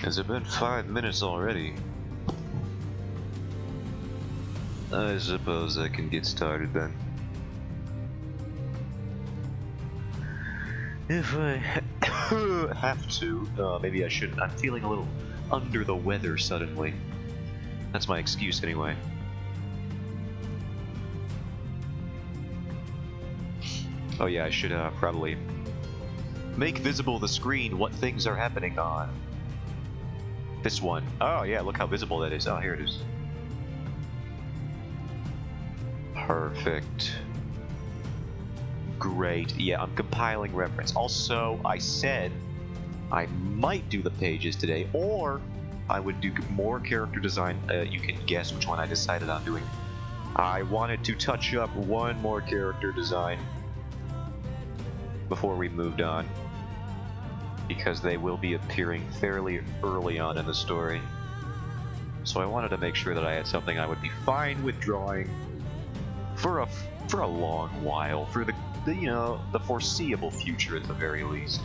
Has it been 5 minutes already? I suppose I can get started then. If I have to. Maybe I shouldn't. I'm feeling a little under the weather suddenly. That's my excuse anyway. Oh yeah, I should probably make visible the screen what things are happening on. This one. Oh yeah, look how visible that is. Oh, here it is. Perfect. Great. Yeah, I'm compiling reference. Also, I said I might do the pages today, or I would do more character design. You can guess which one I decided on doing. I wanted to touch up one more character design before we moved on, because they will be appearing fairly early on in the story. So I wanted to make sure that I had something I would be fine with drawing for a long while, for the you know, the foreseeable future at the very least.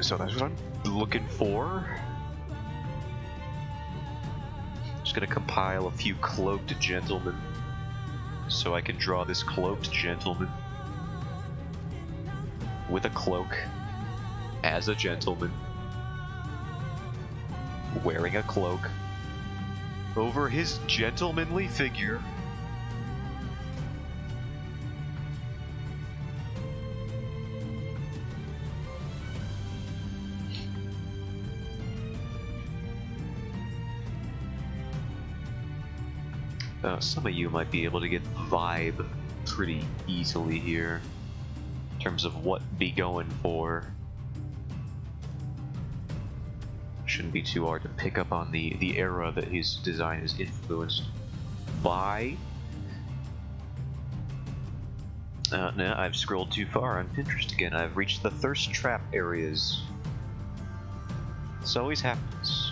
So that's what I'm looking for. Just gonna compile a few cloaked gentlemen so I can draw this cloaked gentleman with a cloak as a gentleman wearing a cloak over his gentlemanly figure. Some of you might be able to get the vibe pretty easily here in terms of what be going for. Shouldn't be too hard to pick up on the era that his design is influenced by. No, I've scrolled too far on Pinterest again. I've reached the thirst trap areas. This always happens.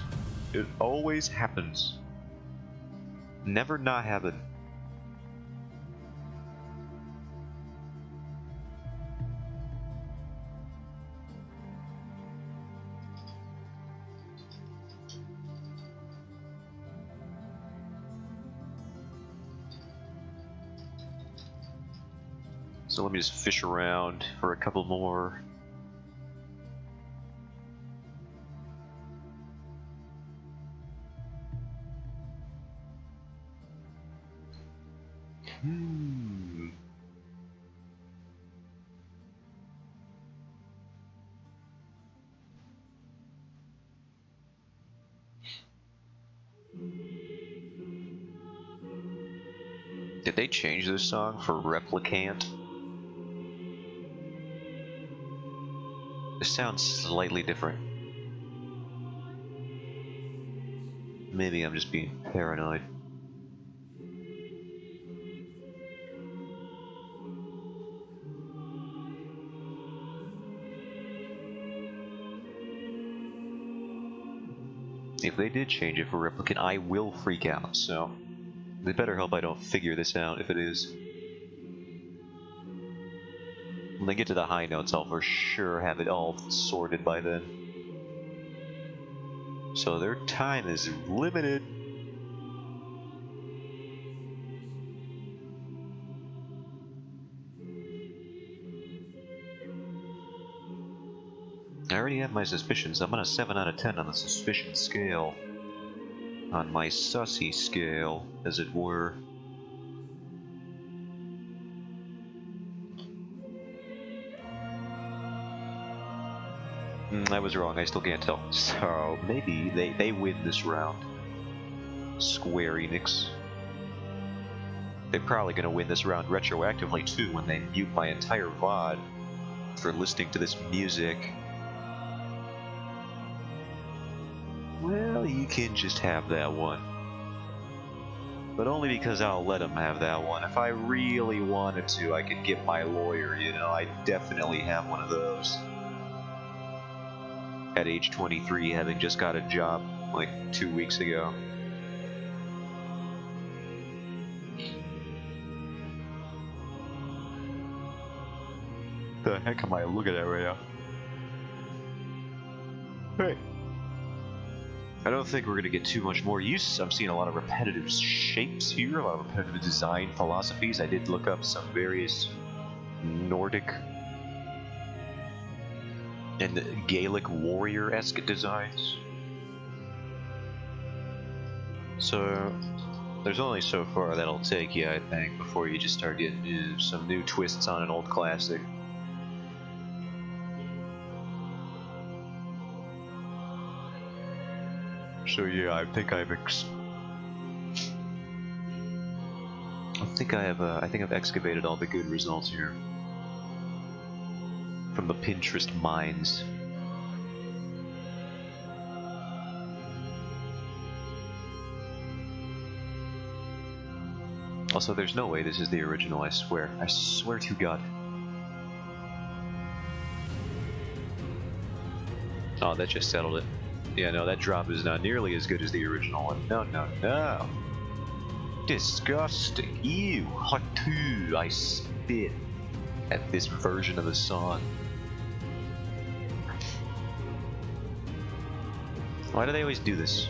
It always happens. Never not happen. So let me just fish around for a couple more. Did they change this song for Replicant? This sounds slightly different. Maybe I'm just being paranoid. If they did change it for Replicant, I will freak out, so they better hope I don't figure this out if it is. When they get to the high notes, I'll for sure have it all sorted by then. So their time is limited. I already have my suspicions. I'm on a 7 out of 10 on the suspicion scale. On my sussy scale, as it were. I was wrong, I still can't tell. So, maybe they win this round. Square Enix. They're probably going to win this round retroactively too when they mute my entire VOD for listening to this music. Well, you can just have that one. But only because I'll let them have that one. If I really wanted to, I could get my lawyer, you know. I definitely have one of those. At age 23, having just got a job like 2 weeks ago. The heck am I looking at right now? Hey. I don't think we're going to get too much more use. I'm seeing a lot of repetitive shapes here, a lot of repetitive design philosophies. I did look up some various Nordic and Gaelic warrior-esque designs. So there's only so far that'll take you, I think, before you just start getting some new twists on an old classic. So yeah, I think I've excavated all the good results here from the Pinterest mines. Also, there's no way this is the original, I swear. I swear to God. Oh, that just settled it. Yeah, no, that drop is not nearly as good as the original one. No, no, no. Disgusting. Ew. Hatu. I spit at this version of the song. Why do they always do this?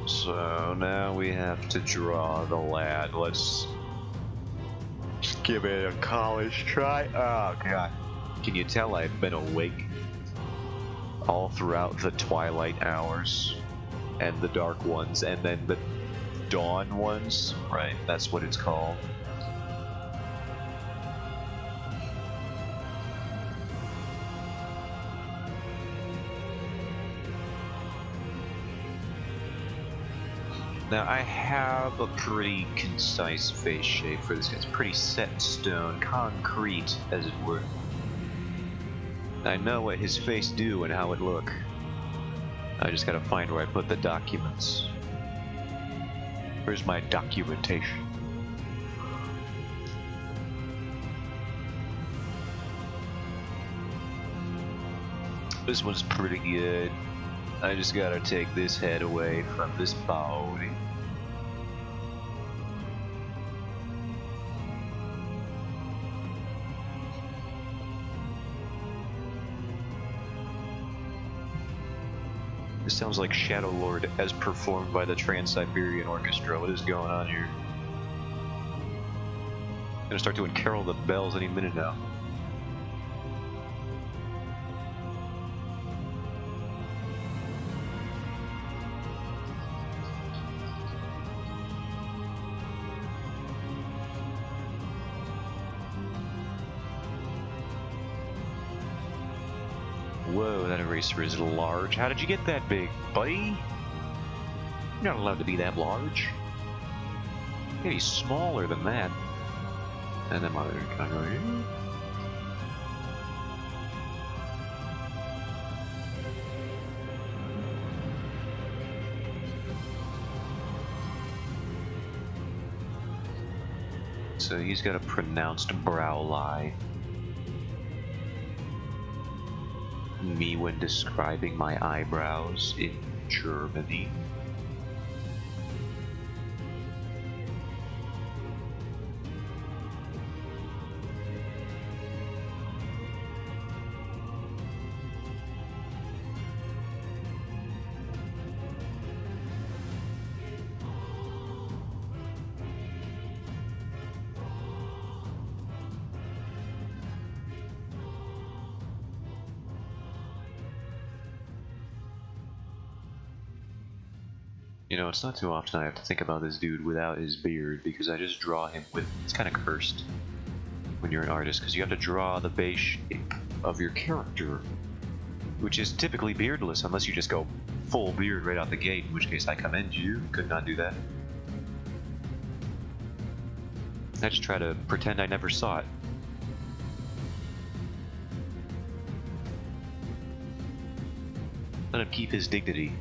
So now we have to draw the lad. Let's give it a college try. Oh god. Can you tell I've been awake all throughout the twilight hours and the dark ones and then the dawn ones? Right, that's what it's called. Now I have a pretty concise face shape for this guy. It's pretty set in stone, concrete, as it were. I know what his face do and how it look. I just gotta find where I put the documents. Where's my documentation? This one's pretty good. I just gotta take this head away from this body. This sounds like Shadow Lord as performed by the Trans-Siberian Orchestra. What is going on here? I'm gonna start doing Carol the Bells any minute now. Whoa, that eraser is large. How did you get that big, buddy? You're not allowed to be that large. You gotta be smaller than that. And then can I go here? So he's got a pronounced brow line. Me when describing my eyebrows in Germany. You know, it's not too often I have to think about this dude without his beard, because I just draw him with... It's kind of cursed when you're an artist, because you have to draw the base shape of your character, which is typically beardless, unless you just go full beard right out the gate, in which case I commend you. Could not do that. I just try to pretend I never saw it. Let him keep his dignity.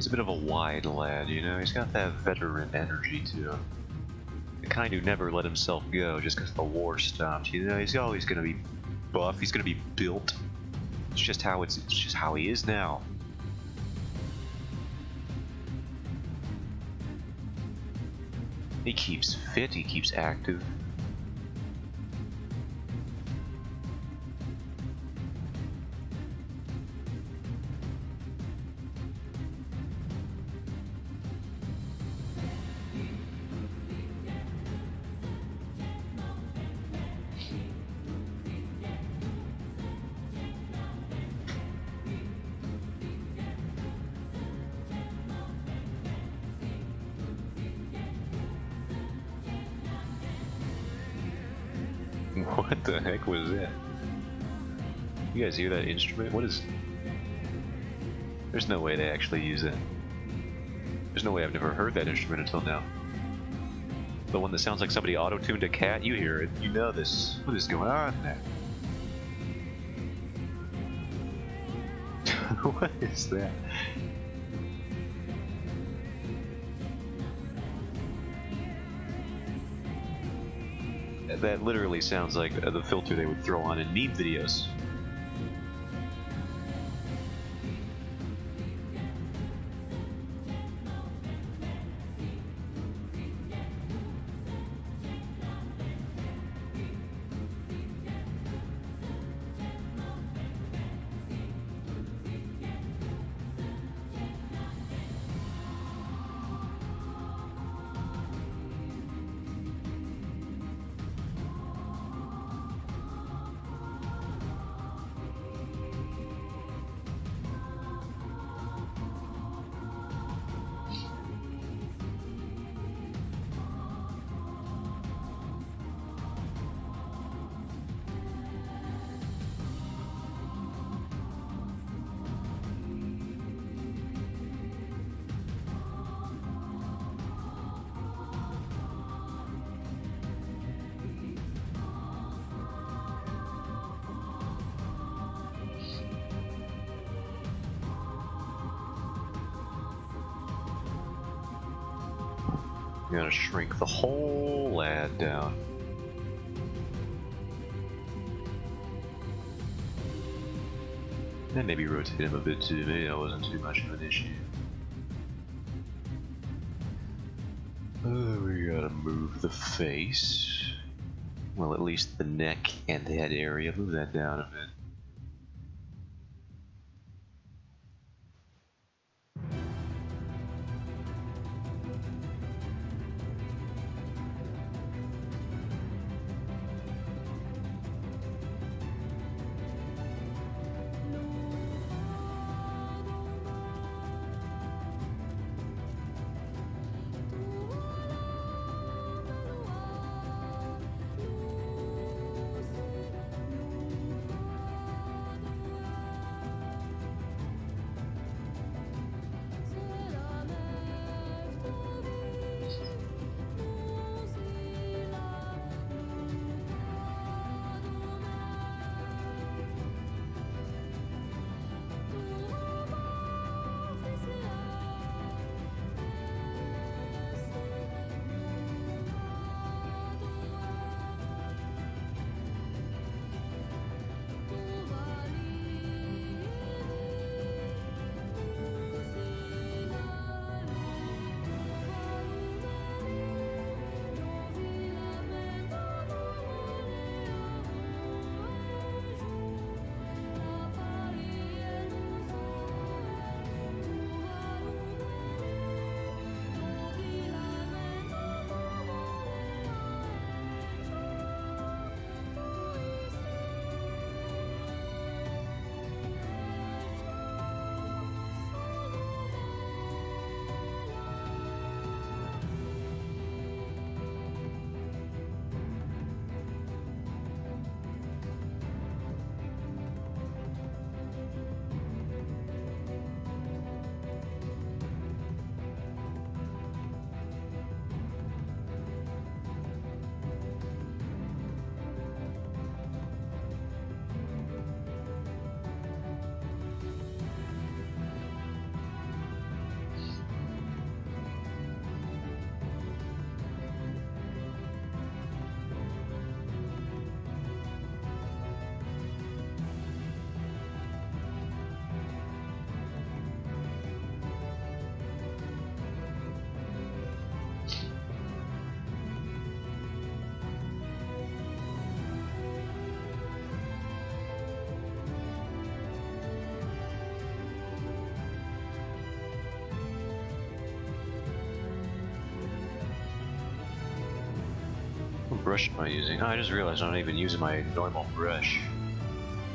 He's a bit of a wide lad, you know? He's got that veteran energy to him. The kind who never let himself go just because the war stopped, you know? He's always gonna be buff, he's gonna be built. It's just how he is now. He keeps fit, he keeps active. What the heck was that? You guys hear that instrument? What is... There's no way they actually use it. There's no way I've never heard that instrument until now. The one that sounds like somebody auto-tuned a cat, you hear it, you know this. What is going on there? What is that? That literally sounds like the filter they would throw on in meme videos. You gotta shrink the whole lad down. And maybe rotate him a bit too, maybe that wasn't too much of an issue. We gotta move the face. Well, at least the neck and head area. Move that down a bit. brush am I using? Oh, I just realized I'm not even using my normal brush.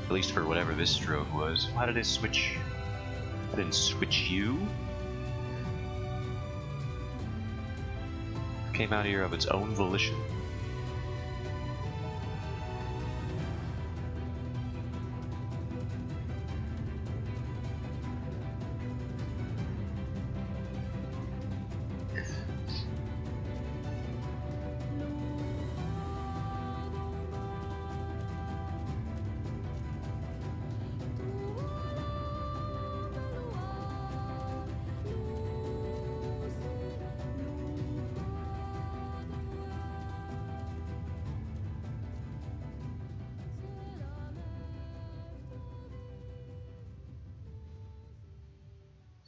At least for whatever this stroke was. Why did it switch? I didn't switch you. It came out here of its own volition.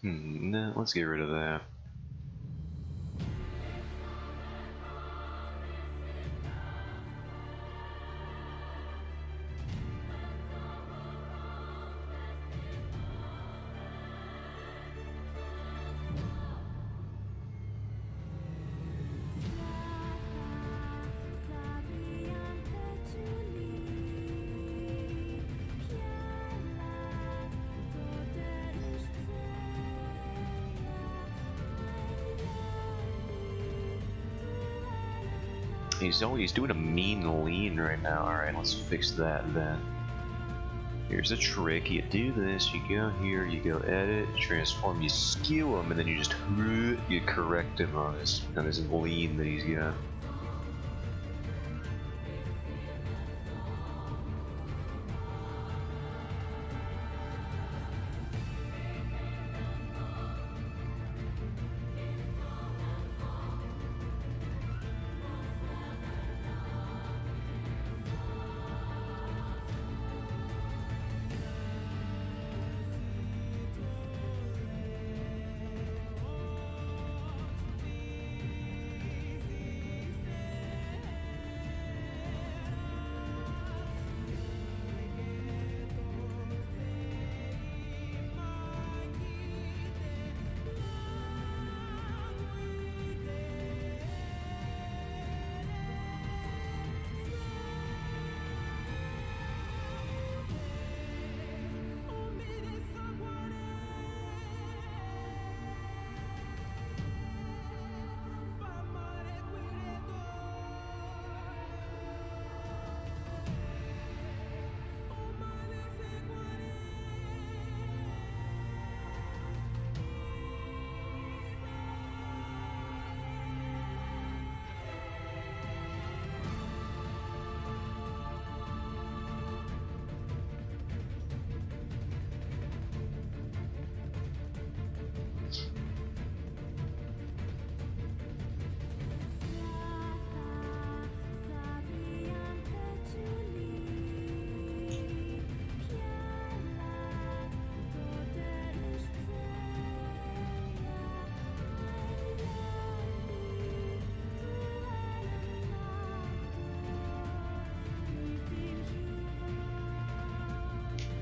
No, let's get rid of that. He's doing a mean lean right now. Alright, let's fix that then. Here's a trick. You do this, you go here, you go edit, transform, you skew him, and then you just you correct him on his lean that he's got.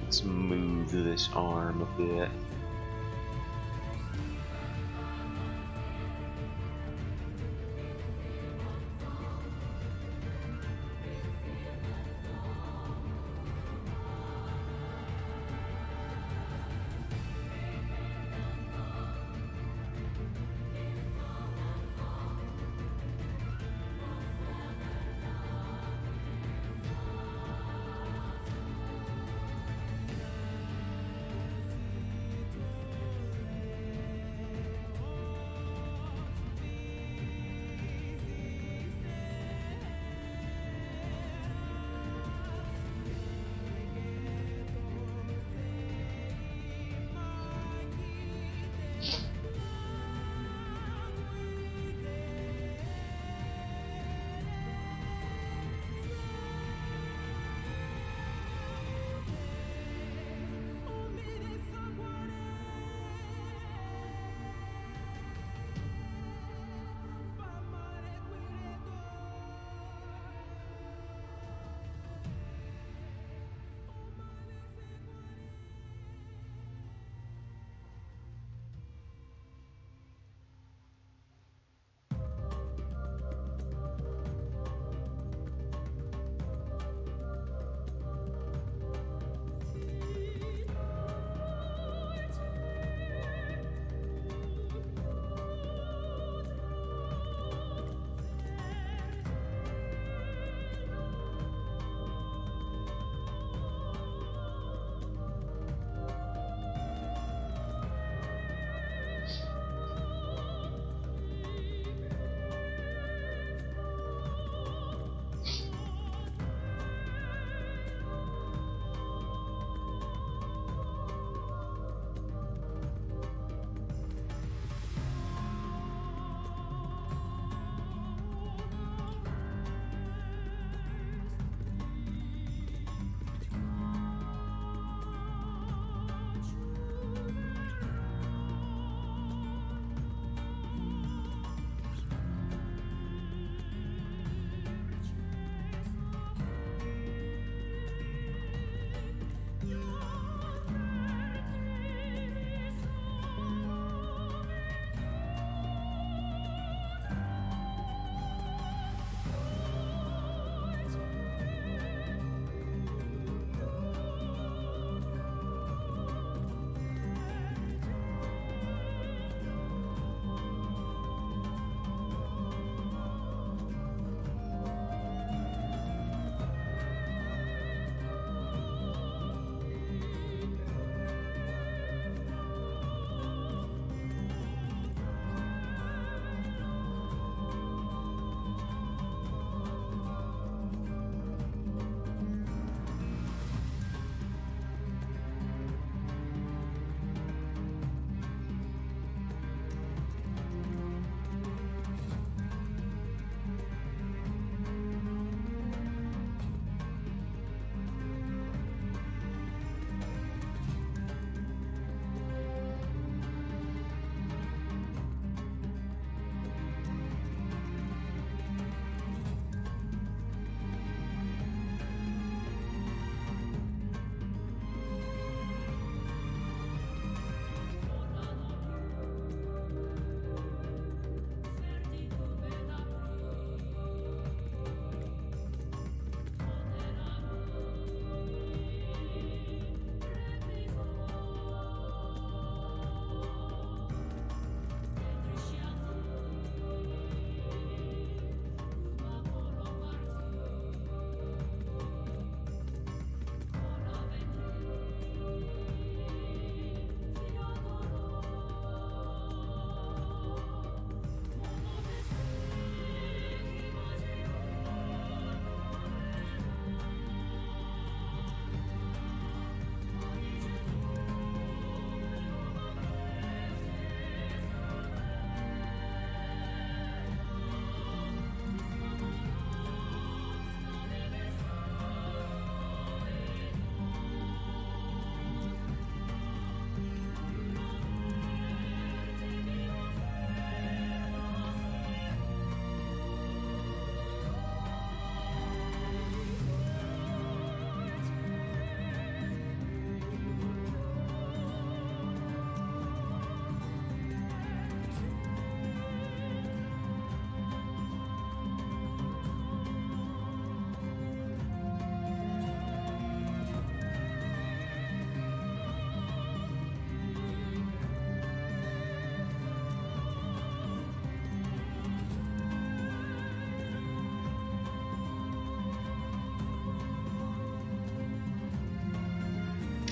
Let's move this arm a bit.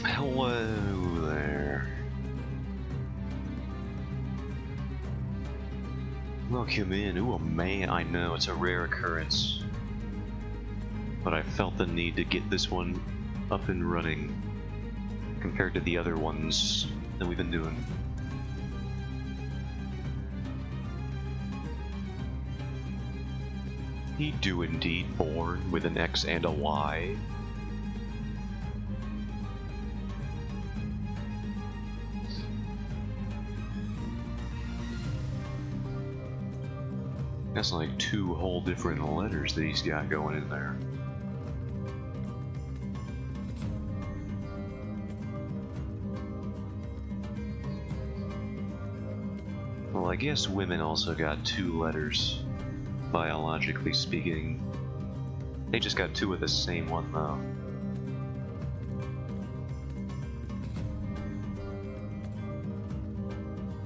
Hello there. Welcome in. Ooh, a man. I know, it's a rare occurrence. But I felt the need to get this one up and running compared to the other ones that we've been doing. He do indeed born with an X and a Y. That's like two whole different letters that he's got going in there. Well, I guess women also got two letters, biologically speaking. They just got two of the same one, though.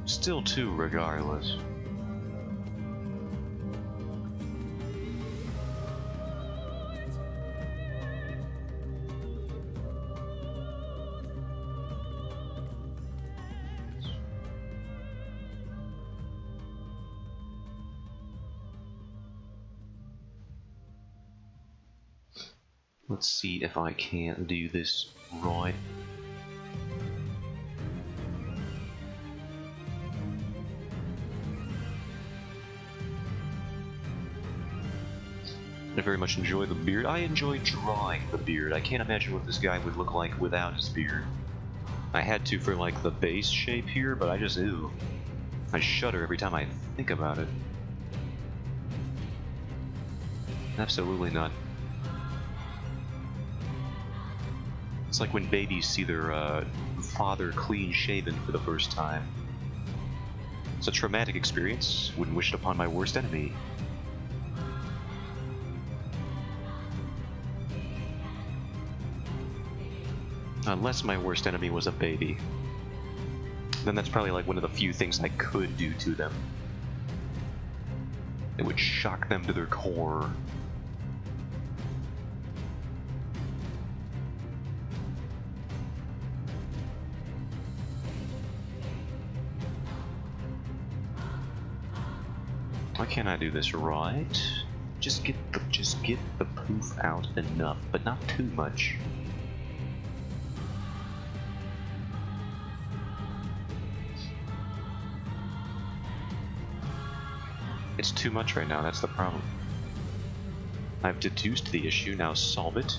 Still two, regardless. Let's see if I can't do this right. I very much enjoy the beard. I enjoy drawing the beard. I can't imagine what this guy would look like without his beard. I had to for like the base shape here, but I just, ew. I shudder every time I think about it. Absolutely not. It's like when babies see their father clean-shaven for the first time. It's a traumatic experience. Wouldn't wish it upon my worst enemy. Unless my worst enemy was a baby. Then that's probably like one of the few things I could do to them. It would shock them to their core. Why can't I do this right? Just get the poof out enough, but not too much. It's too much right now, that's the problem. I've deduced the issue, now solve it.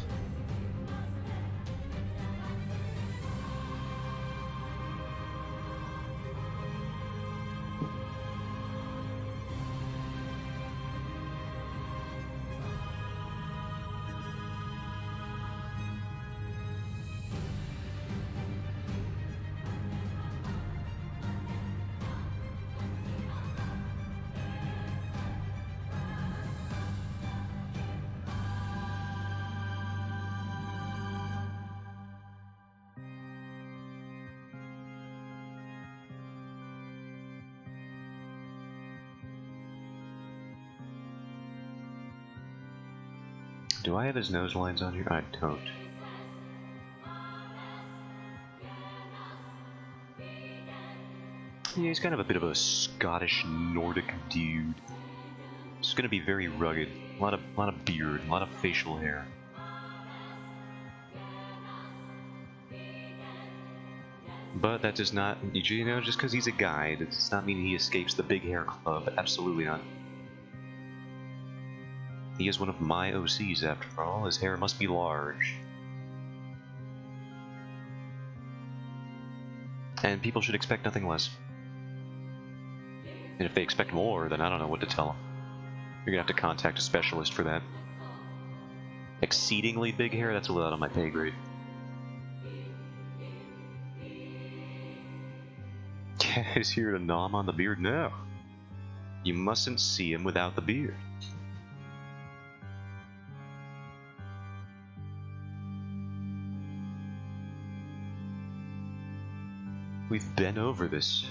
Do I have his nose lines on here? I don't. Yeah, he's kind of a bit of a Scottish Nordic dude. It's gonna be very rugged. A lot of beard, a lot of facial hair. But that does not, you know, just because he's a guy, that does not mean he escapes the big hair club. Absolutely not. He is one of my OCs, after all. His hair must be large. And people should expect nothing less. And if they expect more, then I don't know what to tell them. You're gonna have to contact a specialist for that. Exceedingly big hair? That's a little out of my pay grade. Is here to nom on the beard? No. You mustn't see him without the beard. We've been over this.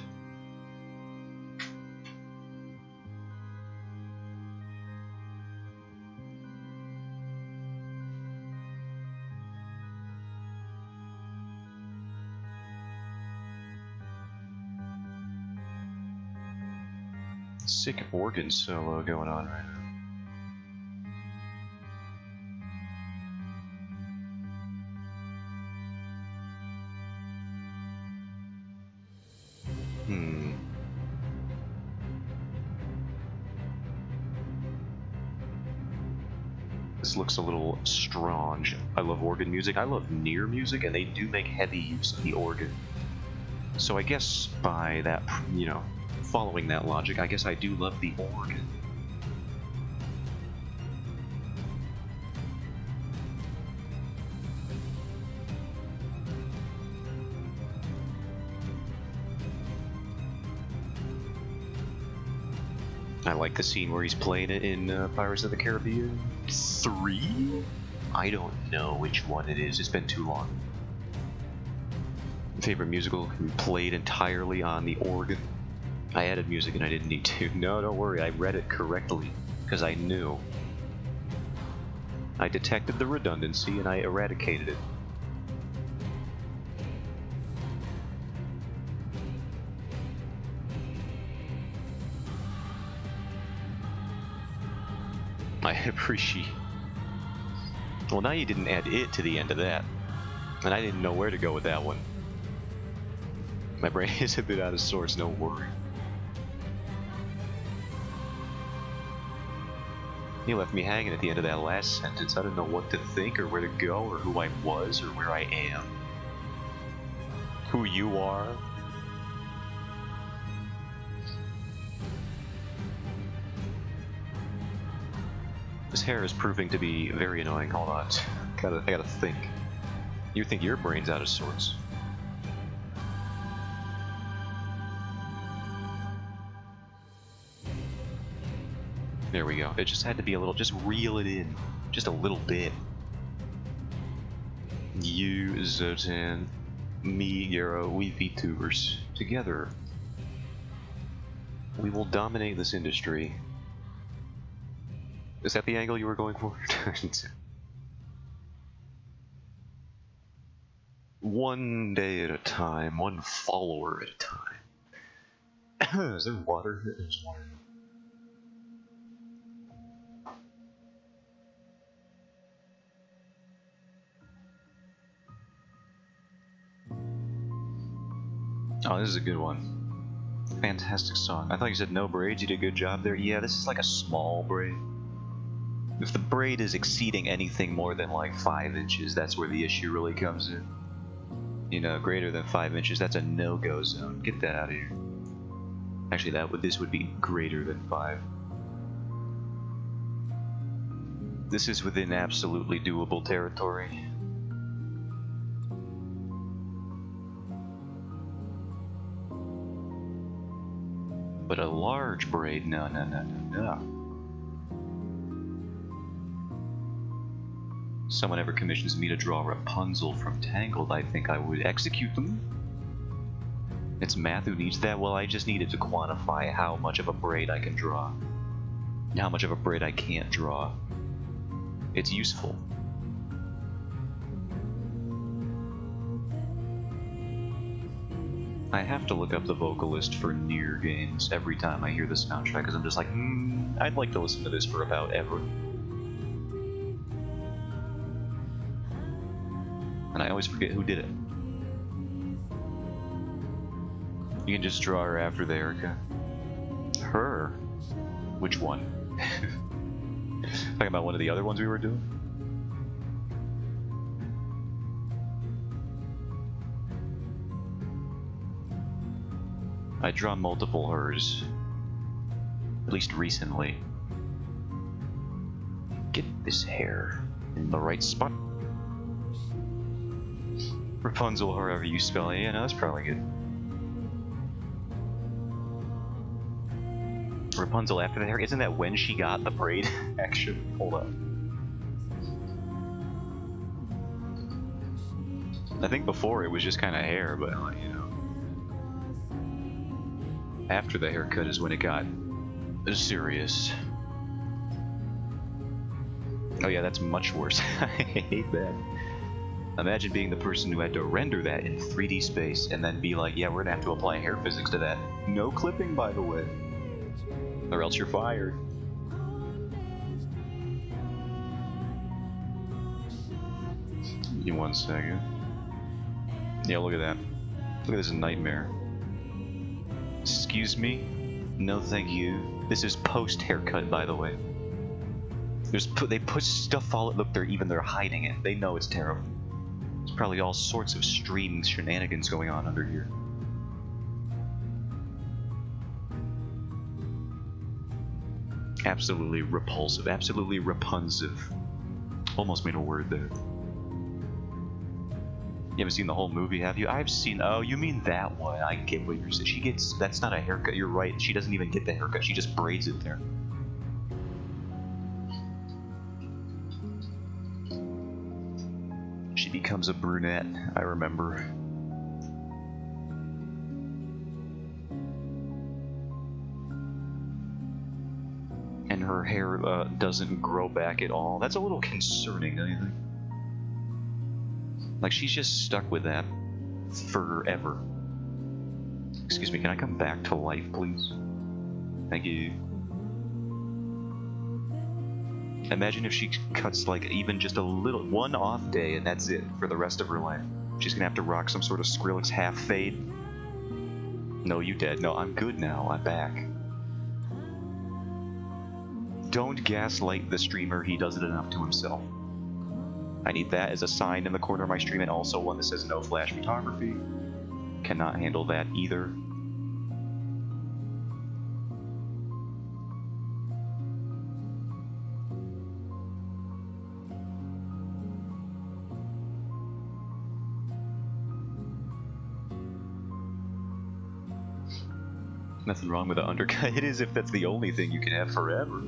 Sick organ solo going on right now. This looks a little strange. I love organ music. I love Nier music, and they do make heavy use of the organ. So I guess by that, you know, following that logic, I guess I do love the organ. I like the scene where he's playing it in Pirates of the Caribbean 3? I don't know which one it is, it's been too long. Favorite musical can be played entirely on the organ. I added music and I didn't need to. No, don't worry, I read it correctly, because I knew. I detected the redundancy and I eradicated it. I appreciate. Well, now you didn't add it to the end of that, and I didn't know where to go with that one. My brain is a bit out of sorts, no worry. You left me hanging at the end of that last sentence. I didn't know what to think, or where to go, or who I was, or where I am. Who you are. This hair is proving to be very annoying. Hold on. I gotta think. You think your brain's out of sorts. There we go. It just had to be a little, just reel it in. Just a little bit. You, Zotan, me, Gero, we VTubers. Together, we will dominate this industry. Is that the angle you were going for? One day at a time, one follower at a time. Is there water? There's water. Oh, this is a good one. Fantastic song. I thought you said no braids. You did a good job there. Yeah, this is like a small braid. If the braid is exceeding anything more than like 5 inches, that's where the issue really comes in. You know, greater than 5 inches, that's a no-go zone. Get that out of here. Actually, this would be greater than 5. This is within absolutely doable territory. But a large braid, no. Someone ever commissions me to draw Rapunzel from Tangled, I think I would execute them. It's math who needs that? Well, I just needed to quantify how much of a braid I can draw. How much of a braid I can't draw. It's useful. I have to look up the vocalist for Nier games every time I hear the soundtrack, because I'm just like, I'd like to listen to this for about ever. And I always forget who did it. You can just draw her after the Erica. Her? Which one? Talking about one of the other ones we were doing? I draw multiple hers. At least recently. Get this hair in the right spot. Rapunzel, however you spell it. Yeah, no, that's probably good. Rapunzel after the hair. Isn't that when she got the braid? Actually, hold up. I think before it was just kind of hair, but you know. After the haircut is when it got serious. Oh yeah, that's much worse. I hate that. Imagine being the person who had to render that in 3D space and then be like, yeah, we're gonna have to apply hair physics to that. No clipping, by the way. Or else you're fired. Give me 1 second. Yeah, look at that. Look at this nightmare. Excuse me? No thank you. This is post-haircut, by the way. They put stuff all... Look, they're hiding it. They know it's terrible. There's probably all sorts of streaming shenanigans going on under here. Absolutely repulsive. Absolutely repunsive. Almost made a word there. You haven't seen the whole movie, have you? I've seen... Oh, you mean that one. I get what you're saying. She gets... That's not a haircut. You're right. She doesn't even get the haircut. She just braids it there. She becomes a brunette, I remember. And her hair doesn't grow back at all. That's a little concerning, don't you think? Like, she's just stuck with that forever. Excuse me, can I come back to life, please? Thank you. Imagine if she cuts, like, even just a little, one off day, and that's it for the rest of her life. She's gonna have to rock some sort of Skrillex half fade. No, you dead. No, I'm good now. I'm back. Don't gaslight the streamer. He does it enough to himself. I need that as a sign in the corner of my stream, and also one that says no flash photography. Cannot handle that either. Nothing wrong with the undercut. It is if that's the only thing you can have forever.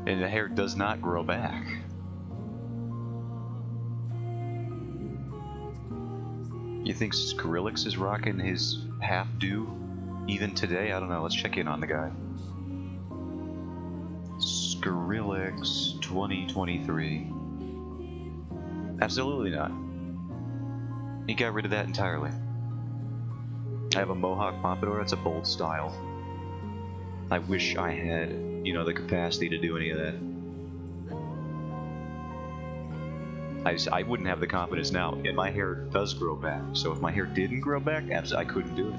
And the hair does not grow back. You think Skrillex is rocking his half-do even today? I don't know. Let's check in on the guy. Skrillex 2023. Absolutely not. He got rid of that entirely. I have a Mohawk Pompadour. That's a bold style. I wish I had, you know, the capacity to do any of that. I wouldn't have the confidence now. And my hair does grow back. So if my hair didn't grow back, I couldn't do it.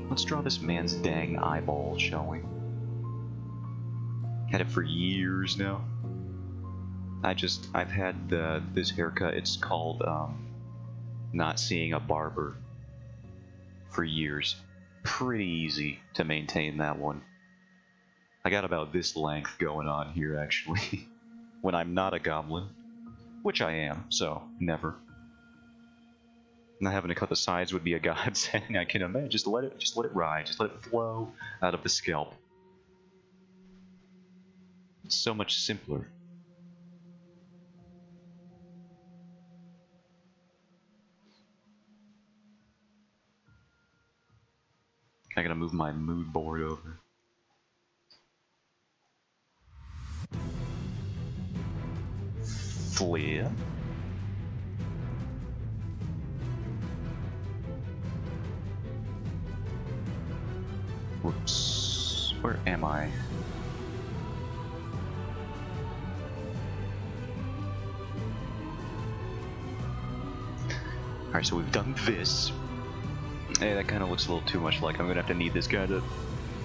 Let's draw this man's dang eyeball, shall we? Had it for years now. I've had this haircut. It's called not seeing a barber for years. Pretty easy to maintain that one. I got about this length going on here actually. When I'm not a goblin, which I am, so never. Not having to cut the sides would be a godsend. I can imagine. Just let it ride. Just let it flow out of the scalp. It's so much simpler. I gotta move my mood board over. Flea. Whoops. Where am I? Alright, so we've done this. Hey, that kind of looks a little too much like I'm gonna have to need this guy to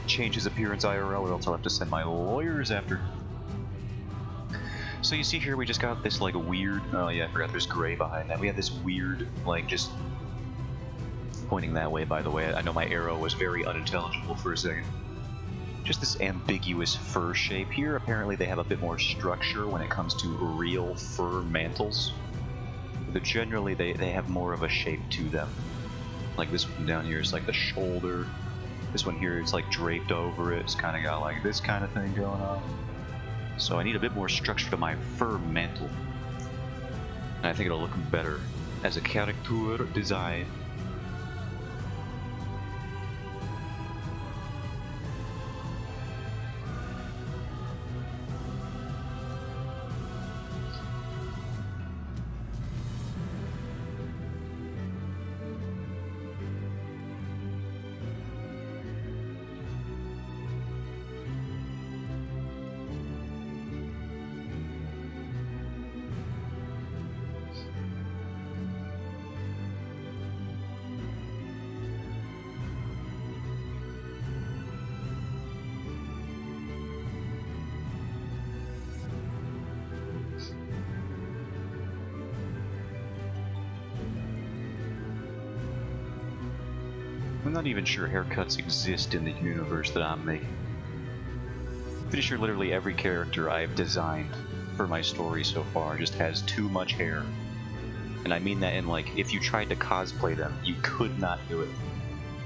change his appearance IRL, or else I'll have to send my lawyers after. So you see here, we just got this like weird, oh yeah, I forgot there's gray behind that. We have this weird, like, just pointing that way, by the way. I know my arrow was very unintelligible for a second. Just this ambiguous fur shape here. Apparently they have a bit more structure when it comes to real fur mantles. But generally they have more of a shape to them. Like this one down here is like the shoulder. This one here is like draped over it. It's kind of got like this kind of thing going on. So I need a bit more structure to my fur mantle. And I think it'll look better as a character design. I'm not even sure haircuts exist in the universe that I'm making. Pretty sure literally every character I've designed for my story so far just has too much hair. And I mean that in like, if you tried to cosplay them, you could not do it.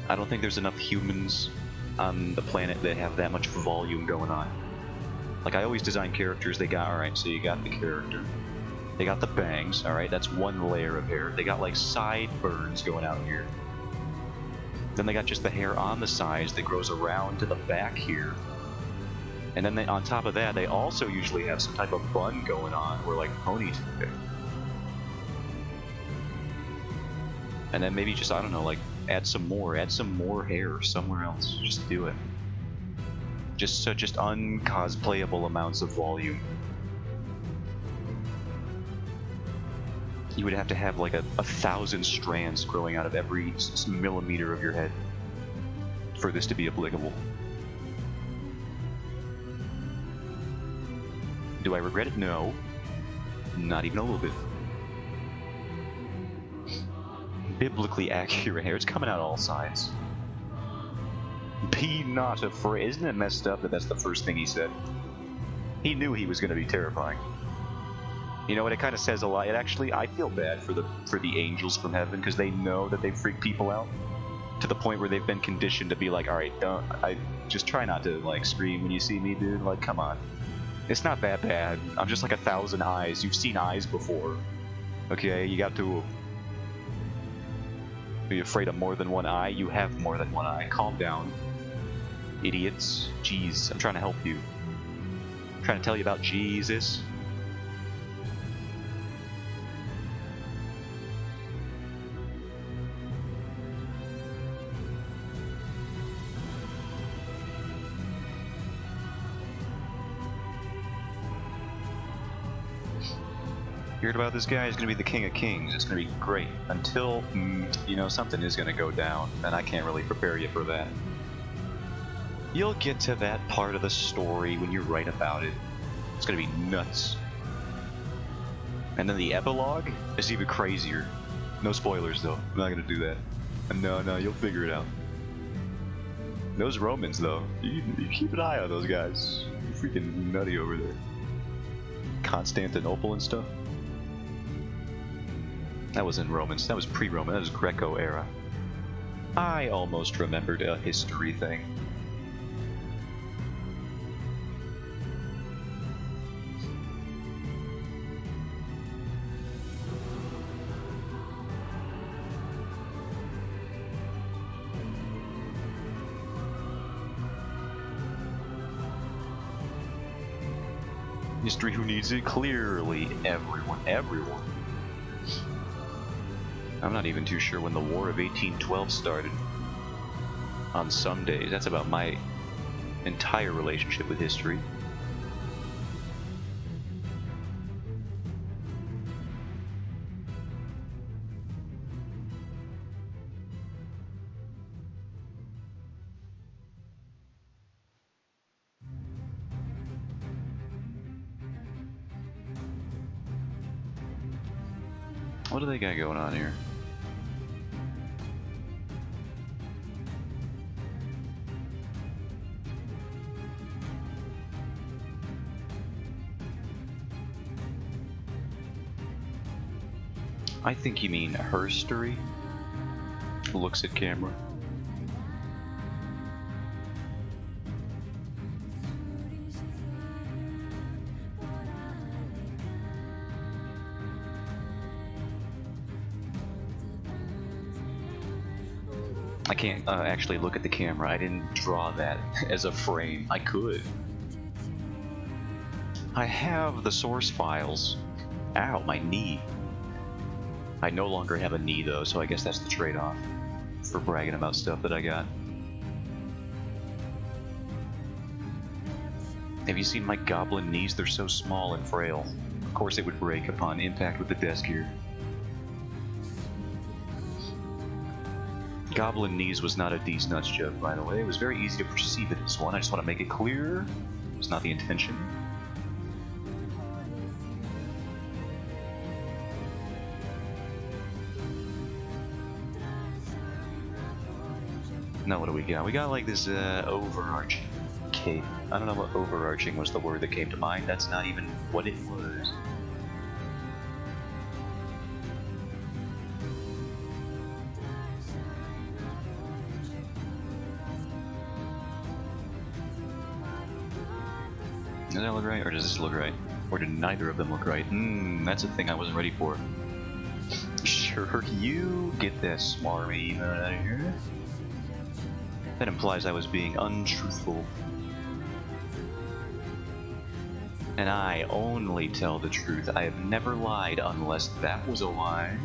I don't think there's enough humans on the planet that have that much volume going on. Like, I always design characters, they got, alright, so you got the character. They got the bangs, alright, that's one layer of hair. They got like sideburns going out here. Then they got just the hair on the sides that grows around to the back here. And then on top of that, they also usually have some type of bun going on, or like ponytail. And then maybe just, I don't know, like add some more hair somewhere else. Just do it. Just uncosplayable amounts of volume. You would have to have like 1,000 strands growing out of every millimeter of your head for this to be applicable. Do I regret it? No. Not even a little bit. Biblically accurate hair. It's coming out all sides. Be not afraid. Isn't it messed up that that's the first thing he said? He knew he was going to be terrifying. You know what? It kind of says a lot. It actually, I feel bad for the angels from heaven because they know that they freak people out to the point where they've been conditioned to be like, all right, just try not to like scream when you see me, dude. Like, come on. It's not that bad. I'm just like 1,000 eyes. You've seen eyes before. Okay, you got to. Are you afraid of more than one eye? You have more than one eye. Calm down, idiots. Jeez, I'm trying to help you. I'm trying to tell you about Jesus. You heard about this guy? He's going to be the King of Kings. It's going to be great. Until, you know, something is going to go down, and I can't really prepare you for that. You'll get to that part of the story when you write about it. It's going to be nuts. And then the epilogue is even crazier. No spoilers, though. I'm not going to do that. No, you'll figure it out. Those Romans, though, you keep an eye on those guys. They're freaking nutty over there. Constantinople and stuff. That was in Romans. That was pre-Roman. That was Greco era. I almost remembered a history thing. History who needs it? Clearly everyone. I'm not even too sure when the War of 1812 started. On some days. That's about my entire relationship with history. What do they got going on here? I think you mean herstory. Looks at camera. I can't actually look at the camera. I didn't draw that as a frame. I could. I have the source files. Ow, my knee. I no longer have a knee though, so I guess that's the trade-off for bragging about stuff that I got. Have you seen my goblin knees? They're so small and frail. Of course it would break upon impact with the desk here. Goblin knees was not a D's Nuts joke, by the way. It was very easy to perceive it as one. I just want to make it clear. It's not the intention. No, what do we got? We got like this overarching cape. I don't know what overarching was the word that came to mind. That's not even what it was. Does that look right, or does this look right? Or did neither of them look right? That's a thing I wasn't ready for. Sure, you get that smarmy out of here. That implies I was being untruthful. And I only tell the truth. I have never lied unless that was a lie.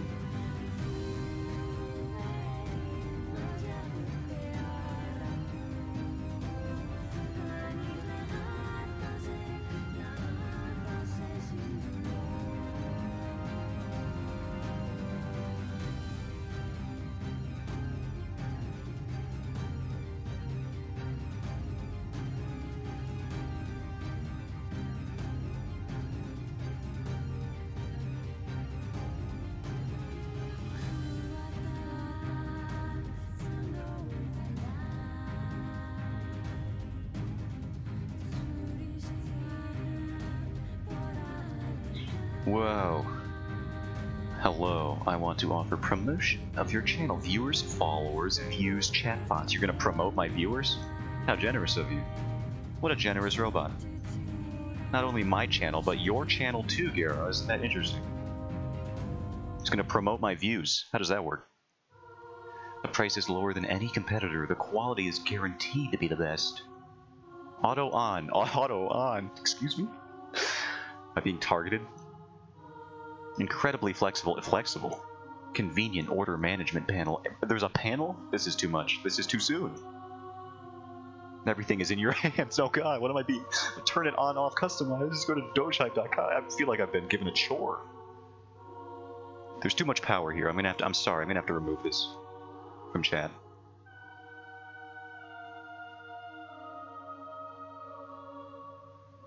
Whoa. Hello, I want to offer promotion of your channel. Viewers, followers, views, chatbots. You're gonna promote my viewers? How generous of you. What a generous robot. Not only my channel, but your channel too, Gara. Isn't that interesting? It's gonna promote my views. How does that work? The price is lower than any competitor. The quality is guaranteed to be the best. Auto on. Auto on. Excuse me? Am I being targeted? Incredibly flexible. Convenient order management panel. There's a panel? This is too much. This is too soon. Everything is in your hands. Oh god, what am I being? Turn it on, off, customize. Just go to dogehype.com. I feel like I've been given a chore. There's too much power here. I'm sorry, I'm gonna have to remove this from chat.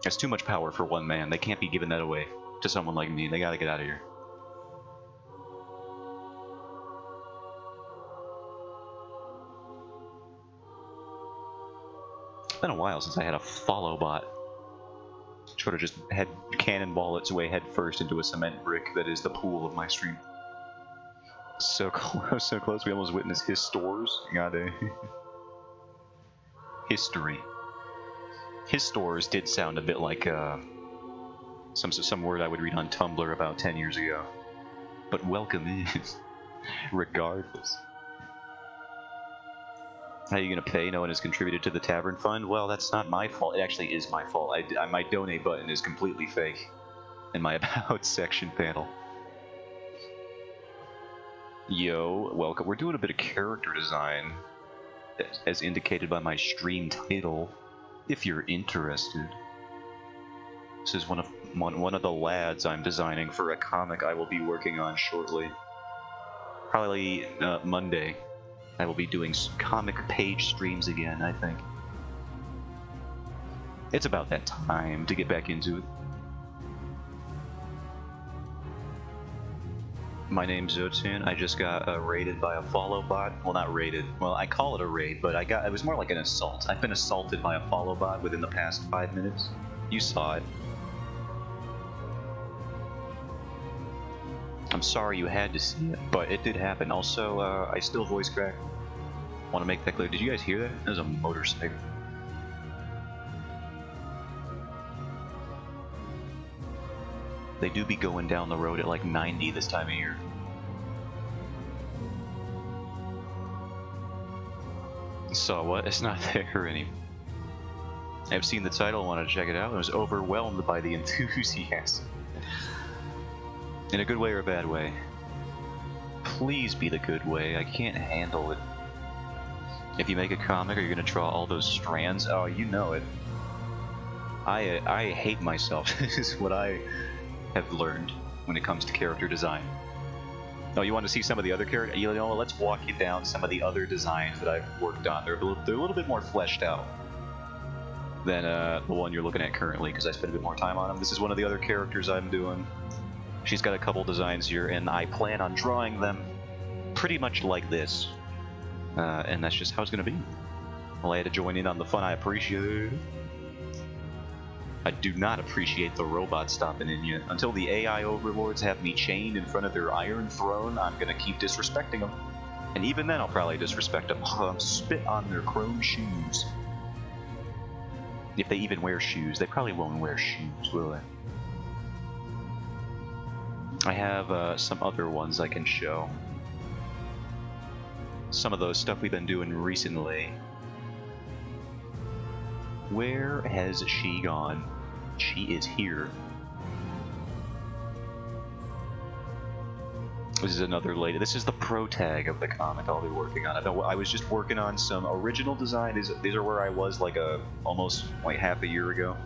That's too much power for one man. They can't be giving that away to someone like me. They gotta get out of here. It's been a while since I had a follow bot. Sort of just had cannonball its way head first into a cement brick that is the pool of my stream. So close, so close. We almost witnessed his stores. Got a history. His stores did sound a bit like some word I would read on Tumblr about 10 years ago. But welcome in, regardless. How are you gonna pay? No one has contributed to the tavern fund? Well, that's not my fault. It actually is my fault. My donate button is completely fake in my about section panel. Yo, welcome. We're doing a bit of character design, as indicated by my stream title. If you're interested. This is one of the lads I'm designing for a comic I will be working on shortly. Probably Monday. I will be doing comic page streams again, I think. It's about that time to get back into it. My name's Zotan. I just got raided by a follow bot. Well, not raided. Well, I call it a raid, but it was more like an assault. I've been assaulted by a follow bot within the past 5 minutes. You saw it. I'm sorry you had to see it, but it did happen. Also, I still voice crack. Want to make that clear. Did you guys hear that? That was a motorcycle. They do be going down the road at like 90 this time of year. So what? It's not there anymore. I've seen the title, wanted to check it out, and was overwhelmed by the enthusiasm. In a good way or a bad way? Please be the good way. I can't handle it. If you make a comic, are you going to draw all those strands? Oh, you know it. I hate myself. This is what I have learned when it comes to character design. Oh, you want to see some of the other characters? You know, let's walk you down some of the other designs that I've worked on. They're a little bit more fleshed out than the one you're looking at currently, because I spent a bit more time on them. This is one of the other characters I'm doing. She's got a couple designs here, and I plan on drawing them pretty much like this. And that's just how it's gonna be. Well, I had to join in on the fun I appreciate. I do not appreciate the robots stopping in yet. Until the AI overlords have me chained in front of their iron throne, I'm gonna keep disrespecting them. And even then I'll probably disrespect them. Spit on their chrome shoes. If they even wear shoes. They probably won't wear shoes, will they? I have some other ones I can show. Some of those stuff we've been doing recently. Where has she gone? She is here. This is another lady. This is the pro tag of the comic I'll be working on. I was just working on some original design. These are where I was like almost like half a year ago.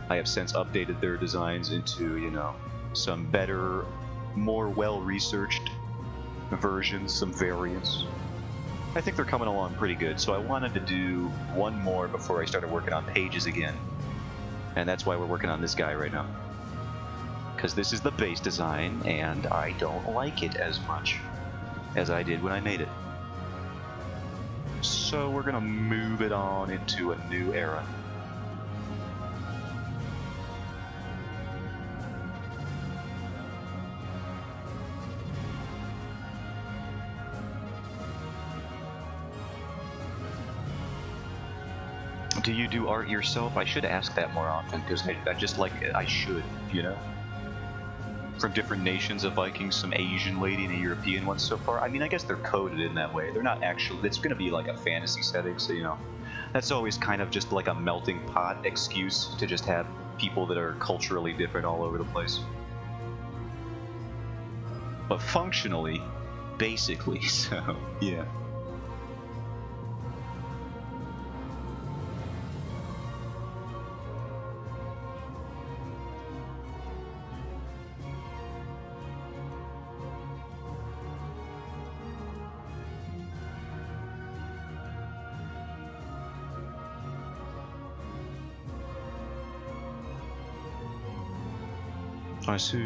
I have since updated their designs into, you know, some better, more well-researched versions, some variants. I think they're coming along pretty good, so I wanted to do one more before I started working on pages again. And that's why we're working on this guy right now. Because this is the base design, and I don't like it as much as I did when I made it. So we're gonna move it on into a new era. Do you do art yourself? I should ask that more often, because I just like it. I should, you know? From different nations, a Viking, some Asian lady, and a European one so far. I mean, I guess they're coded in that way. They're not actually... It's going to be like a fantasy setting, so, you know. That's always kind of just like a melting pot excuse to just have people that are culturally different all over the place. But functionally, basically, so, yeah. I see.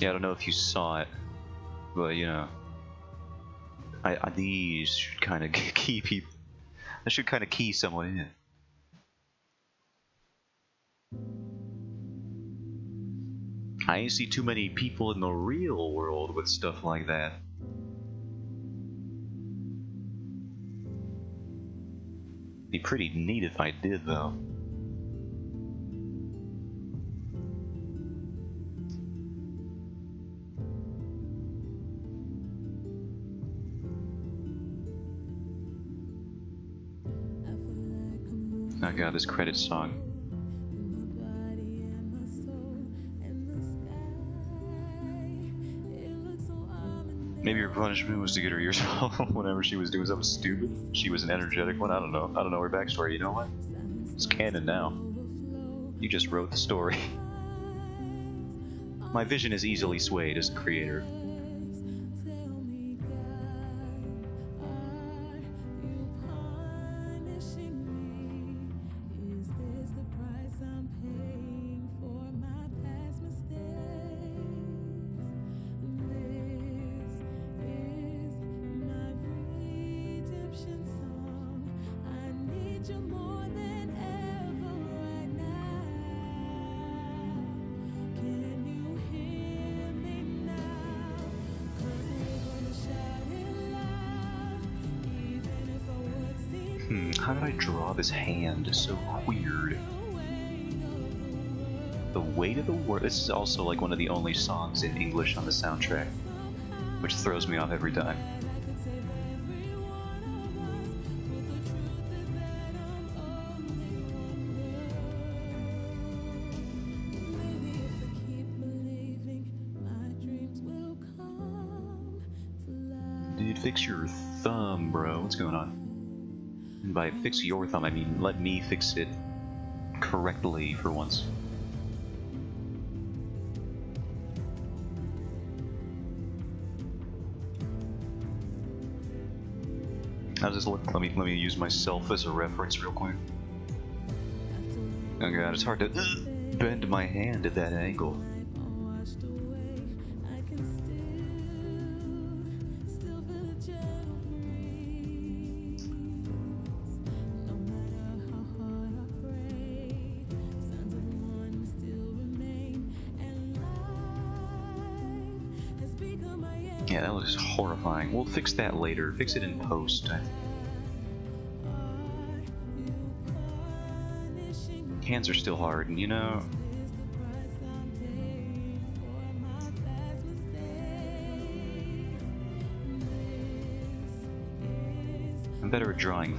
Yeah, I don't know if you saw it, but you know, these should kind of key people. That should kind of key someone in. I ain't see too many people in the real world with stuff like that. Be pretty neat if I did, though. Oh god, this credit song. Maybe her punishment was to get her ears off whenever she was doing something stupid. She was an energetic one. I don't know. I don't know her backstory. You know what? It's canon now. You just wrote the story. My vision is easily swayed as a creator. How did I draw this hand so weird? The Weight of the World. This is also like one of the only songs in English on the soundtrack, which throws me off every time. Dude, fix your thumb, bro. What's going on? And by fix your thumb, I mean let me fix it correctly for once. How does this look? Let me use myself as a reference real quick. Oh god, it's hard to bend my hand at that angle. Yeah, that was horrifying. We'll fix that later. Fix it in post. Hands are still hard, and you know... I'm better at drawing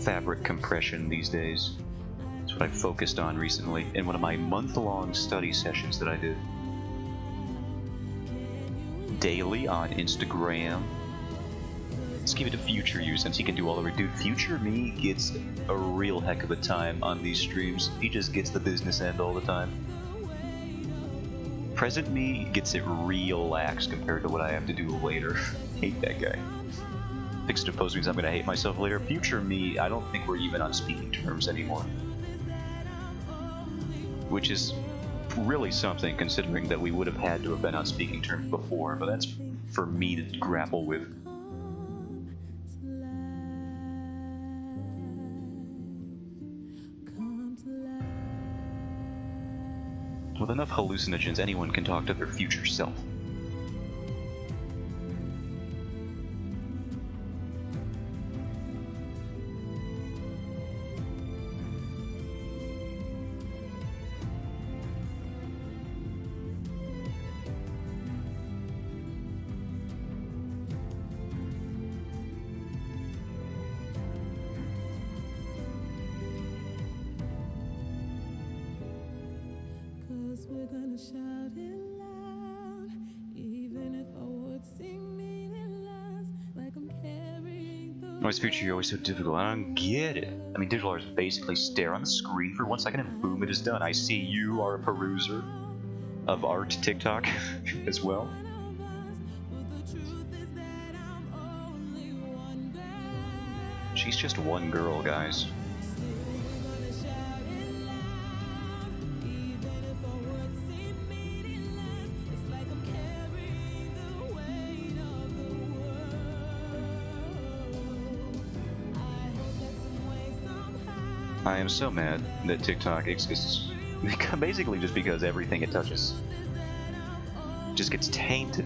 fabric compression these days. That's what I focused on recently in one of my month-long study sessions that I did. Daily on Instagram. Let's give it to Future You since he can do all the dude. Future me gets a real heck of a time on these streams. He just gets the business end all the time. Present me gets it real lax compared to what I have to do later. Hate that guy. Fixed to post means I'm gonna hate myself later. Future me, I don't think we're even on speaking terms anymore. Which is really something considering that we would have had to have been on speaking terms before, but that's for me to grapple with. With enough hallucinogens, anyone can talk to their future self. We're gonna shout it loud, even if our words seem meaningless, like I'm carrying the Noise Future, you're always so difficult. I don't get it. I mean, digital artists basically stare on the screen for 1 second and boom, it is done. I see you are a peruser of art TikTok as well. She's just one girl, guys. I am so mad that TikTok exists. Basically just because everything it touches just gets tainted.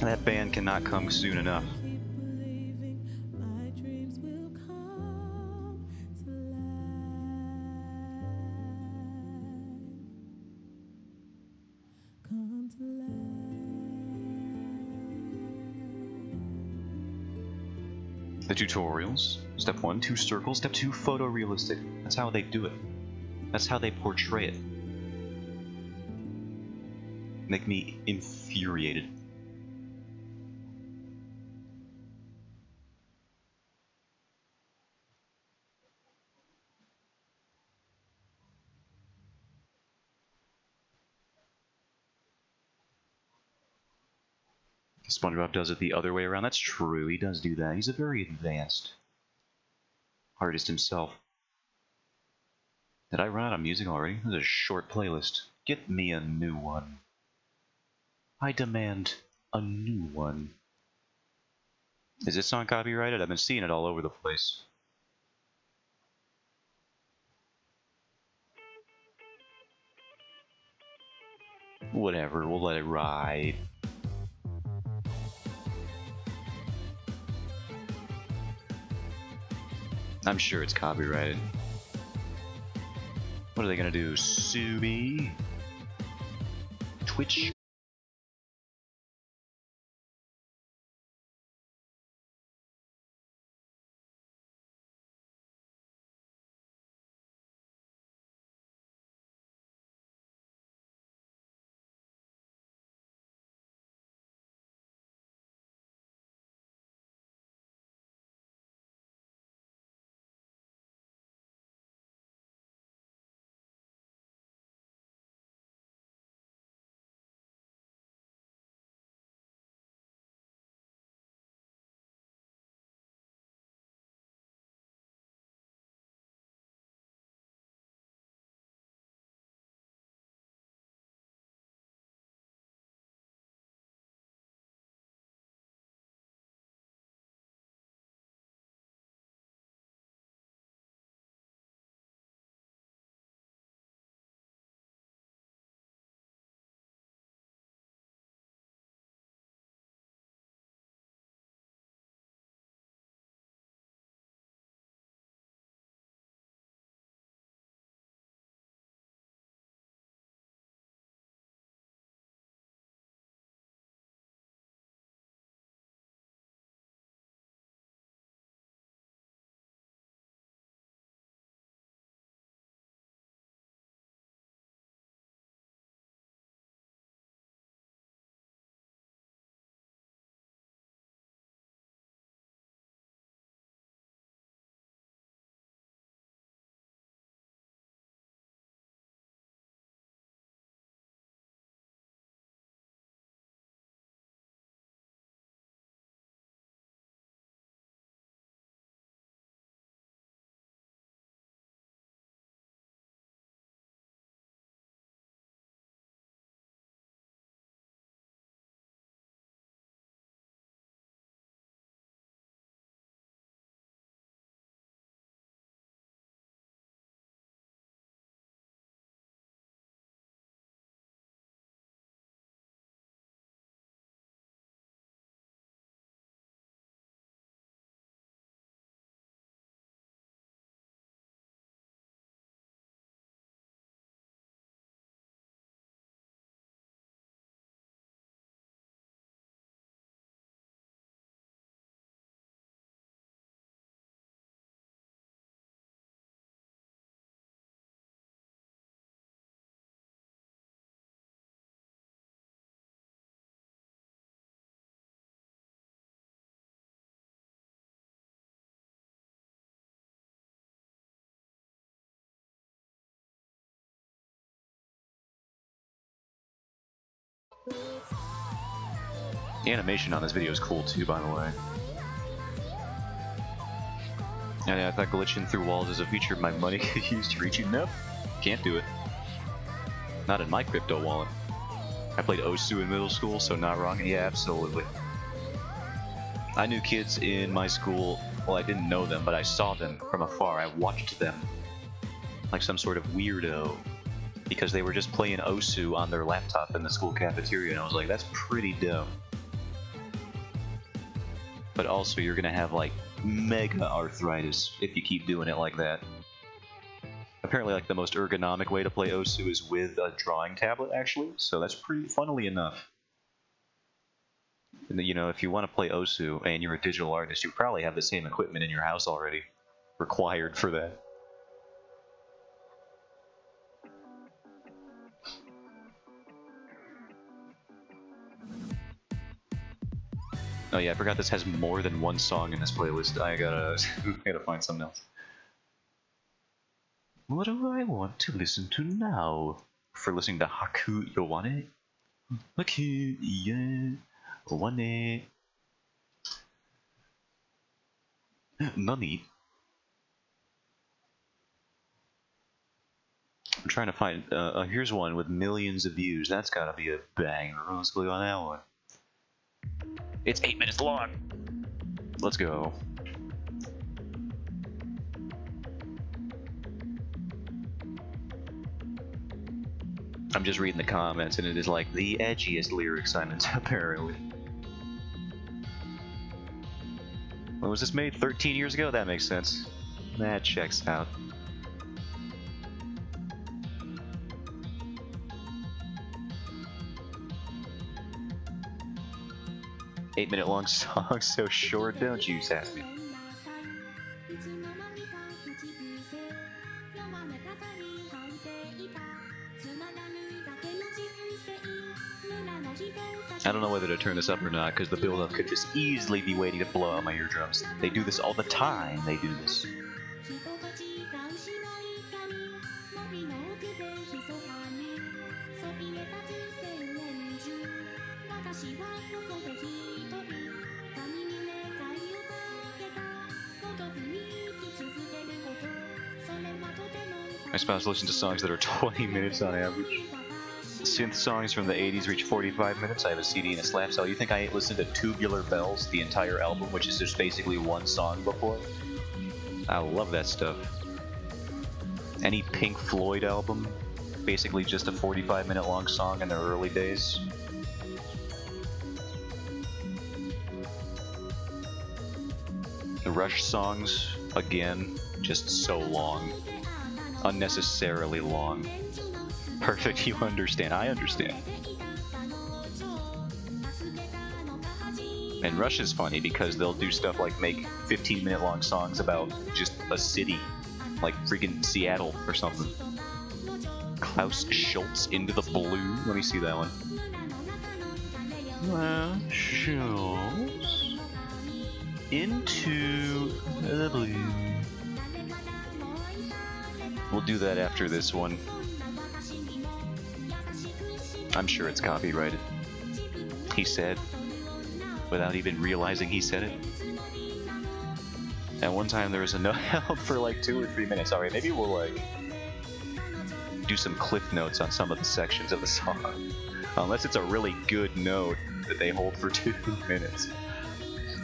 And that ban cannot come soon enough. The tutorials. Step 1, 2 circles. Step 2, photorealistic. That's how they do it. That's how they portray it. Make me infuriated. SpongeBob does it the other way around. That's true. He does do that. He's a very advanced artist himself. Did I run out of music already? This is a short playlist. Get me a new one. I demand a new one. Is this song copyrighted? I've been seeing it all over the place. Whatever, we'll let it ride. I'm sure it's copyrighted. What are they gonna do? Sue me? Twitch? The animation on this video is cool too, by the way. And I thought glitching through walls is a feature my money could use to reach you. Nope, can't do it. Not in my crypto wallet. I played Osu in middle school, so not wrong. Yeah, absolutely. I knew kids in my school, well, I didn't know them, but I saw them from afar. I watched them like some sort of weirdo because they were just playing Osu on their laptop in the school cafeteria, and I was like, that's pretty dumb. But also, you're gonna have like mega arthritis if you keep doing it like that. Apparently, like the most ergonomic way to play Osu is with a drawing tablet, actually. So that's pretty funnily enough. And, you know, if you want to play Osu and you're a digital artist, you probably have the same equipment in your house already, required for that. Oh yeah, I forgot this has more than one song in this playlist. I gotta find something else. What do I want to listen to now? For listening to Haku Yowane? Haku Yowane. Nani? I'm trying to find. Here's one with millions of views. That's gotta be a banger. Let's click on that one. It's 8 minutes long. Let's go. I'm just reading the comments, and it is like the edgiest lyrics, Simon, apparently. When was this made? 13 years ago? That makes sense. That checks out. Eight-minute long song, so short, don't you, Sassy? I don't know whether to turn this up or not, because the build-up could just easily be waiting to blow out my eardrums. They do this all the time, they do this. My spouse listens to songs that are 20 minutes on average. Synth songs from the 80s reach 45 minutes. I have a CD and a slap cell. You think I ain't listened to Tubular Bells, the entire album, which is just basically one song before? I love that stuff. Any Pink Floyd album, basically just a 45-minute long song in their early days. The Rush songs, again, just so long. Unnecessarily long. Perfect, you understand. I understand. And Rush is funny because they'll do stuff like make 15-minute long songs about just a city, like freaking Seattle or something. Klaus Schultz, Into the Blue. Let me see that one. Klaus Schultz, Into the Blue. We'll do that after this one. I'm sure it's copyrighted. He said, without even realizing he said it. At one time there was a no help for like 2 or 3 minutes. Alright, maybe we'll like do some cliff notes on some of the sections of the song. Unless it's a really good note that they hold for 2 minutes.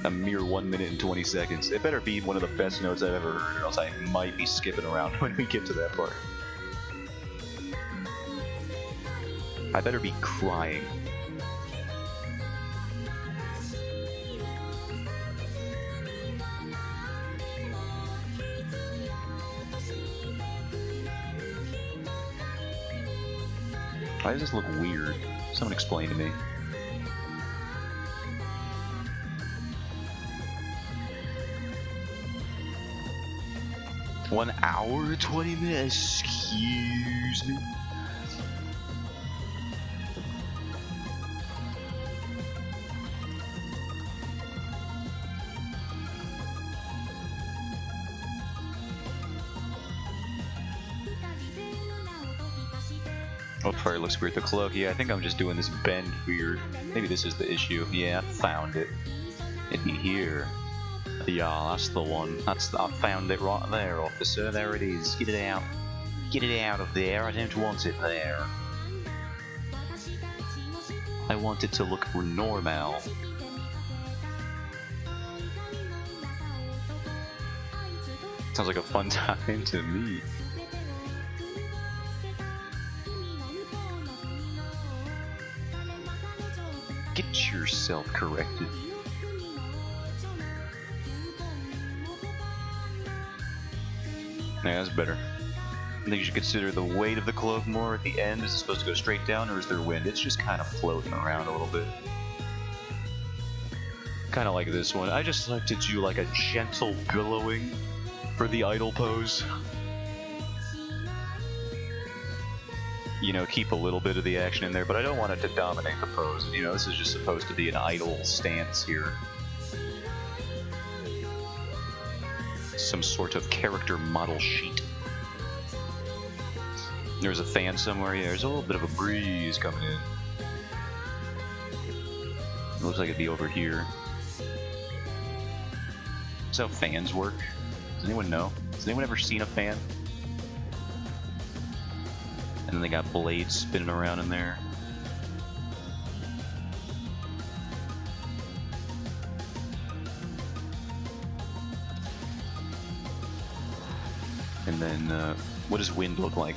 A mere 1 minute and 20 seconds. It better be one of the best notes I've ever heard, or else I might be skipping around when we get to that part. I better be crying. Why does this look weird? Someone explain to me. One hour, 20 minutes? Excuse me? Oh, fire looks weird. The cloak, yeah, I think I'm just doing this bend weird. Maybe this is the issue. Yeah, I found it. It'd be here. Yeah, that's the one. I found it right there, officer. There it is. Get it out. Get it out of there. I don't want it there. I want it to look normal. Sounds like a fun time to me. Get yourself corrected. Yeah, that's better. I think you should consider the weight of the cloak more at the end. Is it supposed to go straight down, or is there wind? It's just kind of floating around a little bit. Kind of like this one. I just like to do like a gentle billowing for the idle pose. You know, keep a little bit of the action in there, but I don't want it to dominate the pose. You know, this is just supposed to be an idle stance here. Some sort of character model sheet. There's a fan somewhere. Yeah, there's a little bit of a breeze coming in. It looks like it'd be over here. That's how fans work. Does anyone know? Has anyone ever seen a fan? And then they got blades spinning around in there. And then, what does wind look like?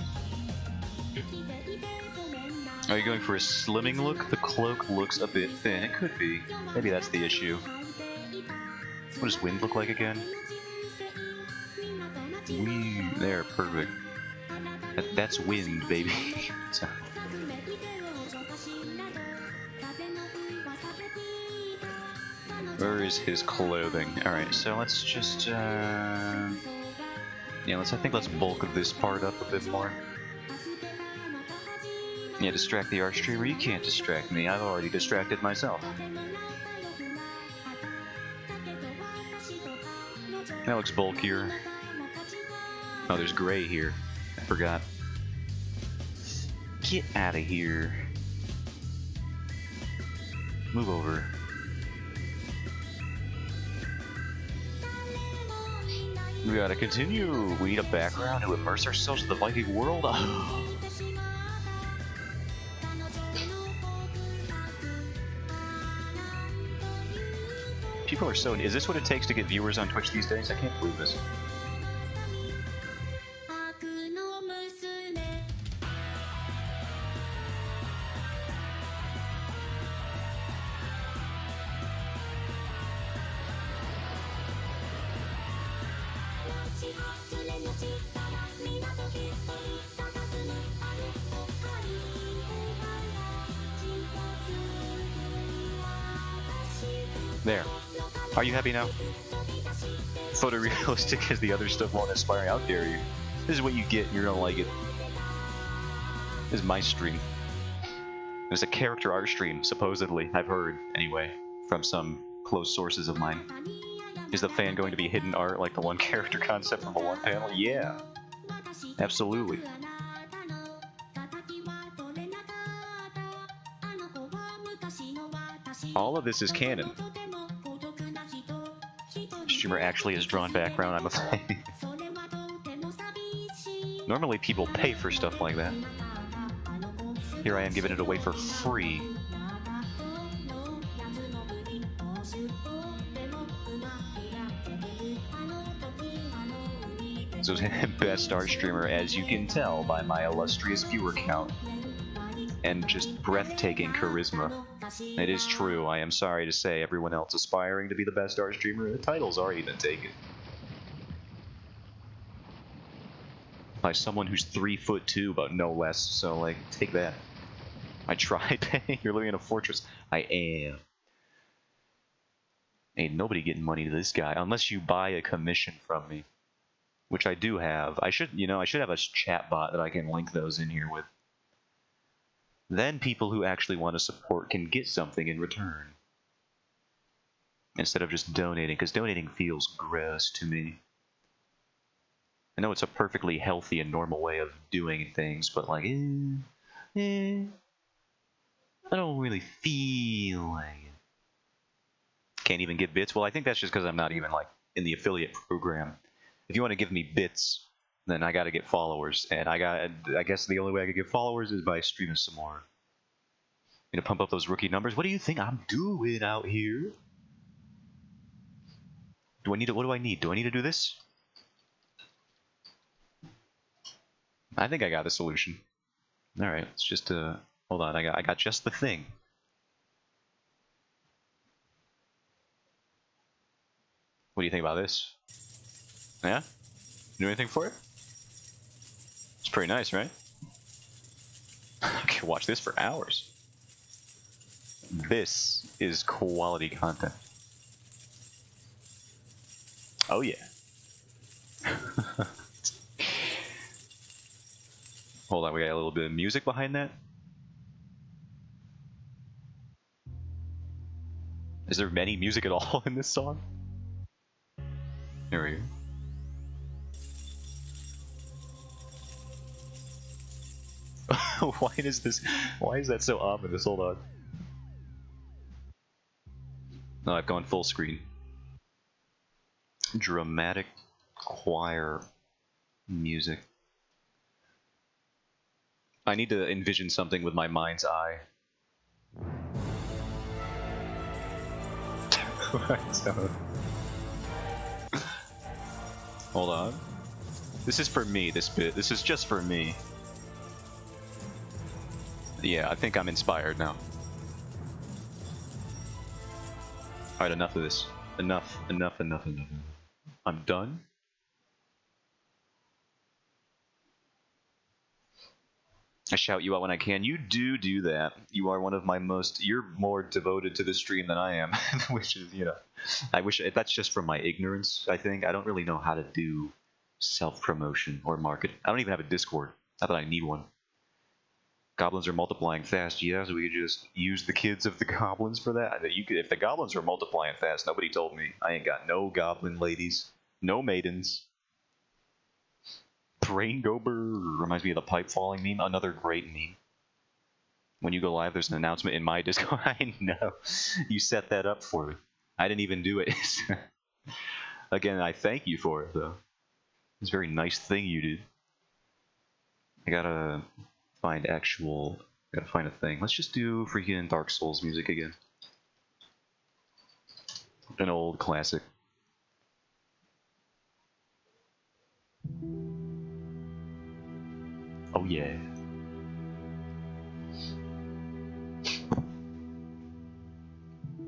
Are you going for a slimming look? The cloak looks a bit thin. It could be. Maybe that's the issue. What does wind look like again? Wee, there, perfect. That's wind, baby. Where is his clothing? Alright, so let's just, yeah, I think let's bulk this part up a bit more. Yeah, distract the art streamer. You can't distract me. I've already distracted myself. That looks bulkier. Oh, there's gray here. I forgot. Get out of here. Move over. We gotta continue. We need a background to immerse ourselves in the Viking world. People are so... Is this what it takes to get viewers on Twitch these days? I can't believe this. There. Are you happy now? Photorealistic as the other stuff won't inspire. How dare you? This is what you get and you're gonna like it. This is my stream. It's a character art stream, supposedly. I've heard, anyway, from some close sources of mine. Is the fan going to be hidden art like the one character concept from the one panel? Yeah. Absolutely. All of this is canon. Streamer actually has drawn background, I'm afraid. Normally people pay for stuff like that. Here I am giving it away for free. So best art streamer, as you can tell by my illustrious viewer count. And just breathtaking charisma. It is true, I am sorry to say, everyone else aspiring to be the best art streamer, the title's already been taken. By someone who's 3'2", but no less, so like, take that. I tried paying, you're living in a fortress. I am. Ain't nobody getting money to this guy, unless you buy a commission from me. Which I do have. I should, you know, I should have a chat bot that I can link those in here with. Then people who actually want to support can get something in return. Instead of just donating, because donating feels gross to me. I know it's a perfectly healthy and normal way of doing things, but like, I don't really feel like it. Can't even get bits? Well, I think that's just because I'm not even, like, in the affiliate program. If you want to give me bits, then I gotta get followers. And I guess the only way I could get followers is by streaming some more. You know, pump up those rookie numbers. What do you think I'm doing out here? Do I need to, what do I need? Do I need to do this? I think I got the solution. Alright, let's just, hold on, I got just the thing. What do you think about this? Yeah? Do anything for it? It's pretty nice, right? I can watch this for hours. This is quality content. Oh yeah. Hold on, we got a little bit of music behind that. Is there any music at all in this song? There we go. Why is that so ominous? Hold on. No, I've gone full screen. Dramatic choir music. I need to envision something with my mind's eye. Hold on. This is for me, this bit. This is just for me. Yeah, I think I'm inspired now. Alright, enough of this. Enough. I'm done. I shout you out when I can. You do that. You are one of my most... You're more devoted to the stream than I am. Which is, you know... I wish... That's just from my ignorance, I think. I don't really know how to do self-promotion or marketing. I don't even have a Discord. Not that I need one. Goblins are multiplying fast. Yeah, so we could just use the kids of the goblins for that. If the goblins are multiplying fast, nobody told me. I ain't got no goblin ladies. No maidens. Brain Gober reminds me of the pipe falling meme. Another great meme. When you go live, there's an announcement in my Discord. I know. You set that up for me. I didn't even do it. Again, I thank you for it, though. It's a very nice thing you did. I gotta find gotta find a thing. Let's just do freaking Dark Souls music again. An old classic. Oh yeah.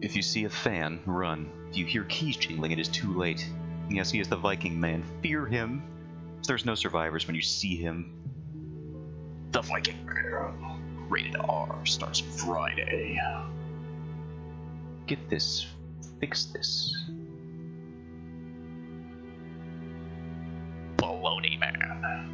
If you see a fan, run. If you hear keys jingling, it is too late. Yes, he is the Viking man. Fear him. There's no survivors when you see him. The Viking man. Rated R starts Friday. Get this. Fix this. Baloney man.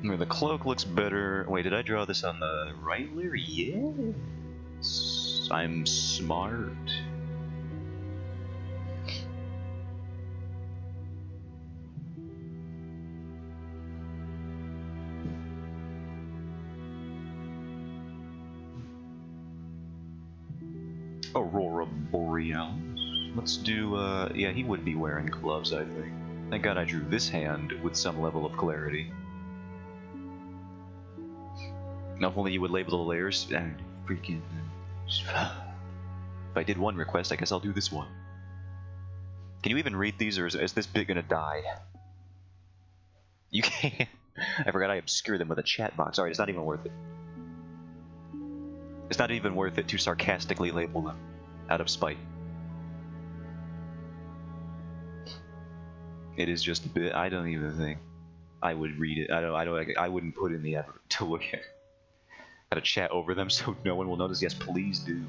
The cloak looks better. Wait, did I draw this on the right layer? Yes. I'm smart. Aurora Borealis. Let's do, yeah, he would be wearing gloves, I think. Thank God I drew this hand with some level of clarity. Now, if only you would label the layers and freaking... If I did one request, I guess I'll do this one. Can you even read these, or is this bit gonna die? You can't... I forgot I obscured them with a chat box. Alright, it's not even worth it. It's not even worth it to sarcastically label them, out of spite. It is just a bit... I don't even think I would read it. I wouldn't put in the effort to look at it. Gotta chat over them so no one will notice. Yes, please do.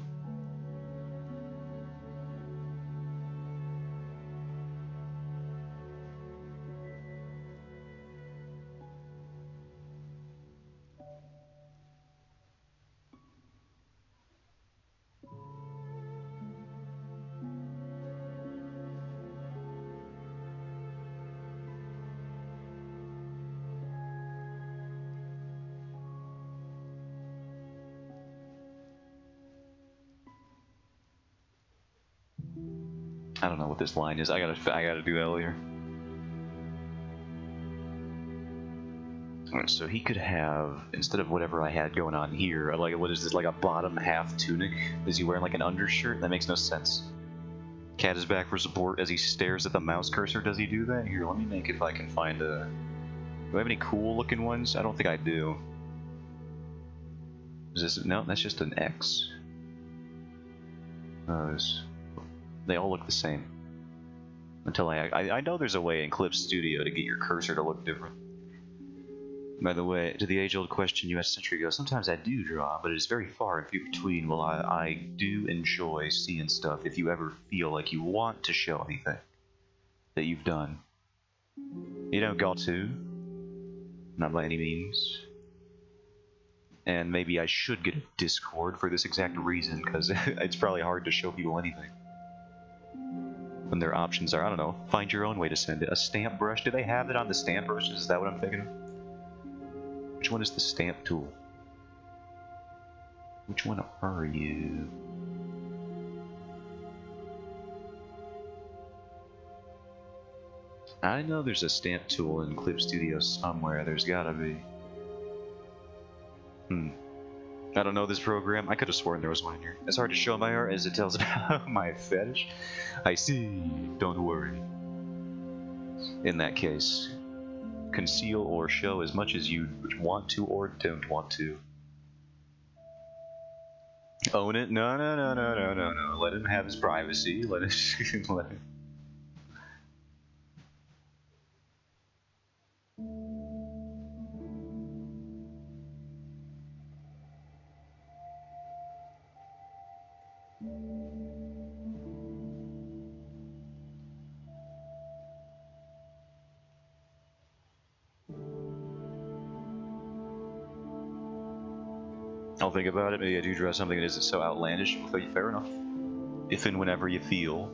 I don't know what this line is. I gotta do that later. Alright, so he could have, instead of whatever I had going on here, like, what is this, like a bottom half tunic? Is he wearing like an undershirt? That makes no sense. Cat is back for support as he stares at the mouse cursor. Does he do that? Here, let me make if I can find a... Do I have any cool looking ones? I don't think I do. Is this... No, that's just an X. They all look the same. Until I know there's a way in Clip Studio to get your cursor to look different. By the way, to the age-old question you asked a century ago, sometimes I do draw, but it is very far and few between. Well, I do enjoy seeing stuff if you ever feel like you want to show anything that you've done. You don't got to. Not by any means. And maybe I should get a Discord for this exact reason, because it's probably hard to show people anything. When their options are, I don't know, find your own way to send it. A stamp brush? Do they have it on the stamp brushes? Is that what I'm thinking of? Which one is the stamp tool? Which one are you? I know there's a stamp tool in Clip Studio somewhere. There's gotta be. I don't know this program. I could have sworn there was one in here. It's hard to show my art as it tells about my fetish. I see. Don't worry. In that case, conceal or show as much as you want to or don't want to. Own it? No, no, no, no, no, no, no. Let him have his privacy. Let him. Let him. I'll think about it. Maybe I do draw something that isn't so outlandish. Fair enough. If and whenever you feel.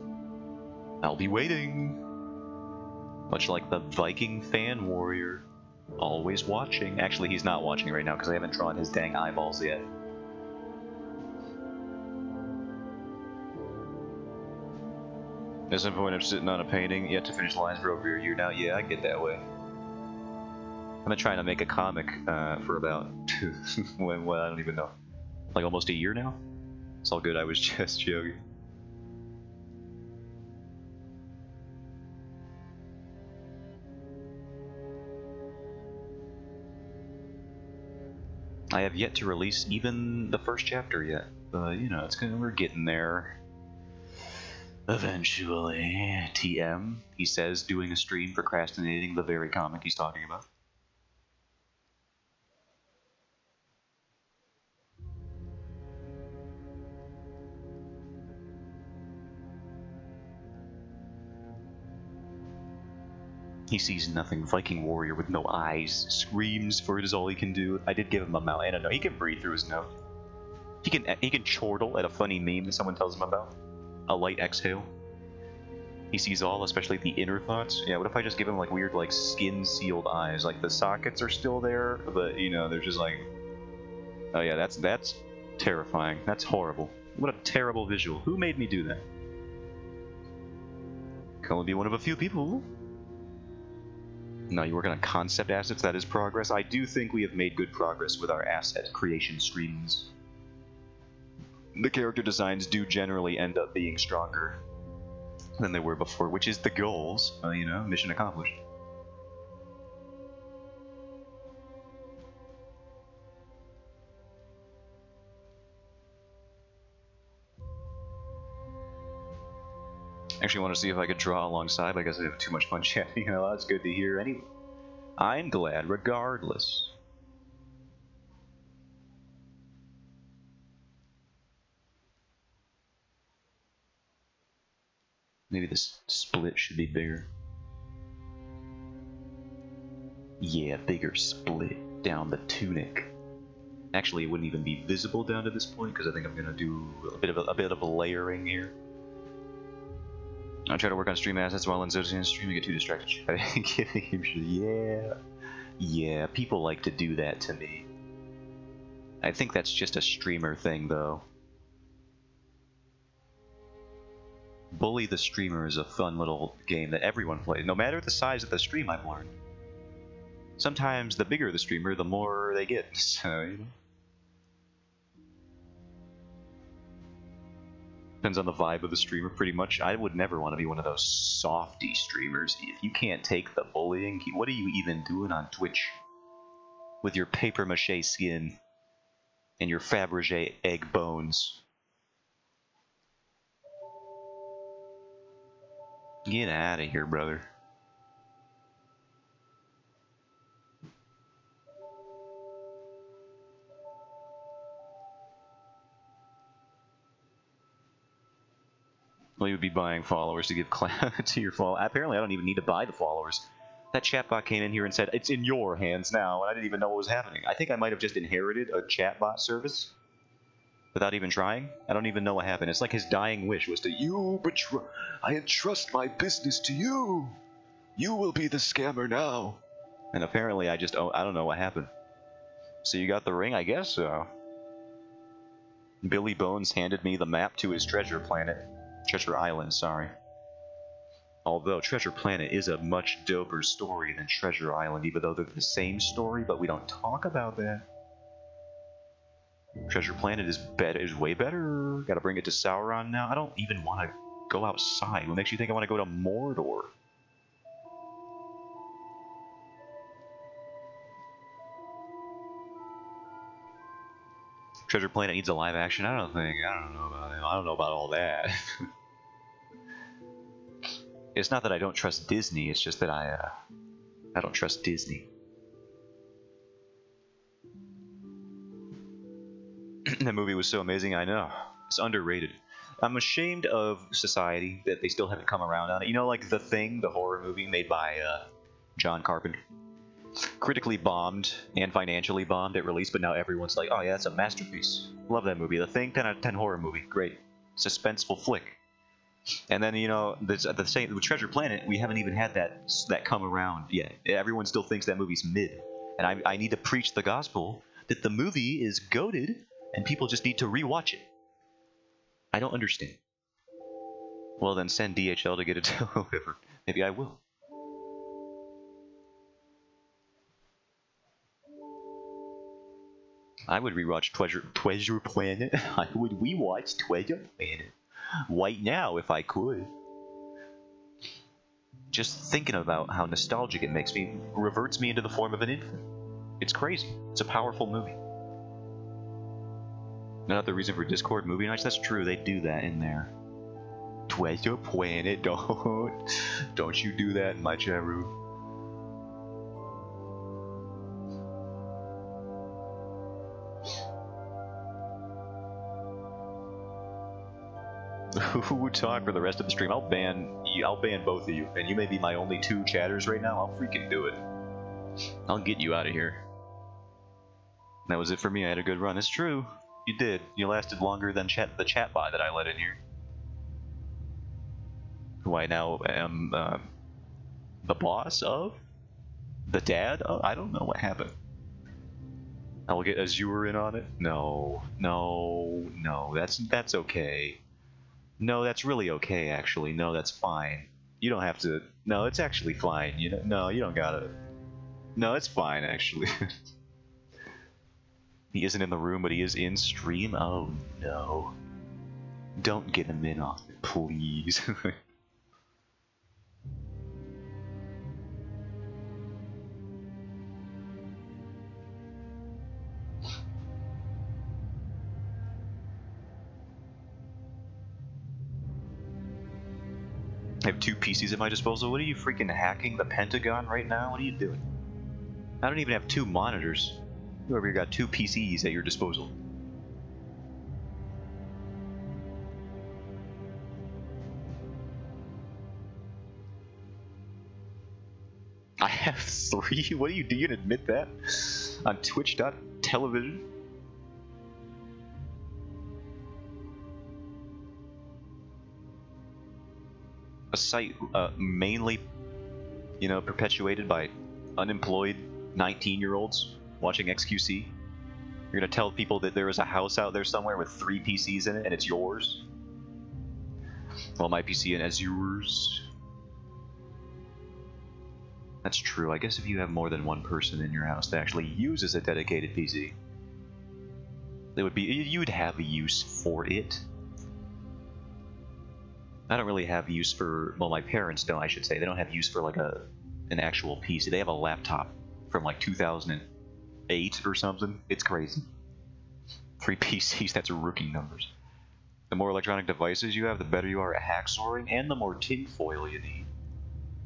I'll be waiting. Much like the Viking fan warrior. Always watching. Actually, he's not watching right now because I haven't drawn his dang eyeballs yet. At some point I'm sitting on a painting, yet to finish lines for over a year now. Yeah, I get that way. I've been trying to make a comic for about, well, I don't even know, like almost a year now? It's all good, I was just joking. I have yet to release even the first chapter yet, but you know, we're getting there. Eventually. TM, he says, doing a stream procrastinating the very comic he's talking about. He sees nothing. Viking warrior with no eyes. Screams, for it is all he can do. I did give him a mouth and a nose. He can breathe through his nose. He can chortle at a funny meme that someone tells him about. A light exhale. He sees all, especially the inner thoughts. Yeah, what if I just give him like weird like skin-sealed eyes? Like the sockets are still there, but you know, they're just like... Oh yeah, that's terrifying. That's horrible. What a terrible visual. Who made me do that? Can only be one of a few people. No, you work on concept assets, that is progress. I do think we have made good progress with our asset creation streams. The character designs do generally end up being stronger than they were before, which is the goals, you know, mission accomplished. Actually, I want to see if I could draw alongside. I guess I have too much fun chatting. Well, that's good to hear. Anyway, I'm glad regardless. Maybe this split should be bigger. Yeah, bigger split down the tunic. Actually, it wouldn't even be visible down to this point because I think I'm gonna do a bit of a layering here. I try to work on stream assets while in Zodian's stream. I get too distracted. Yeah, people like to do that to me. I think that's just a streamer thing, though. Bully the Streamer is a fun little game that everyone plays, no matter the size of the stream, I've learned. Sometimes the bigger the streamer, the more they get, so, you know. Depends on the vibe of the streamer, pretty much. I would never want to be one of those softy streamers. If you can't take the bullying, what are you even doing on Twitch? With your papier-mâché skin and your Fabergé egg bones. Get out of here, brother. Well, you would be buying followers to give to your follow. Apparently, I don't even need to buy the followers. That chatbot came in here and said, "It's in your hands now," and I didn't even know what was happening. I think I might have just inherited a chatbot service without even trying. I don't even know what happened. It's like his dying wish was to, "You betray. I entrust my business to you. You will be the scammer now." And apparently, I don't know what happened. So you got the ring, I guess so. Billy Bones handed me the map to his treasure planet. Treasure Island, sorry. Although Treasure Planet is a much doper story than Treasure Island, even though they're the same story, but we don't talk about that. Treasure Planet is way better. Gotta bring it to Sauron now. I don't even want to go outside. What makes you think I want to go to Mordor? Treasure Planet needs a live action? I don't know about it. I don't know about all that. It's not that I don't trust Disney, it's just that I don't trust Disney. That movie was so amazing, I know. It's underrated. I'm ashamed of society that they still haven't come around on it. You know, like The Thing, the horror movie made by John Carpenter. Critically bombed and financially bombed at release, but now everyone's like, "Oh yeah, that's a masterpiece." Love that movie. The Thing, 10 out of 10 horror movie. Great. Suspenseful flick. And then, you know, the same with Treasure Planet, we haven't even had that come around yet. Everyone still thinks that movie's mid. And I need to preach the gospel that the movie is goated and people just need to rewatch it. I don't understand. Well, then send DHL to get it to whoever. Maybe I will. I would rewatch Treasure Planet. I would rewatch Treasure Planet right now if I could. Just thinking about how nostalgic it makes me reverts me into the form of an infant. It's crazy. It's a powerful movie. Another reason for Discord movie nights? That's true, they do that in there. Treasure Planet, don't you do that in my chat room. Who talk for the rest of the stream? I'll ban both of you, and you may be my only 2 chatters right now. I'll freaking do it. I'll get you out of here. That was it for me. I had a good run. It's true. You did. You lasted longer than the chatbot that I let in here. Who I now am the boss of? The dad of? I don't know what happened. I'll get Azure in on it? No. That's okay. No, that's really okay, actually. No, that's fine. You don't have to... No, it's actually fine. You know, no, you don't gotta... No, it's fine, actually. He isn't in the room, but he is in stream? Oh, no. Don't get him in on it, please. I have 2 PCs at my disposal. What are you freaking hacking the Pentagon right now? What are you doing? I don't even have 2 monitors. You over here got 2 PCs at your disposal. I have 3? What do you do? You admit that? On Twitch.television? A site mainly, you know, perpetuated by unemployed 19-year-olds watching XQC. You're gonna tell people that there is a house out there somewhere with 3 PCs in it and it's yours? Well, my PC and Azure's. That's true. I guess if you have more than one person in your house that actually uses a dedicated PC, it would be, you'd have a use for it. I don't really have use for, well, my parents don't, I should say. They don't have use for like an actual PC. They have a laptop from like 2008 or something. It's crazy. 3 PCs, that's rookie numbers. The more electronic devices you have, the better you are at hacksaw, and the more tinfoil you need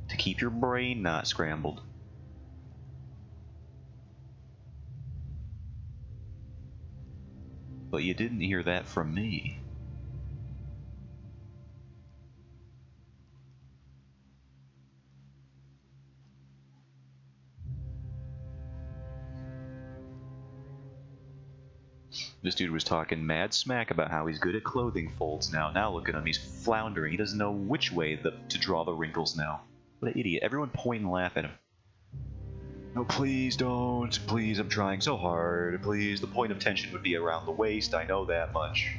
to keep your brain not scrambled. But you didn't hear that from me. This dude was talking mad smack about how he's good at clothing folds now. Now look at him, he's floundering. He doesn't know which way to draw the wrinkles now. What an idiot. Everyone point and laugh at him. No, please don't. Please, I'm trying so hard. Please, the point of tension would be around the waist. I know that much.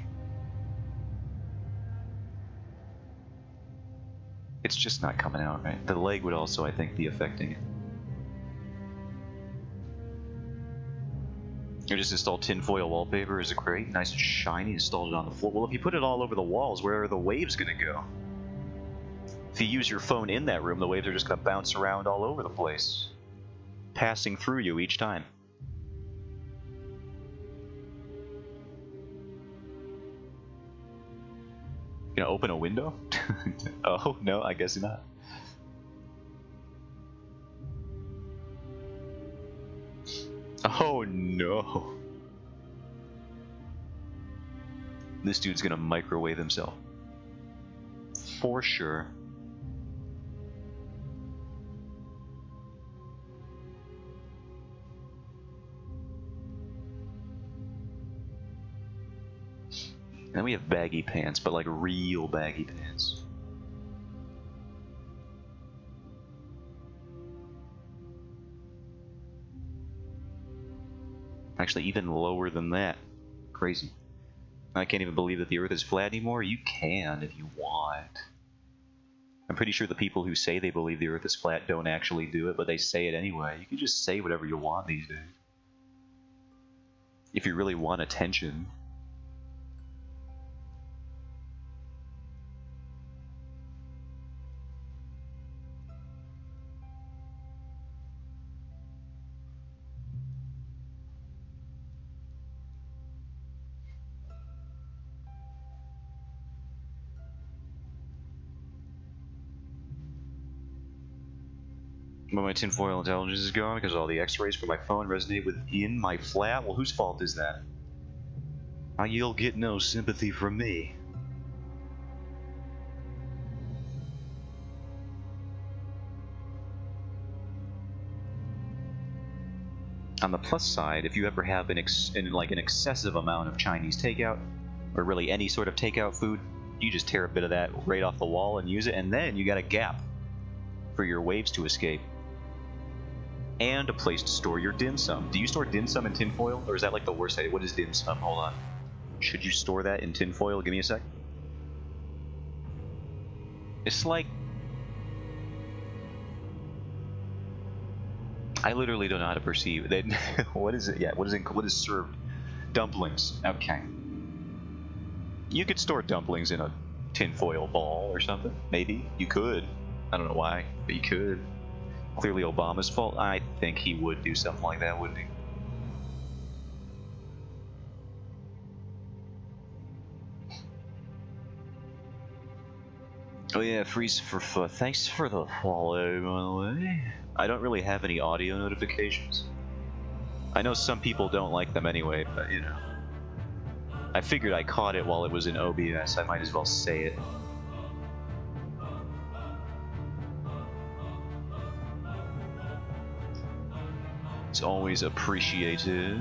It's just not coming out right. The leg would also, I think, be affecting it. You just installed tinfoil wallpaper. Is it great? Nice and shiny. Installed it on the floor. Well, if you put it all over the walls, where are the waves going to go? If you use your phone in that room, the waves are just going to bounce around all over the place, passing through you each time. You gonna open a window? Oh, no, I guess not. Oh no. This dude's gonna microwave himself. For sure. And we have baggy pants, but like real baggy pants. Actually, even lower than that. Crazy. I can't even believe that the Earth is flat anymore. You can if you want. I'm pretty sure the people who say they believe the Earth is flat don't actually do it, but they say it anyway. You can just say whatever you want these days. If you really want attention. But my tinfoil intelligence is gone because all the x-rays from my phone resonate within my flat? Well, whose fault is that? You'll get no sympathy from me. On the plus side, if you ever have an excessive amount of Chinese takeout, or really any sort of takeout food, you just tear a bit of that right off the wall and use it, and then you got a gap for your waves to escape. And a place to store your dim sum. Do you store dim sum in tinfoil? Or is that like the worst idea? What is dim sum? Hold on. Should you store that in tinfoil? Give me a sec. It's like... I literally don't know how to perceive it. What is it? Yeah, what is served? Dumplings. Okay. You could store dumplings in a tinfoil ball or something. Maybe. You could. I don't know why, but you could. Clearly Obama's fault. I think he would do something like that, wouldn't he? Oh yeah, Freeze for Foot. Thanks for the follow, by the way. I don't really have any audio notifications. I know some people don't like them anyway, but you know. I figured I caught it while it was in OBS. I might as well say it. It's always appreciated.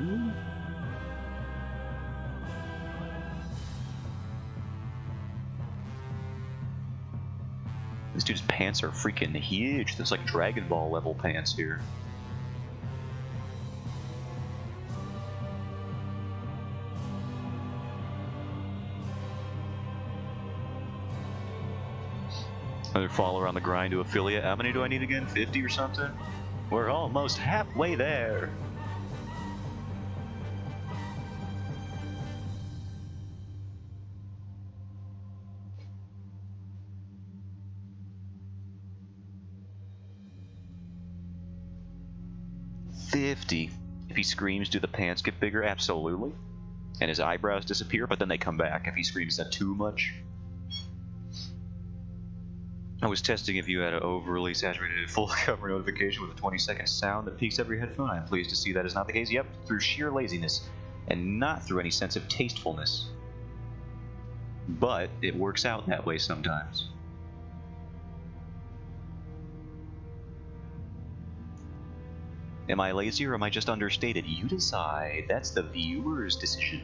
This dude's pants are freaking huge. There's like Dragon Ball level pants here. Another follower on the grind to affiliate. How many do I need again? 50 or something? We're almost halfway there. $50. If he screams, do the pants get bigger? Absolutely. And his eyebrows disappear, but then they come back if he screams that too much. I was testing if you had an overly saturated full cover notification with a 20-second sound that peaks every headphone. I'm pleased to see that is not the case. Yep, through sheer laziness, and not through any sense of tastefulness. But it works out that way sometimes. Am I lazy or am I just understated? You decide. That's the viewer's decision.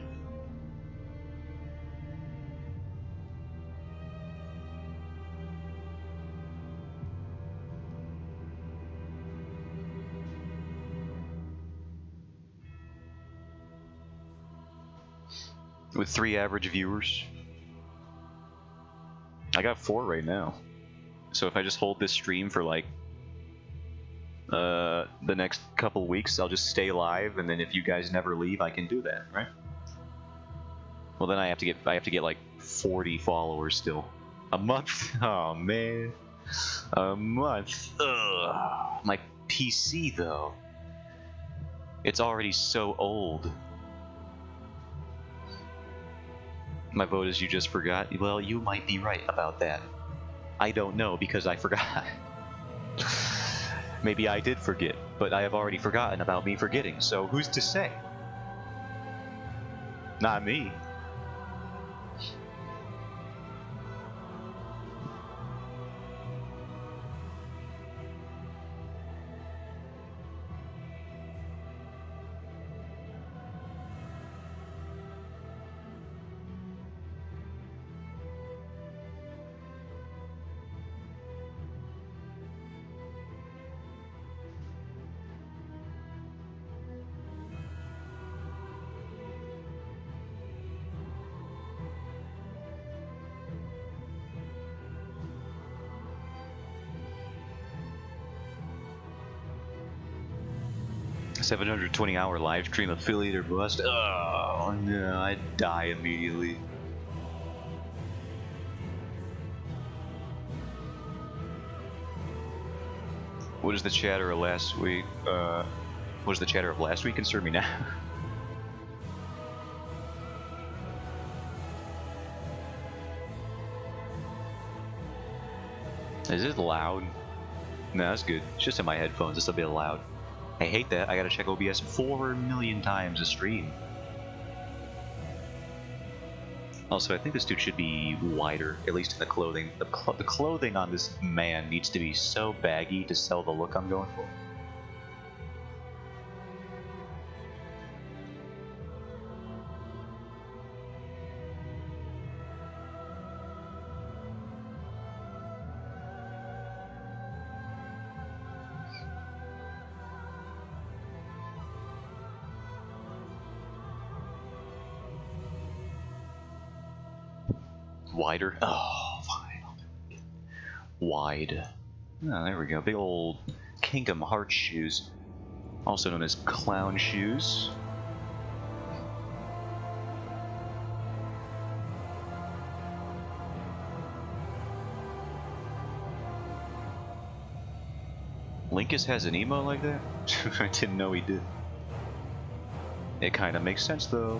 With 3 average viewers. I got 4 right now. So if I just hold this stream for like the next couple weeks, I'll just stay live, and then if you guys never leave, I can do that, right? Well, then I have to get like 40 followers still. A month? Oh man, a month. Ugh. My PC though, it's already so old. My vote is you just forgot. Well, you might be right about that. I don't know because I forgot. Maybe I did forget, but I have already forgotten about me forgetting, so who's to say? Not me. $720-hour live stream affiliate or bust. Oh no, I'd die immediately. What is the chatter of last week? What is the chatter of last week? Concern me now. Is it loud? No, that's good. It's just in my headphones. It's a bit loud. I hate that. I gotta check OBS 4 million times a stream. Also, I think this dude should be wider, at least in the clothing. The clothing on this man needs to be so baggy to sell the look I'm going for. Wider? Oh, fine. Wide. Oh, there we go. Big old Kingdom Hearts shoes. Also known as clown shoes. Linkus has an emo like that? I didn't know he did. It kinda makes sense though.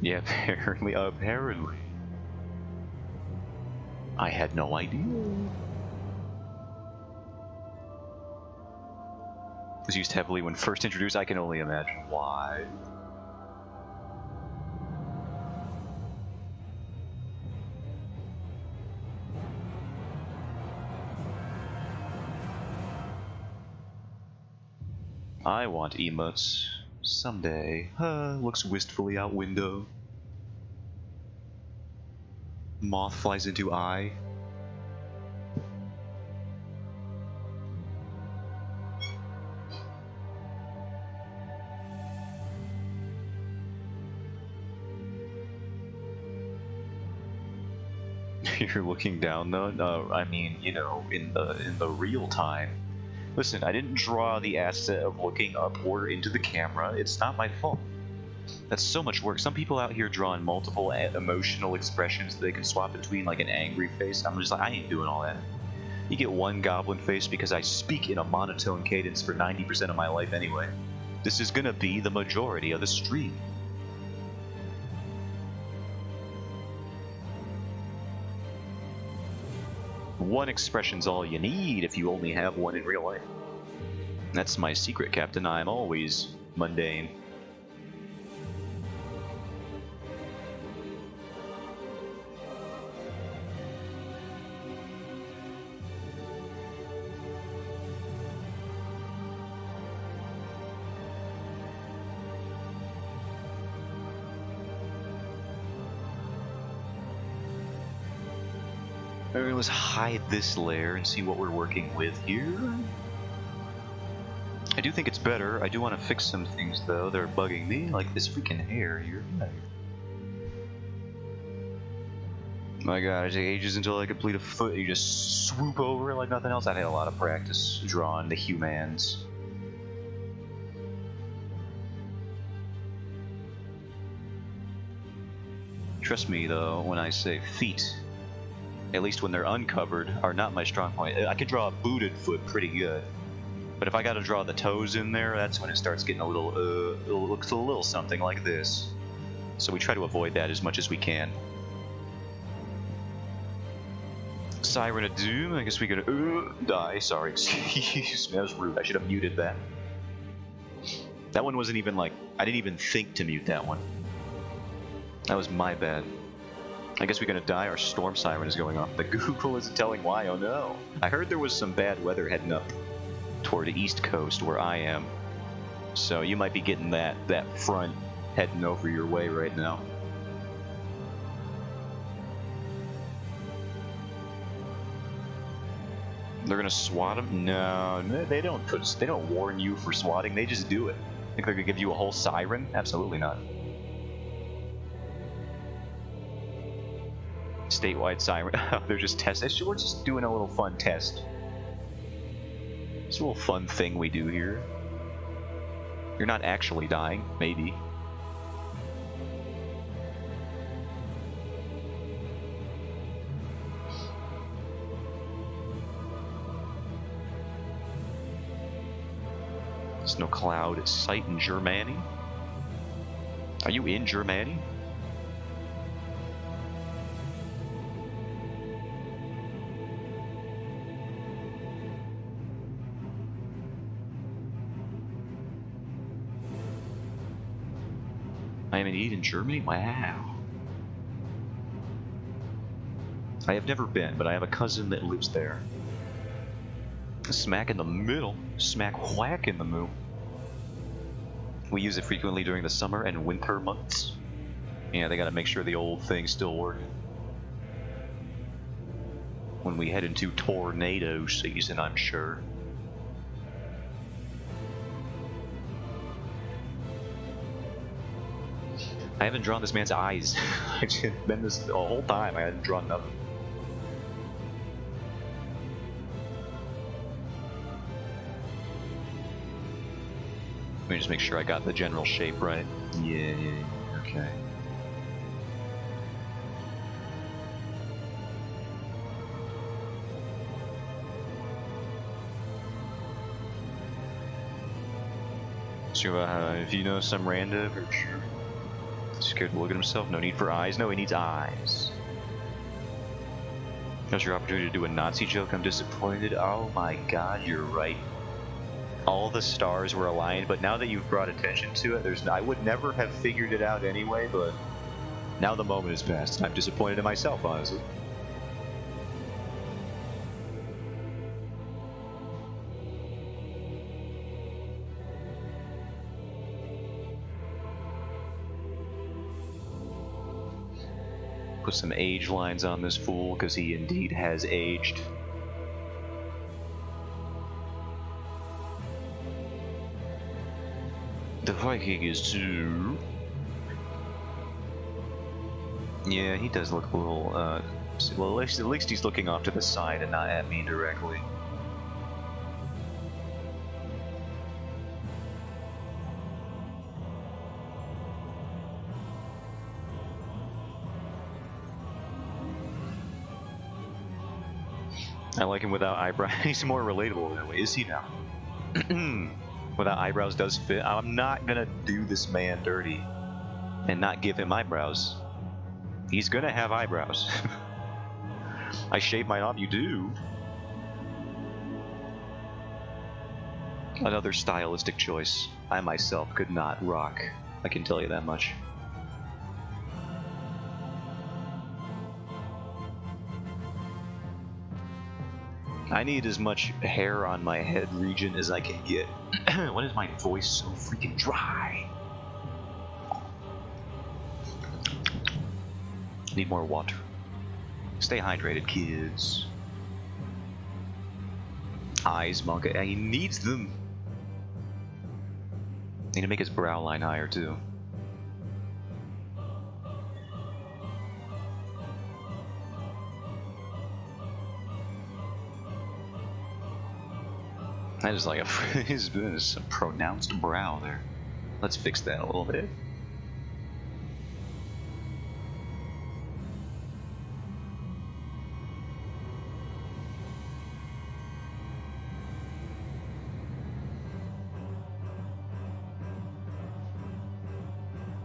Yeah, apparently. I had no idea. Was used heavily when first introduced. I can only imagine why. I want emotes. Someday. Looks wistfully out window. Moth flies into eye. You're looking down though? No, I mean, you know, in the real time. Listen, I didn't draw the asset of looking upward into the camera. It's not my fault. That's so much work. Some people out here drawing multiple emotional expressions that they can swap between, like an angry face. I'm just like, I ain't doing all that. You get one goblin face because I speak in a monotone cadence for 90% of my life anyway. This is gonna be the majority of the stream. One expression's all you need if you only have one in real life. That's my secret, Captain. I'm always mundane. Alright, let's hide this layer and see what we're working with here. I do think it's better. I do want to fix some things though. They're bugging me, like this freaking hair here. My god, it takes ages until I complete a foot. You just swoop over it like nothing else. I've had a lot of practice drawing the humans. Trust me though, when I say feet, at least when they're uncovered, are not my strong point. I could draw a booted foot pretty good, but if I got to draw the toes in there, that's when it starts getting a little, it looks a little something like this. So we try to avoid that as much as we can. Siren of Doom, I guess we could die. Sorry, excuse me, that was rude. I should have muted that. That one wasn't even like, I didn't even think to mute that one. That was my bad. I guess we're gonna die. Our storm siren is going off. The Google isn't telling why. Oh no! I heard there was some bad weather heading up toward the east coast where I am, so you might be getting that front heading over your way right now. They're gonna swat them? No, they don't. They don't warn you for swatting. They just do it. Think they're gonna give you a whole siren? Absolutely not. Statewide siren. They're just testing. We're just doing a little fun test. It's a little fun thing we do here. You're not actually dying, maybe. Snow cloud sight in Germany. Are you in Germany? I am indeed in Germany? Wow. I have never been, but I have a cousin that lives there. Smack in the middle. Smack whack in the moo. We use it frequently during the summer and winter months. Yeah, they gotta make sure the old thing's still working. When we head into tornado season, I'm sure. I haven't drawn this man's eyes. It's been this the whole time. I hadn't drawn nothing. Let me just make sure I got the general shape right. Yeah, okay. So, if you know some random or scared to look at himself, no need for eyes. No, he needs eyes. Now's your opportunity to do a Nazi joke. I'm disappointed. Oh my god, you're right. All the stars were aligned, but now that you've brought attention to it, I would never have figured it out anyway, but now the moment has passed. I'm disappointed in myself, honestly. Put some age lines on this fool, because he indeed has aged. The Viking is too. Yeah, he does look a little, well, at least he's looking off to the side and not at me directly. I like him without eyebrows. He's more relatable that way. Is he now? Without eyebrows does fit. I'm not gonna do this man dirty and not give him eyebrows. He's gonna have eyebrows. I shave mine off, you do. Another stylistic choice. I myself could not rock. I can tell you that much. I need as much hair on my head region as I can get. When is my voice so freaking dry? Need more water. Stay hydrated, kids. Eyes, Monka. He needs them. Need to make his brow line higher, too. That is like a pronounced brow there. Let's fix that a little bit.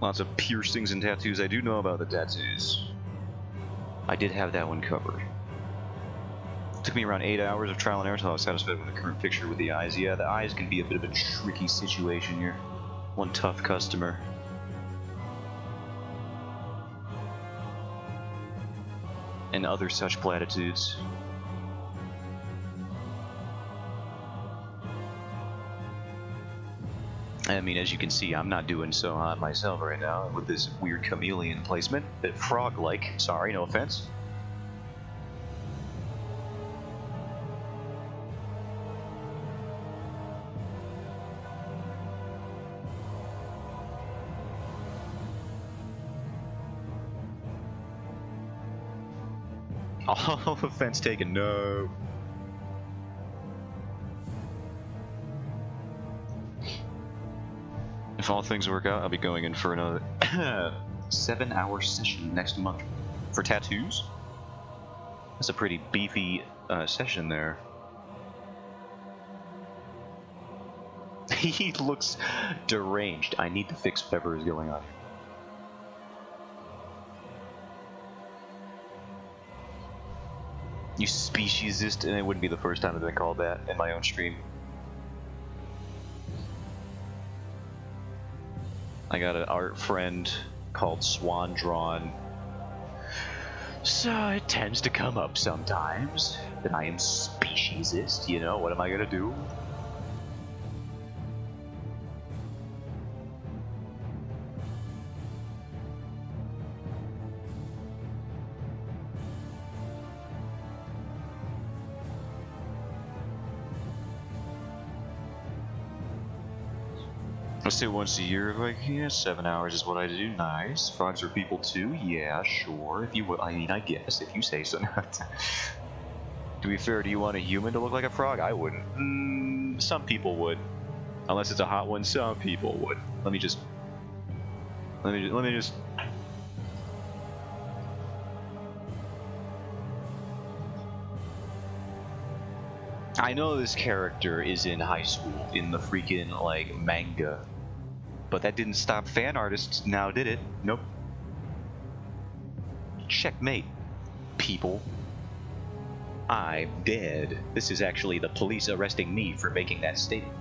Lots of piercings and tattoos. I do know about the tattoos. I did have that one covered. Took me around 8 hours of trial and error until I was satisfied with the current picture with the eyes. Yeah, the eyes can be a bit of a tricky situation here. One tough customer. And other such platitudes. I mean, as you can see, I'm not doing so hot myself right now with this weird chameleon placement. Bit frog-like. Sorry, no offense. Oh, offense taken, no. If all things work out, I'll be going in for another 7-hour session next month for tattoos. That's a pretty beefy session there. He looks deranged. I need to fix whatever is going on. You speciesist, and it wouldn't be the first time I've been called that in my own stream. I got an art friend called Swan Drawn. So it tends to come up sometimes that I am speciesist, you know, what am I gonna do? Let's say once a year, like, yeah, 7 hours is what I do. Nice. Frogs are people too? Yeah, sure. If you will, I mean, I guess, if you say so. To be fair, do you want a human to look like a frog? I wouldn't. Some people would. Unless it's a hot one, some people would. Let me just... I know this character is in high school, in the freaking, like, manga. But that didn't stop fan artists now, did it? Nope. Checkmate, people. I'm dead. This is actually the police arresting me for making that statement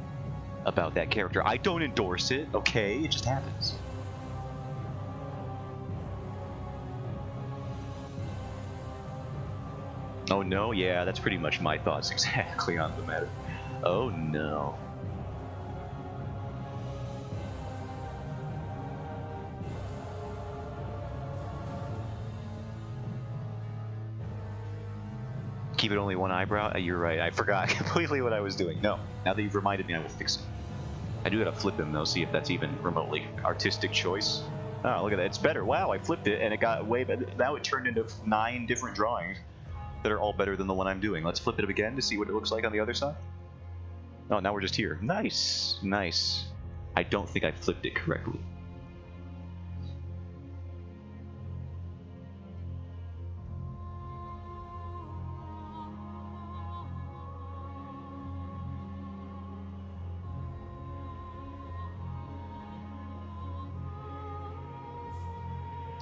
about that character. I don't endorse it, okay? It just happens. Oh no? Yeah, that's pretty much my thoughts exactly on the matter. Oh no. Keep it only one eyebrow? You're right, I forgot completely what I was doing. No, now that you've reminded me, I will fix it. I do gotta flip him though, see if that's even remotely artistic choice. Oh, look at that, it's better. Wow, I flipped it and it got way better. Now it turned into 9 different drawings that are all better than the one I'm doing. Let's flip it again to see what it looks like on the other side. Oh, now we're just here. Nice, nice. I don't think I flipped it correctly.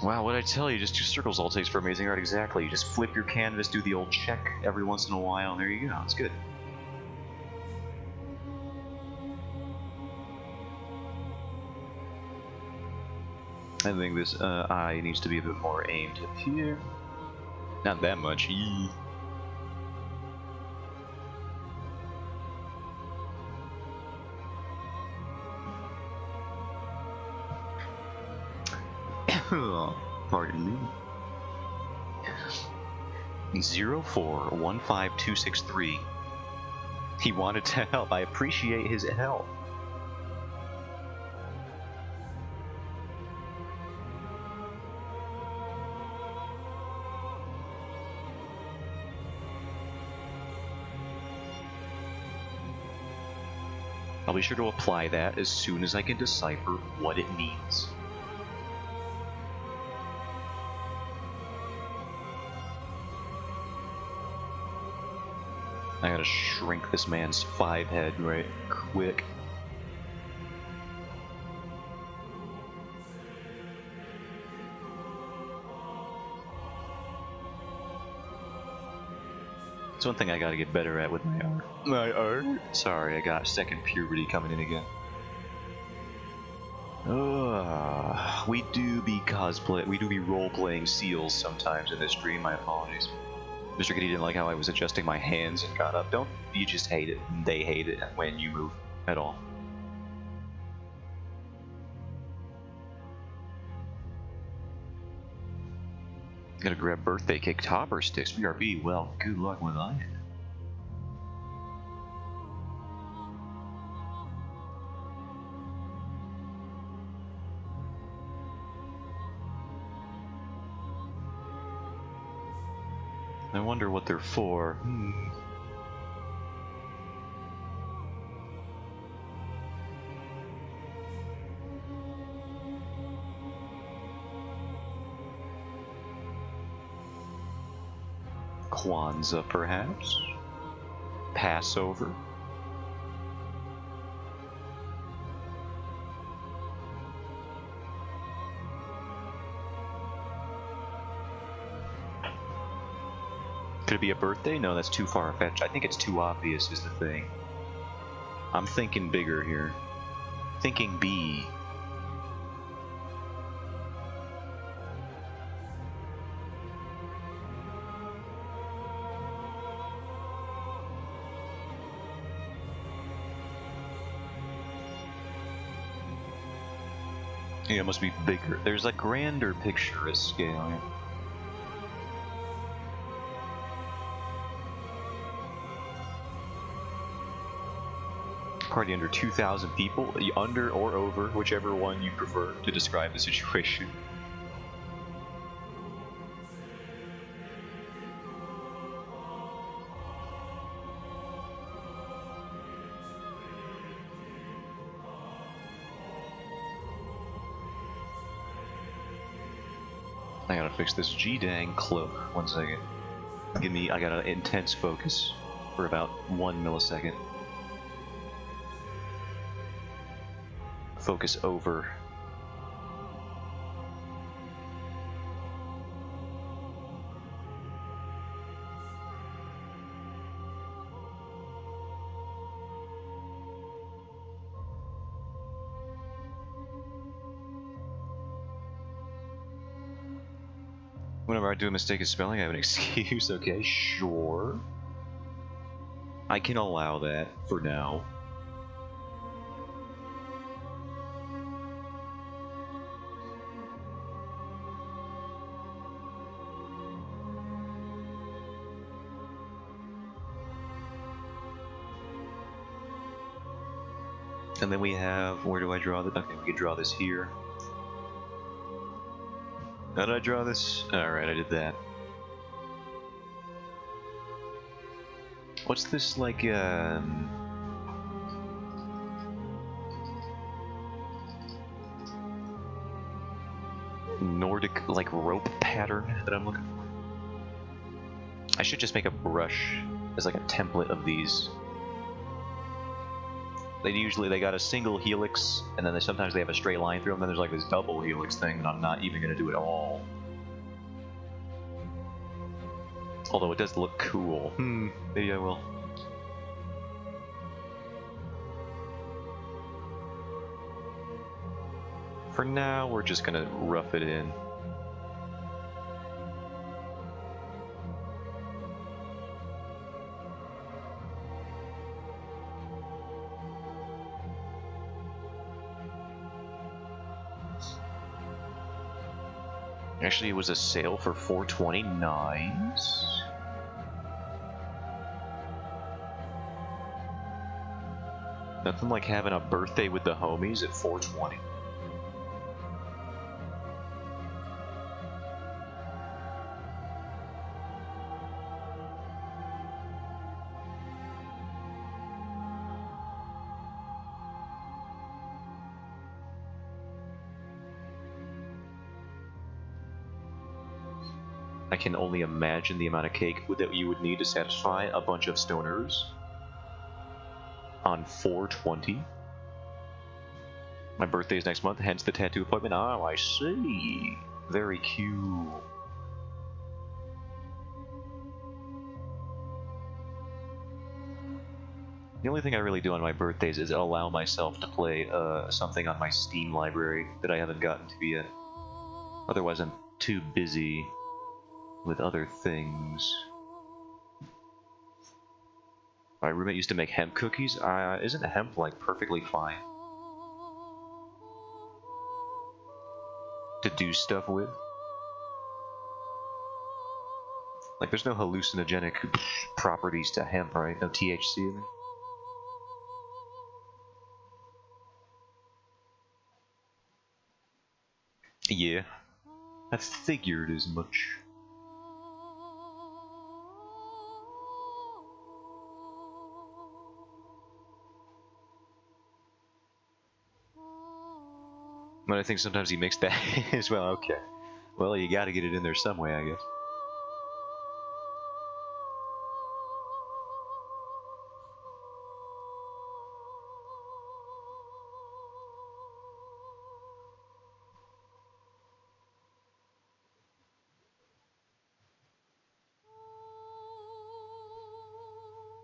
Wow, what did I tell you? Just 2 circles all it takes for amazing art. Exactly. You just flip your canvas, do the old check every once in a while, and there you go. It's good. I think this eye needs to be a bit more aimed up here. Not that much. Eee. Pardon me. 0415263. He wanted to help. I appreciate his help. I'll be sure to apply that as soon as I can decipher what it means. I gotta shrink this man's 5 head right quick. It's one thing I gotta get better at with my art. My art? Sorry, I got second puberty coming in again. We do be role-playing seals sometimes in this stream, my apologies. Mr. Kitty didn't like how I was adjusting my hands and got up. Don't you just hate it? They hate it when you move at all. Gotta grab birthday cake topper sticks. BRB, well, good luck with that. I wonder what they're for. Kwanzaa, perhaps? Passover? Could it be a birthday? No, that's too far-fetched. I think it's too obvious is the thing. I'm thinking bigger here. Thinking B. Yeah, it must be bigger. There's a grander picture at scale here. Party under 2,000 people, under or over, whichever one you prefer to describe the situation. I gotta fix this G-dang cloak. 1 second. I got an intense focus for about 1 millisecond. Focus over. Whenever I do a mistake of spelling, I have an excuse. Okay, sure. I can allow that for now. And then we have, where do I draw this? Okay, we can draw this here. How did I draw this? Alright, I did that. What's this, like, Nordic, like, rope pattern that I'm looking for? I should just make a brush as, like, a template of these. They got a single helix, and then sometimes they have a straight line through them, then there's like this double helix thing, and I'm not even going to do it all. Although it does look cool. Maybe I will. For now, we're just going to rough it in. Actually, it was a sale for $4.29. Nothing like having a birthday with the homies at $4.20. I can only imagine the amount of cake that you would need to satisfy a bunch of stoners on 4/20. My birthday is next month, hence the tattoo appointment. Oh, I see. Very cute. The only thing I really do on my birthdays is allow myself to play something on my Steam library that I haven't gotten to yet. Otherwise, I'm too busy with other things. My roommate used to make hemp cookies. Isn't hemp, like, perfectly fine to do stuff with? Like, there's no hallucinogenic properties to hemp, right? No THC in it? Yeah, I figured as much. But I think sometimes he makes that as well. Okay. Well, you gotta get it in there some way, I guess.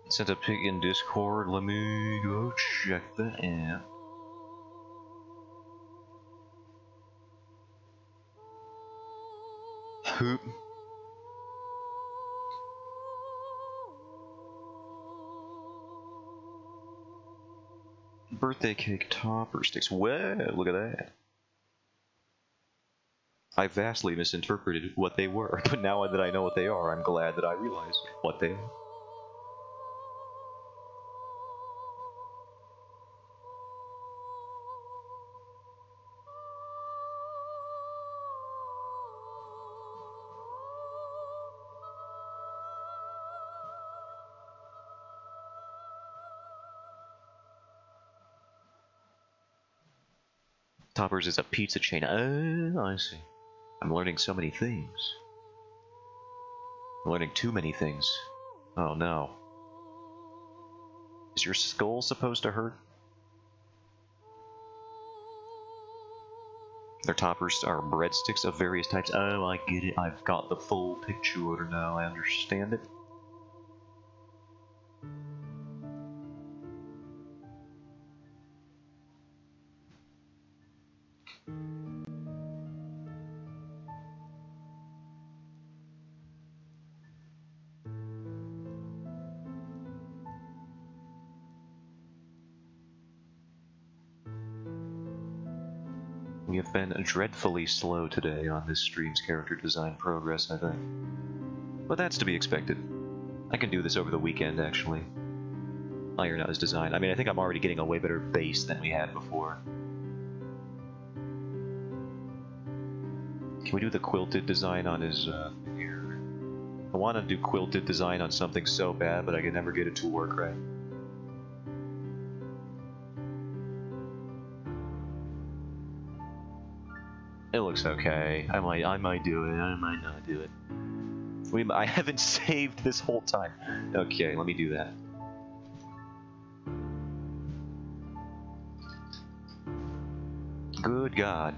Sent a pic in Discord. Let me go check that out. Hoop. Birthday cake topper sticks. Whoa, look at that. I vastly misinterpreted what they were, but now that I know what they are, I'm glad that I realized what they are. Toppers is a pizza chain. Oh, I see. I'm learning so many things. I'm learning too many things. Oh no. Is your skull supposed to hurt? Their toppers are breadsticks of various types. Oh, I get it. I've got the full picture now. I understand it. We have been dreadfully slow today on this stream's character design progress, I think. But that's to be expected. I can do this over the weekend, actually. iron out his design. I mean, I think I'm already getting a way better base than we had before. Can we do the quilted design on his, here? I want to do quilted design on something so bad, but I can never get it to work right. It looks okay. I might do it. I might not do it. I haven't saved this whole time. Okay, let me do that. Good God.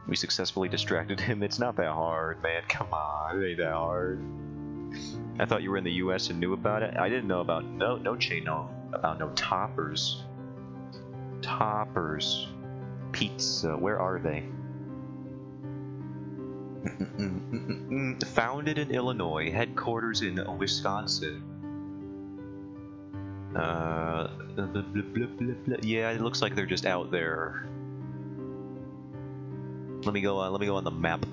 We successfully distracted him. It's not that hard, man. Come on, it ain't that hard. I thought you were in the US and knew about it. I didn't know about no toppers. Toppers. Pizza. Where are they? Founded in Illinois, headquarters in Wisconsin. Yeah, it looks like they're just out there. Let me go on the map.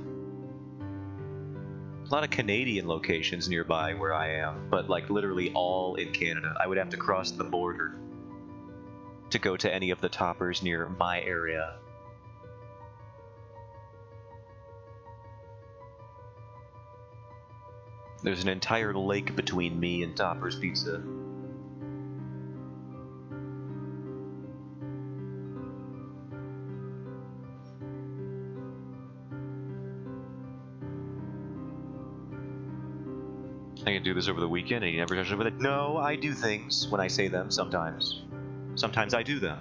A lot of Canadian locations nearby where I am, but like literally all in Canada. I would have to cross the border to go to any of the toppers near my area. There's an entire lake between me and Topper's Pizza. I can do this over the weekend and you never touch it with it. No, I do things when I say them sometimes. Sometimes I do them.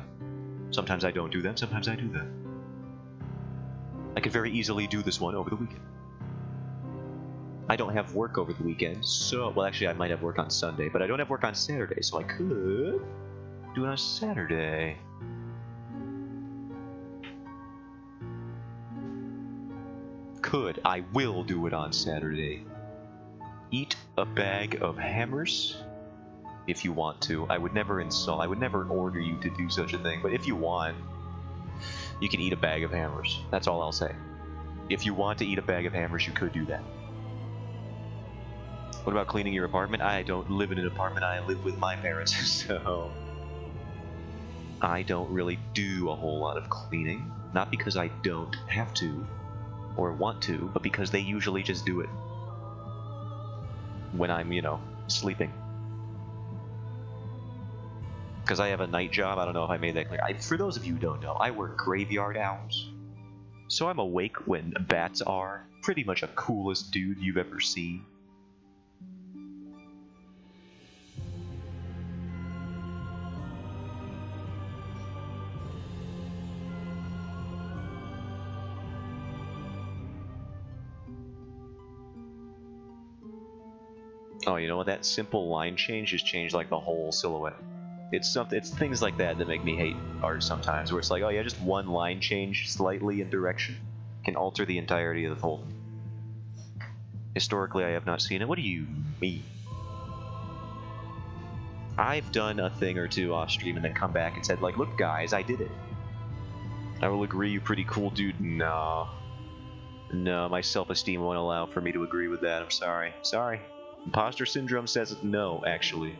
Sometimes I don't do them, sometimes I do them. I could very easily do this one over the weekend. I don't have work over the weekend, so... Well, actually, I might have work on Sunday, but I don't have work on Saturday, so I could do it on Saturday. Could. I will do it on Saturday. Eat a bag of hammers if you want to. I would never insult... I would never order you to do such a thing, but if you want, you can eat a bag of hammers. That's all I'll say. If you want to eat a bag of hammers, you could do that. What about cleaning your apartment? I don't live in an apartment, I live with my parents, so... I don't really do a whole lot of cleaning. Not because I don't have to, or want to, but because they usually just do it. When I'm, you know, sleeping. Because I have a night job, I don't know if I made that clear. For those of you who don't know, I work graveyard hours. So I'm awake when bats are. Pretty much a coolest dude you've ever seen. Oh, you know what? That simple line change just changed like the whole silhouette. It's things like that that make me hate art sometimes, where it's like, oh yeah, just one line change slightly in direction can alter the entirety of the whole. Historically, I have not seen it. What do you mean? I've done a thing or two off stream and then come back and said, like, look guys, I did it. I will agree, you pretty cool dude. No. No, my self-esteem won't allow for me to agree with that. I'm sorry. Sorry. Imposter syndrome says no, actually.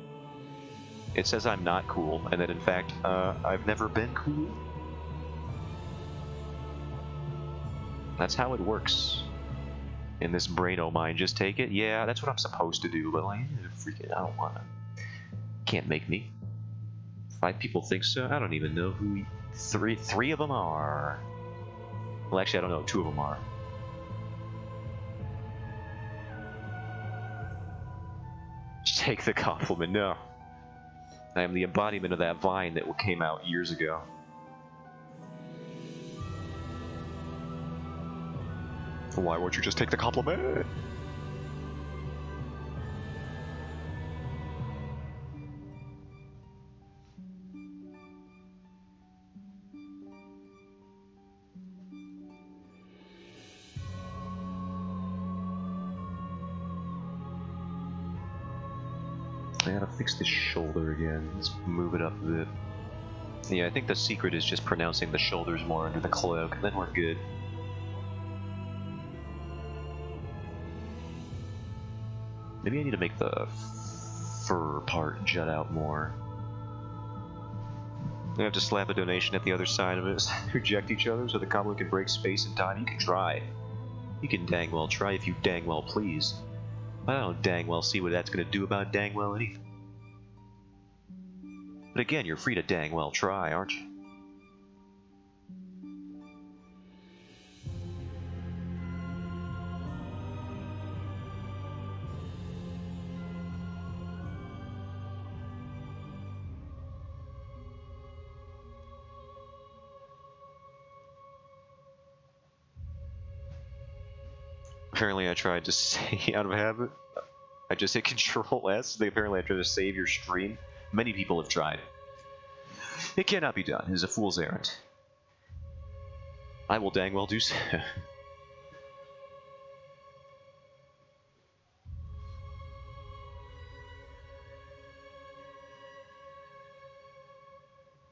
It says I'm not cool, and that in fact, I've never been cool. That's how it works. In this brain o' mine, just take it. Yeah, that's what I'm supposed to do, but like, freaking, I don't wanna. Can't make me. 5 people think so? I don't even know who three of them are. Well, actually, I don't know. 2 of them are. Take the compliment. No. I am the embodiment of that vine that came out years ago. Why won't you just take the compliment? I gotta fix this shoulder again. Let's move it up a bit. Yeah, I think the secret is just pronouncing the shoulders more under the cloak, then we're good. Maybe I need to make the fur part jut out more. You have to slap a donation at the other side of it, reject each other so the goblin can break space and time. You can try. You can dang well try if you dang well please. I don't dang well see what that's going to do about dang well anything. But again, you're free to dang well try, aren't you? Apparently I tried to say out of habit. I just hit Control S. Apparently I tried to save your stream. Many people have tried. It cannot be done. It is a fool's errand. I will dang well do so.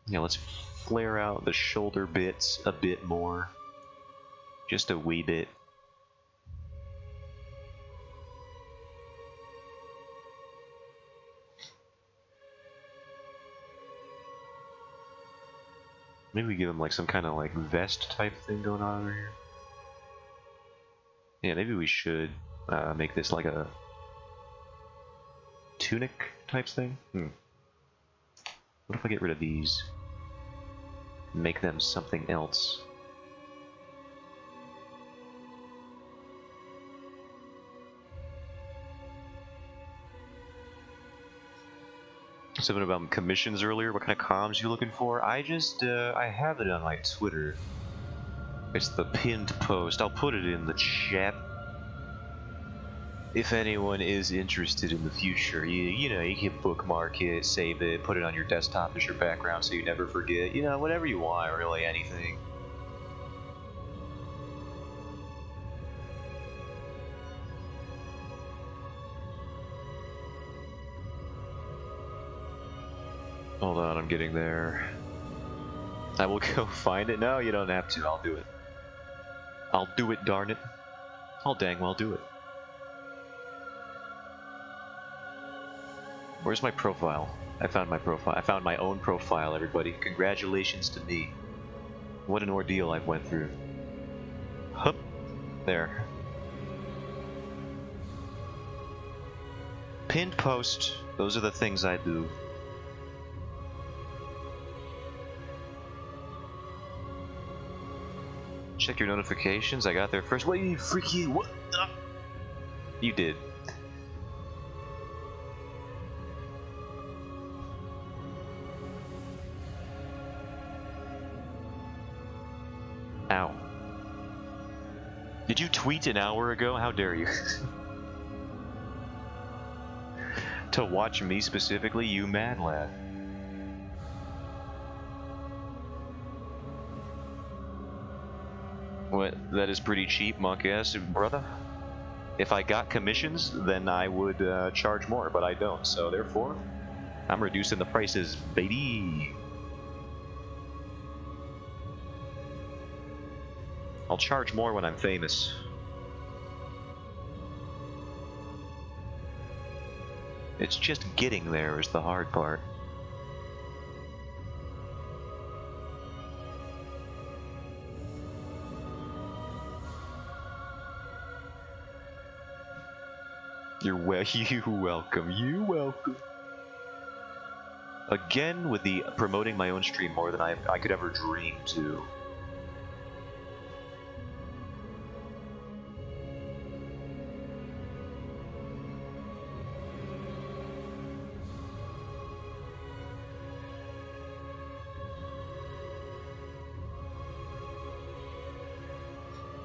Yeah, let's flare out the shoulder bits a bit more. Just a wee bit. Maybe we give him like some kind of like vest type thing going on over here. Yeah, maybe we should make this like a tunic type thing. What if I get rid of these? Make them something else. Something about commissions earlier. What kind of comms you looking for? I just, I have it on my Twitter. It's the pinned post. I'll put it in the chat. If anyone is interested in the future, you know, you can bookmark it, save it, put it on your desktop as your background so you never forget. You know, whatever you want, really, anything. Hold on, I'm getting there. I will go find it. No, you don't have to. I'll do it. I'll do it, darn it. I'll dang well do it. Where's my profile? I found my profile. I found my own profile, everybody. Congratulations to me. What an ordeal I've went through. Hup. There. Pinned post. Those are the things I do. Check your notifications. I got there first. Wait, you freaky! What? You did. Ow. Did you tweet an hour ago? How dare you? To watch me specifically, you mad lad. What? That is pretty cheap, monk ass, brother. If I got commissions, then I would charge more, but I don't, so therefore, I'm reducing the prices, baby. I'll charge more when I'm famous. It's just getting there is the hard part. You welcome. You welcome. Again, with the promoting my own stream more than I could ever dream to.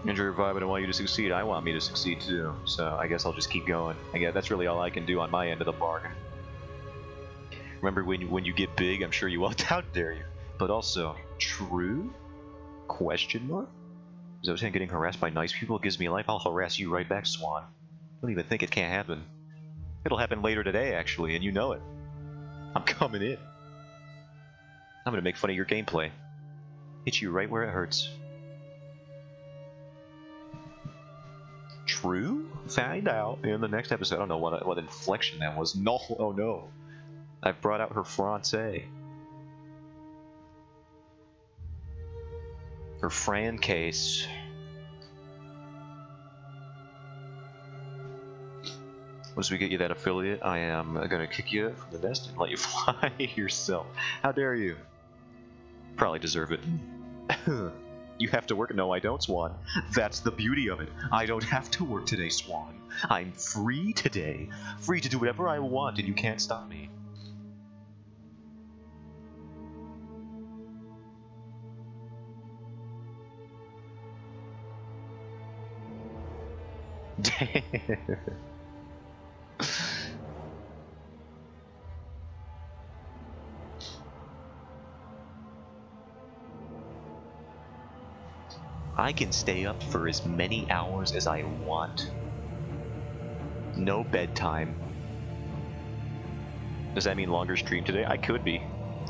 Enjoy your vibe, and I want you to succeed. I want me to succeed too, so I guess I'll just keep going. I guess that's really all I can do on my end of the bargain. Remember when you get big, I'm sure you won't. How dare you? But also, true? Question mark? Is I was saying getting harassed by nice people gives me life, I'll harass you right back, Swan. Don't even think it can't happen. It'll happen later today, actually, and you know it. I'm coming in. I'm gonna make fun of your gameplay. Hit you right where it hurts. true? Find out in the next episode. I don't know what inflection that was. No, oh no. I've brought out her Francais. Her Fran case. Once we get you that affiliate, I am gonna kick you from the nest and let you fly yourself. How dare you? Probably deserve it. You have to work? No, I don't, Swan. That's the beauty of it. I don't have to work today, Swan. I'm free today. Free to do whatever I want, and you can't stop me. I can stay up for as many hours as I want. No bedtime. Does that mean longer stream today? I could be.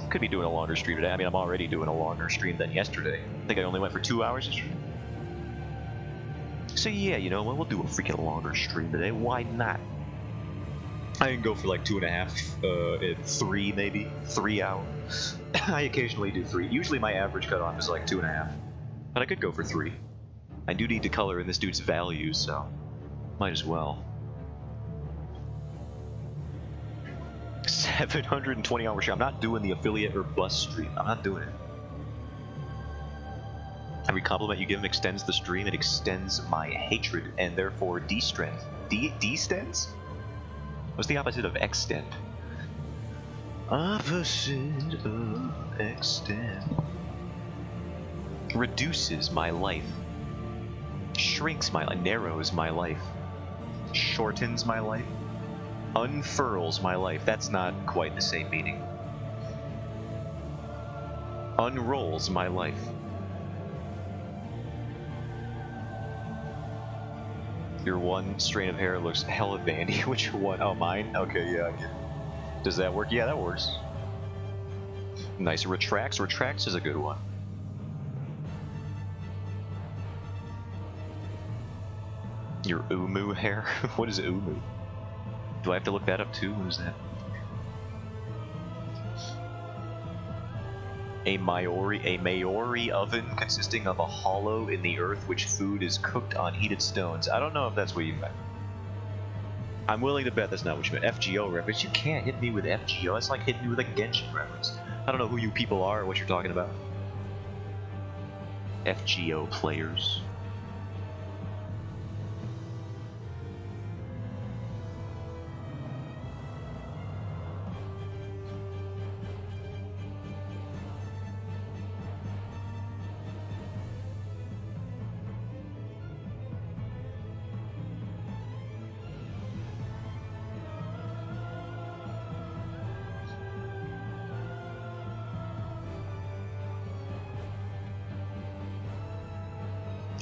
Could be doing a longer stream today. I mean, I'm already doing a longer stream than yesterday. I think I only went for 2 hours yesterday. So yeah, you know what? We'll do a freaking longer stream today. Why not? I can go for like 2.5, 3 maybe. 3 hours. I occasionally do 3. Usually my average cutoff is like 2.5. But I could go for 3. I do need to color in this dude's values, so might as well. 720 hour stream. I'm not doing the affiliate or bus stream. I'm not doing it. Every compliment you give him extends the stream. It extends my hatred and therefore de-strength. De-stends? What's the opposite of extend? Opposite of extend. Reduces my life. Shrinks my life. Narrows my life. Shortens my life. Unfurls my life. That's not quite the same meaning. Unrolls my life. Your one strain of hair looks hella bandy. Which one? Oh, mine? Okay, yeah, I get it. Does that work? Yeah, that works. Nice. Retracts. Retracts is a good one. Your Umu hair? What is Umu? Do I have to look that up too? What is that? A Maori oven consisting of a hollow in the earth which food is cooked on heated stones. I don't know if that's what you meant. I'm willing to bet that's not what you meant. FGO reference? You can't hit me with FGO. It's like hitting me with a Genshin reference. I don't know who you people are or what you're talking about. FGO players.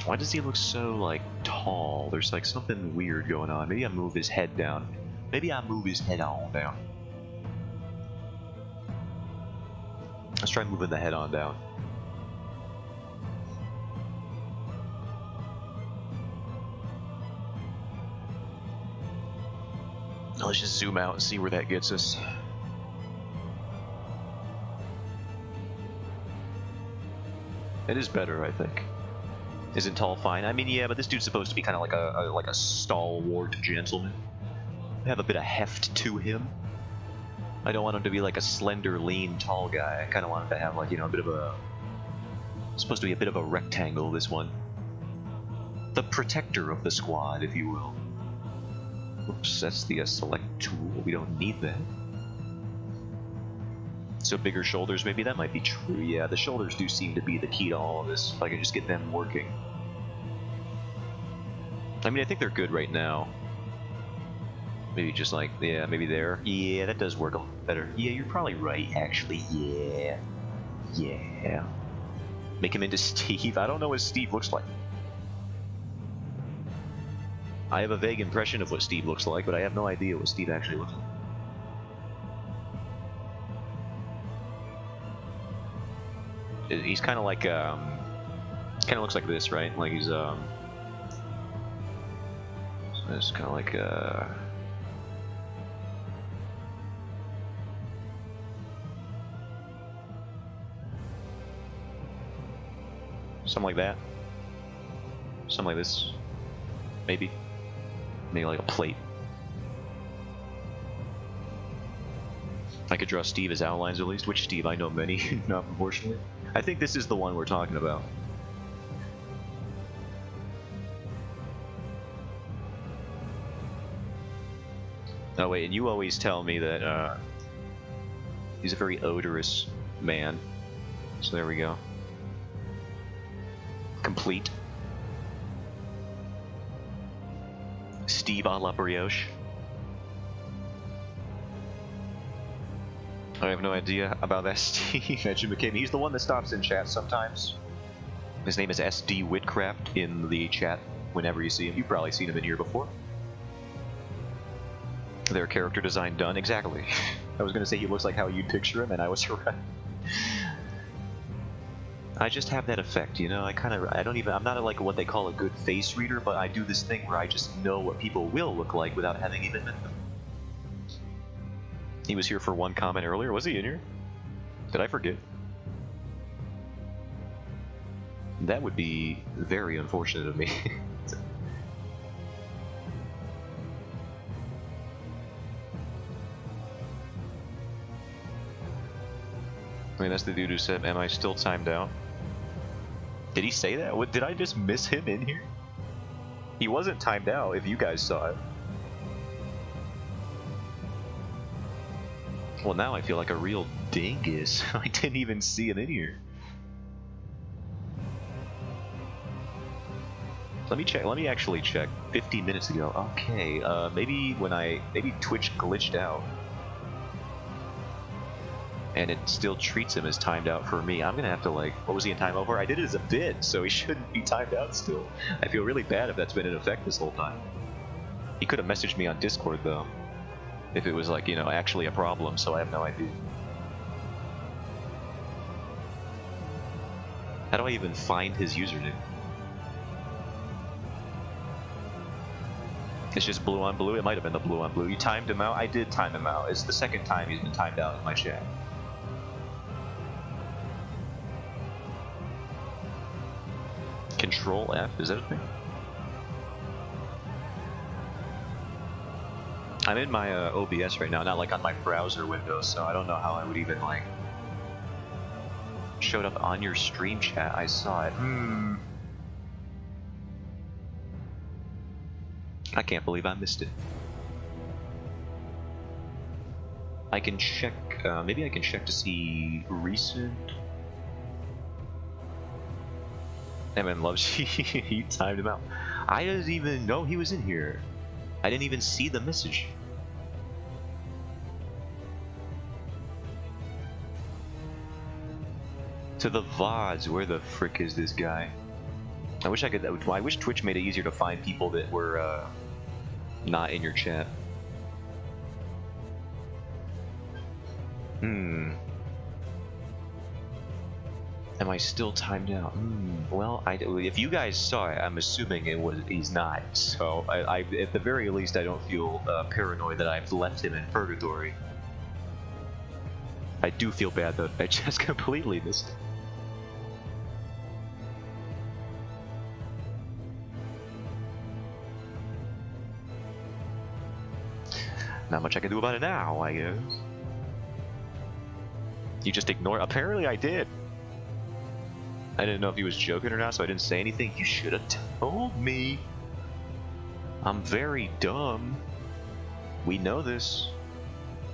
Why does he look so, like, tall? There's, like, something weird going on. Maybe I move his head down. Maybe I move his head on down. Let's try moving the head on down. Now let's just zoom out and see where that gets us. It is better, I think. Isn't tall fine? I mean, yeah, but this dude's supposed to be kind of like a stalwart gentleman. Have a bit of heft to him. I don't want him to be like a slender, lean, tall guy. I kind of want him to have, like, you know, a bit of a... supposed to be a bit of a rectangle, this one. The protector of the squad, if you will. Oops, that's the select tool. We don't need that. So bigger shoulders, maybe that might be true. Yeah, the shoulders do seem to be the key to all of this. If I can just get them working. I mean, I think they're good right now. Maybe just like, yeah, maybe there. Yeah, that does work a lot better. Yeah, you're probably right, actually. Yeah. Yeah. Make him into Steve. I don't know what Steve looks like. I have a vague impression of what Steve looks like, but I have no idea what Steve actually looks like. He's kind of like, kind of looks like this, right? Like he's, It's kind of like something like that. Something like this. Maybe. Maybe like a plate. I could draw Steve as outlines at least. Which Steve? I know many, not proportionally. I think this is the one we're talking about. Oh wait, and you always tell me that he's a very odorous man. So there we go. Complete. Steve a la brioche. I have no idea about that Steve. Mentioned McCain. He's the one that stops in chat sometimes. His name is SD Whitcraft in the chat whenever you see him. You've probably seen him in here before. Their character design done. Exactly. I was going to say he looks like how you'd picture him, and I was right. I just have that effect, you know. I'm not like what they call a good face reader, but I do this thing where I just know what people will look like without having even met them. He was here for one comment earlier. Was he in here? Did I forget? That would be very unfortunate of me. I mean, that's the dude who said, "Am I still timed out?" Did he say that? What, did I just miss him in here? He wasn't timed out, if you guys saw it. Well, now I feel like a real dingus. I didn't even see him in here. Let me check. Let me actually check. 15 minutes ago. Okay. Maybe Twitch glitched out. And it still treats him as timed out for me. I'm gonna have to, like, what was he in time over? I did it as a bit, so he shouldn't be timed out still. I feel really bad if that's been in effect this whole time. He could have messaged me on Discord though, if it was like, you know, actually a problem, so I have no idea. How do I even find his username? It's just blue on blue? It might have been the blue on blue. You timed him out? I did time him out. It's the second time he's been timed out in my chat. Control F, is that a thing? I'm in my OBS right now, not like on my browser window, so I don't know how I would even like... Showed up on your stream chat, I saw it. I can't believe I missed it. I can check, maybe I can check to see recent... Emin loves you. He timed him out. I didn't even know he was in here. I didn't even see the message. To the VODs, where the frick is this guy? I wish I could. I wish Twitch made it easier to find people that were not in your chat. Am I still timed out? Well, if you guys saw it, I'm assuming he's not. So at the very least, I don't feel paranoid that I've left him in purgatory. I do feel bad though. I just completely missed it. Not much I can do about it now, I guess. You just ignore. Apparently, I did. I didn't know if he was joking or not, so I didn't say anything. You should have told me. I'm very dumb. We know this.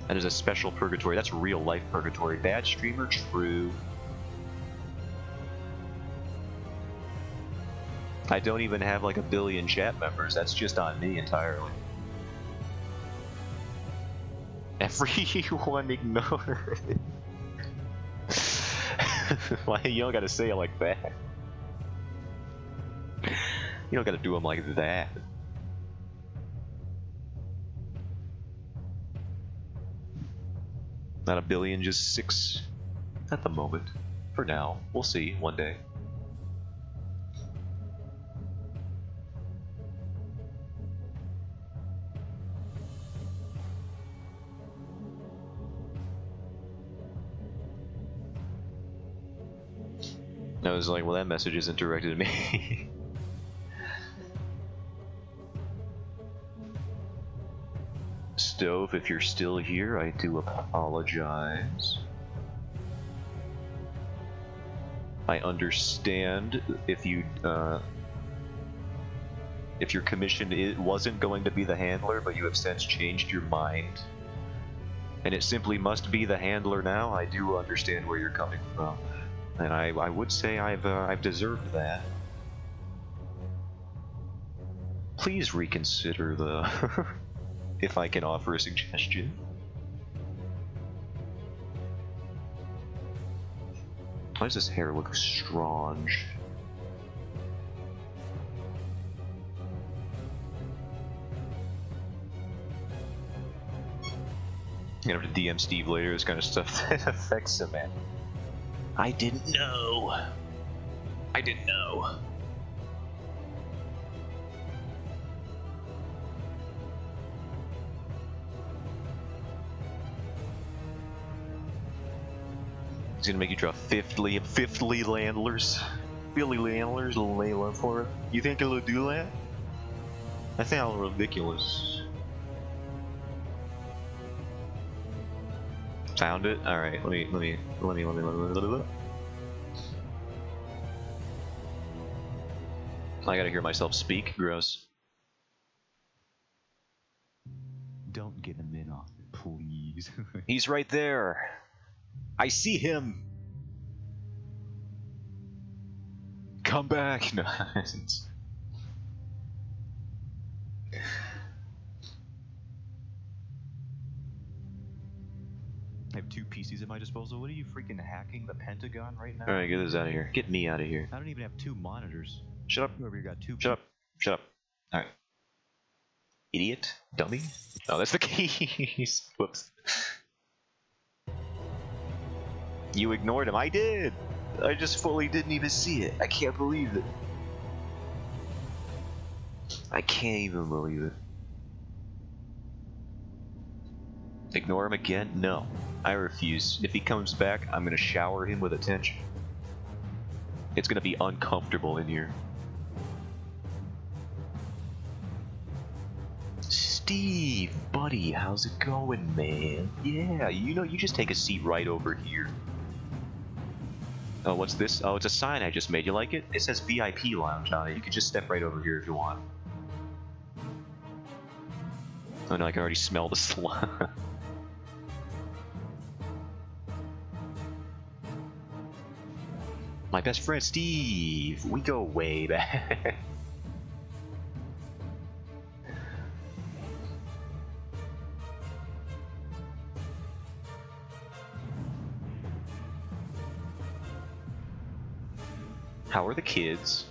That is a special purgatory. That's real life purgatory. Bad streamer, true. I don't even have like 1 billion chat members. That's just on me entirely. Everyone ignore it. Why you don't gotta say it like that? You don't gotta do them like that. Not 1 billion, just 6 at the moment. For now, we'll see one day. I was like, well, that message isn't directed at me. Stove, if you're still here, I do apologize. I understand if you, if your commission wasn't going to be the handler, but you have since changed your mind, and it simply must be the handler now. I do understand where you're coming from, and I would say I've deserved that. Please reconsider the if I can offer a suggestion. Why does this hair look strange? I'm gonna have to DM Steve later, this kind of stuff that affects him, man. I didn't know. I didn't know. He's gonna make you draw 50 landlers. 50 landlers will lay love for it. You think it'll do that? I think it's ridiculous. Found it? Alright, let me. I gotta hear myself speak. Gross. Don't get him in on it, please. He's right there. I see him. Come back. No. I have 2 PCs at my disposal. What are you freaking hacking the Pentagon right now? Alright, get this out of here. Get me out of here. I don't even have 2 monitors. Shut up. Whoever got 2. Shut up. Shut up. Alright. Idiot. Dummy. Oh, that's the keys. Whoops. You ignored him. I did. I just fully didn't even see it. I can't believe it. I can't even believe it. Ignore him again? No. I refuse. If he comes back, I'm gonna shower him with attention. It's gonna be uncomfortable in here. Steve, buddy, how's it going, man? Yeah, you know, you just take a seat right over here. Oh, what's this? Oh, it's a sign I just made. You like it? It says VIP Lounge on it. You can just step right over here if you want. Oh no, I can already smell the slime. My best friend Steve, we go way back. How are the kids?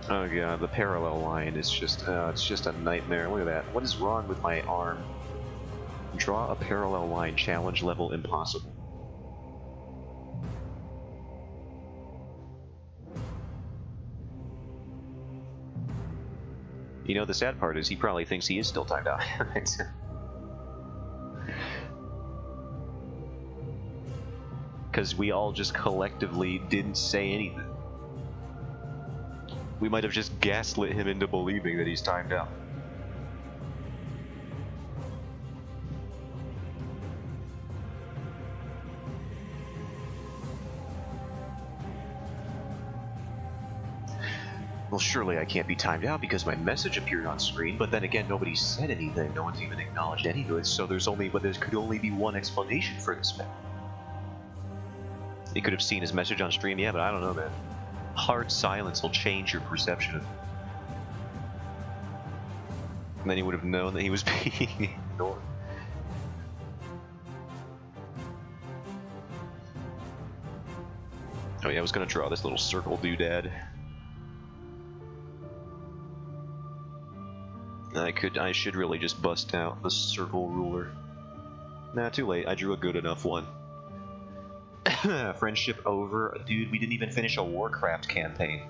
Oh god, the parallel line is just, it's just a nightmare. Look at that. What is wrong with my arm? Draw a parallel line, challenge level impossible. You know, the sad part is he probably thinks he is still timed out. Because we all just collectively didn't say anything. We might have just gaslit him into believing that he's timed out. Well, surely I can't be timed out because my message appeared on screen, but then again, nobody said anything. No one's even acknowledged any of it, so there could only be one explanation for this man. He could have seen his message on stream, yeah, but I don't know, man. Hard silence will change your perception of it. And then he would have known that he was being ignored. Oh yeah, I was gonna draw this little circle doodad. I should really just bust out the circle ruler. Nah, too late. I drew a good enough one. Friendship over. Dude, we didn't even finish a Warcraft campaign.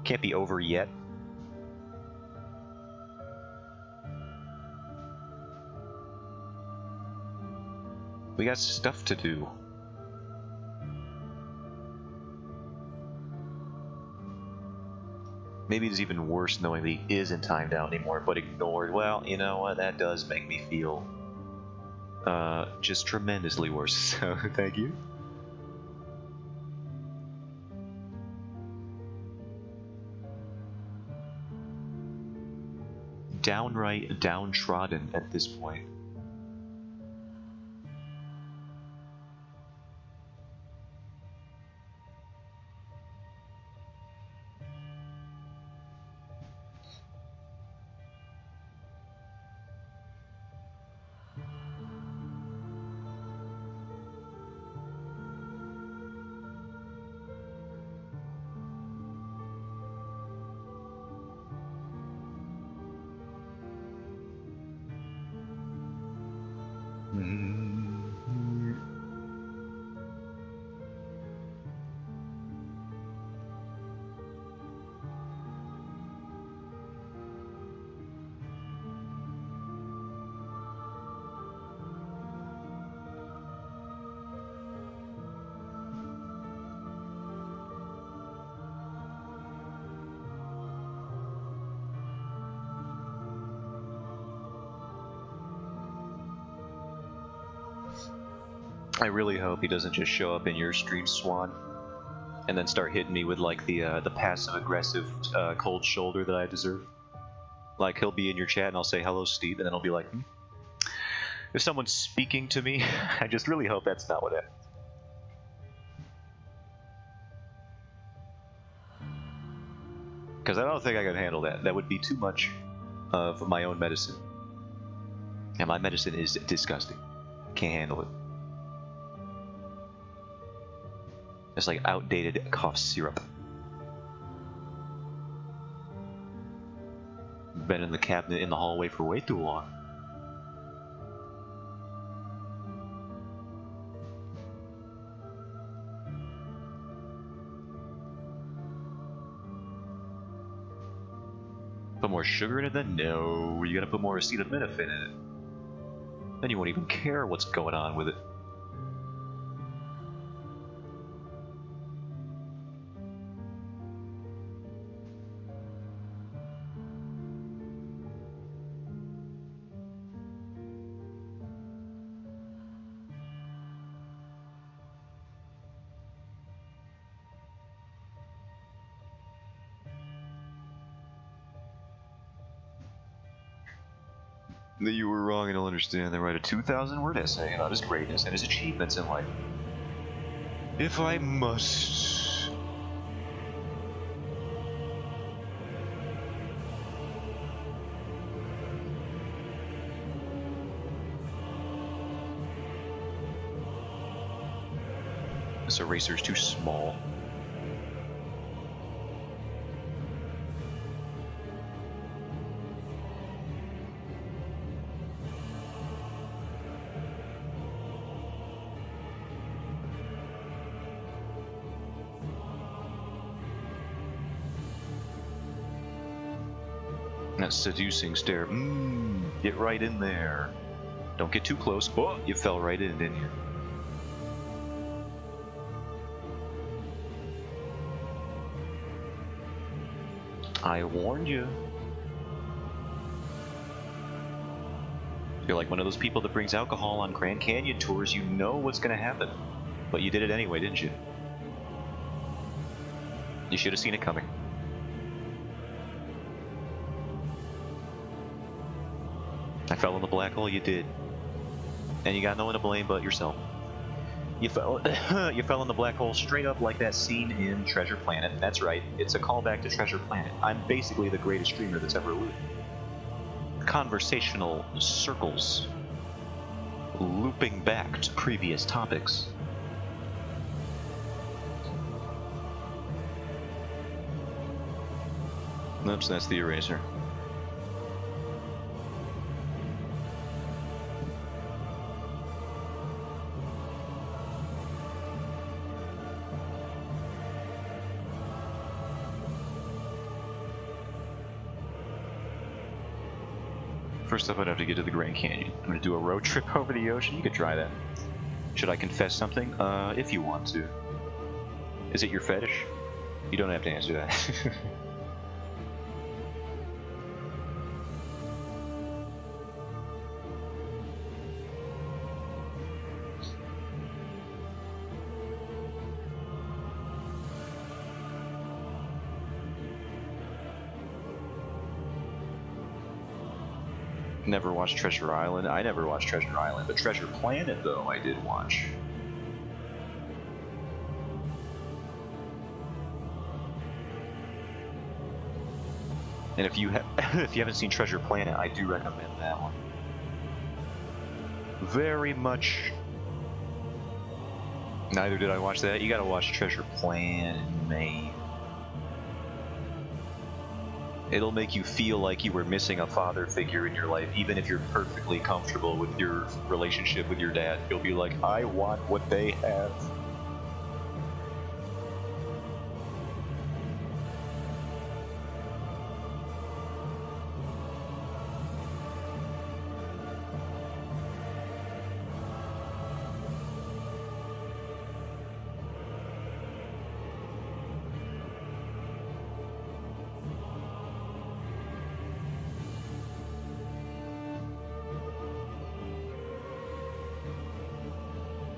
Can't be over yet. We got stuff to do. Maybe it's even worse knowing that he isn't timed out anymore, but ignored. Well, you know what? That does make me feel just tremendously worse, so thank you. Downright downtrodden at this point. I really hope he doesn't just show up in your stream, Swan, and then start hitting me with like the passive-aggressive cold shoulder that I deserve. Like he'll be in your chat and I'll say hello, Steve, and then I'll be like, if someone's speaking to me, I just really hope that's not what happens. Because I don't think I can handle that. That would be too much of my own medicine. And my medicine is disgusting. Can't handle it. It's like outdated cough syrup. Been in the cabinet in the hallway for way too long. Put more sugar in it then? No, you gotta put more acetaminophen in it. Then you won't even care what's going on with it. That you were wrong and he'll understand. Then write a 2,000-word essay about his greatness and his achievements in life. If I must. This eraser's too small. That seducing stare. Get right in there. Don't get too close. Oh, you fell right in, didn't you? I warned you. You're like one of those people that brings alcohol on Grand Canyon tours. You know what's gonna happen. But you did it anyway, didn't you? You should have seen it coming. I fell in the black hole, you did. And you got no one to blame but yourself. You fell in the black hole straight up like that scene in Treasure Planet. That's right, it's a callback to Treasure Planet. I'm basically the greatest streamer that's ever lived. Conversational circles. Looping back to previous topics. Oops, that's the eraser. First up, I'd have to get to the Grand Canyon. I'm gonna do a road trip over the ocean. You could try that. Should I confess something? If you want to. Is it your fetish? You don't have to answer that. Never watched Treasure Island. I never watched Treasure Island, but Treasure Planet, though, I did watch. And if you haven't seen Treasure Planet, I do recommend that one. Very much. Neither did I watch that. You gotta watch Treasure Planet, man. It'll make you feel like you were missing a father figure in your life, even if you're perfectly comfortable with your relationship with your dad. You'll be like, I want what they have.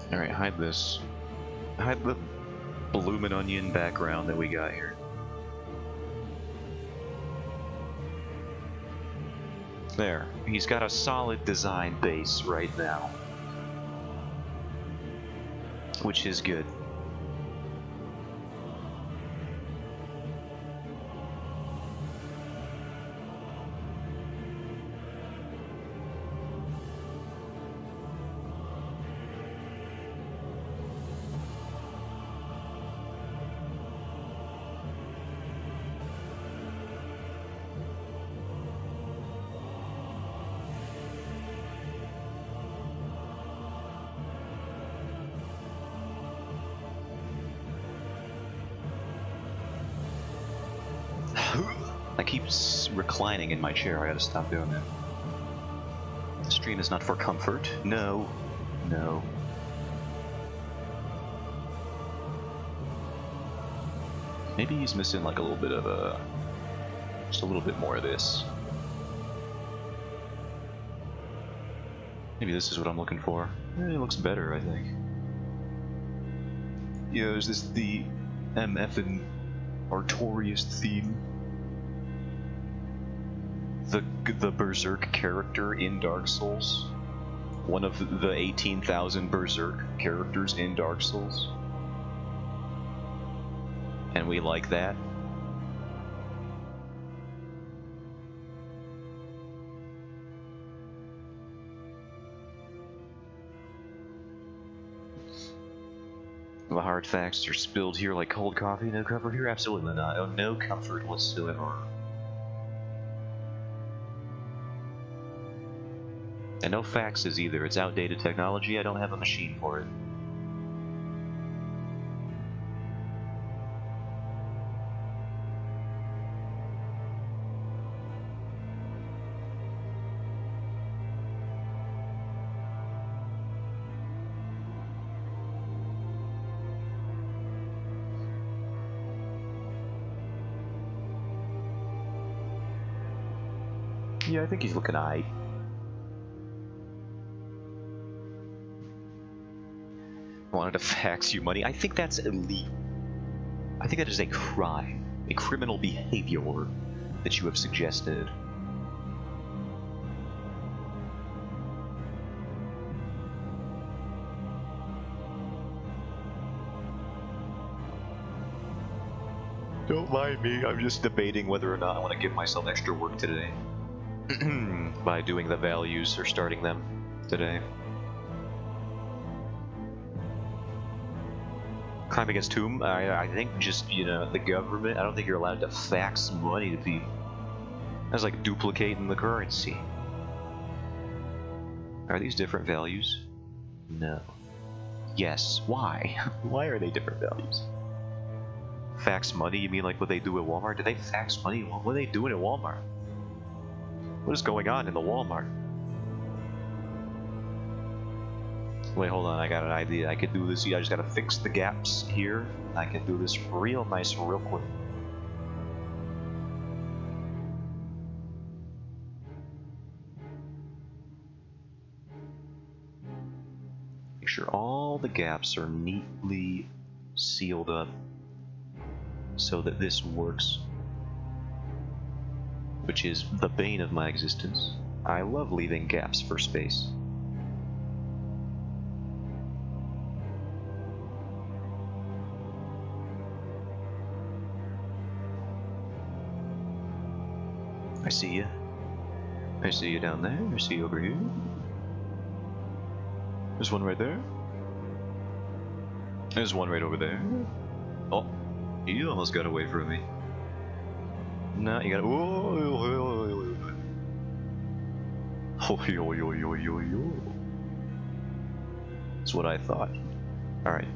Alright, hide this. Hide the bloomin' onion background that we got here. There. He's got a solid design base right now. Which is good. I keep reclining in my chair. I gotta stop doing that. The stream is not for comfort. No. No. Maybe he's missing like a little bit of just a little bit more of this. Maybe this is what I'm looking for. It looks better, I think. Yeah, is this the MF and Artorias theme? The Berserk character in Dark Souls? One of the 18,000 Berserk characters in Dark Souls? And we like that? The hard facts are spilled here like cold coffee. No comfort here? Absolutely not. Oh, no comfort whatsoever. And no faxes either. It's outdated technology. I don't have a machine for it. Yeah, I think he's looking aight. Wanted to fax you money. I think that's illegal. I think that is a crime, a criminal behavior that you have suggested. Don't mind me, I'm just debating whether or not I want to give myself extra work today. By doing the values or starting them today. Crime against whom? I think just, you know, the government. I don't think you're allowed to fax money to people. That's like duplicating the currency. Are these different values? No. Yes. Why? Why are they different values? Fax money? You mean like what they do at Walmart? Do they fax money? What are they doing at Walmart? What is going on in the Walmart? Wait, hold on, I got an idea. I could do this. I just gotta fix the gaps here. I can do this real nice, real quick. Make sure all the gaps are neatly sealed up so that this works, which is the bane of my existence. I love leaving gaps for space. I see you. I see you down there. I see you over here. There's one right there. There's one right over there. Oh, you almost got away from me. No, you got. That's what I thought. Alright.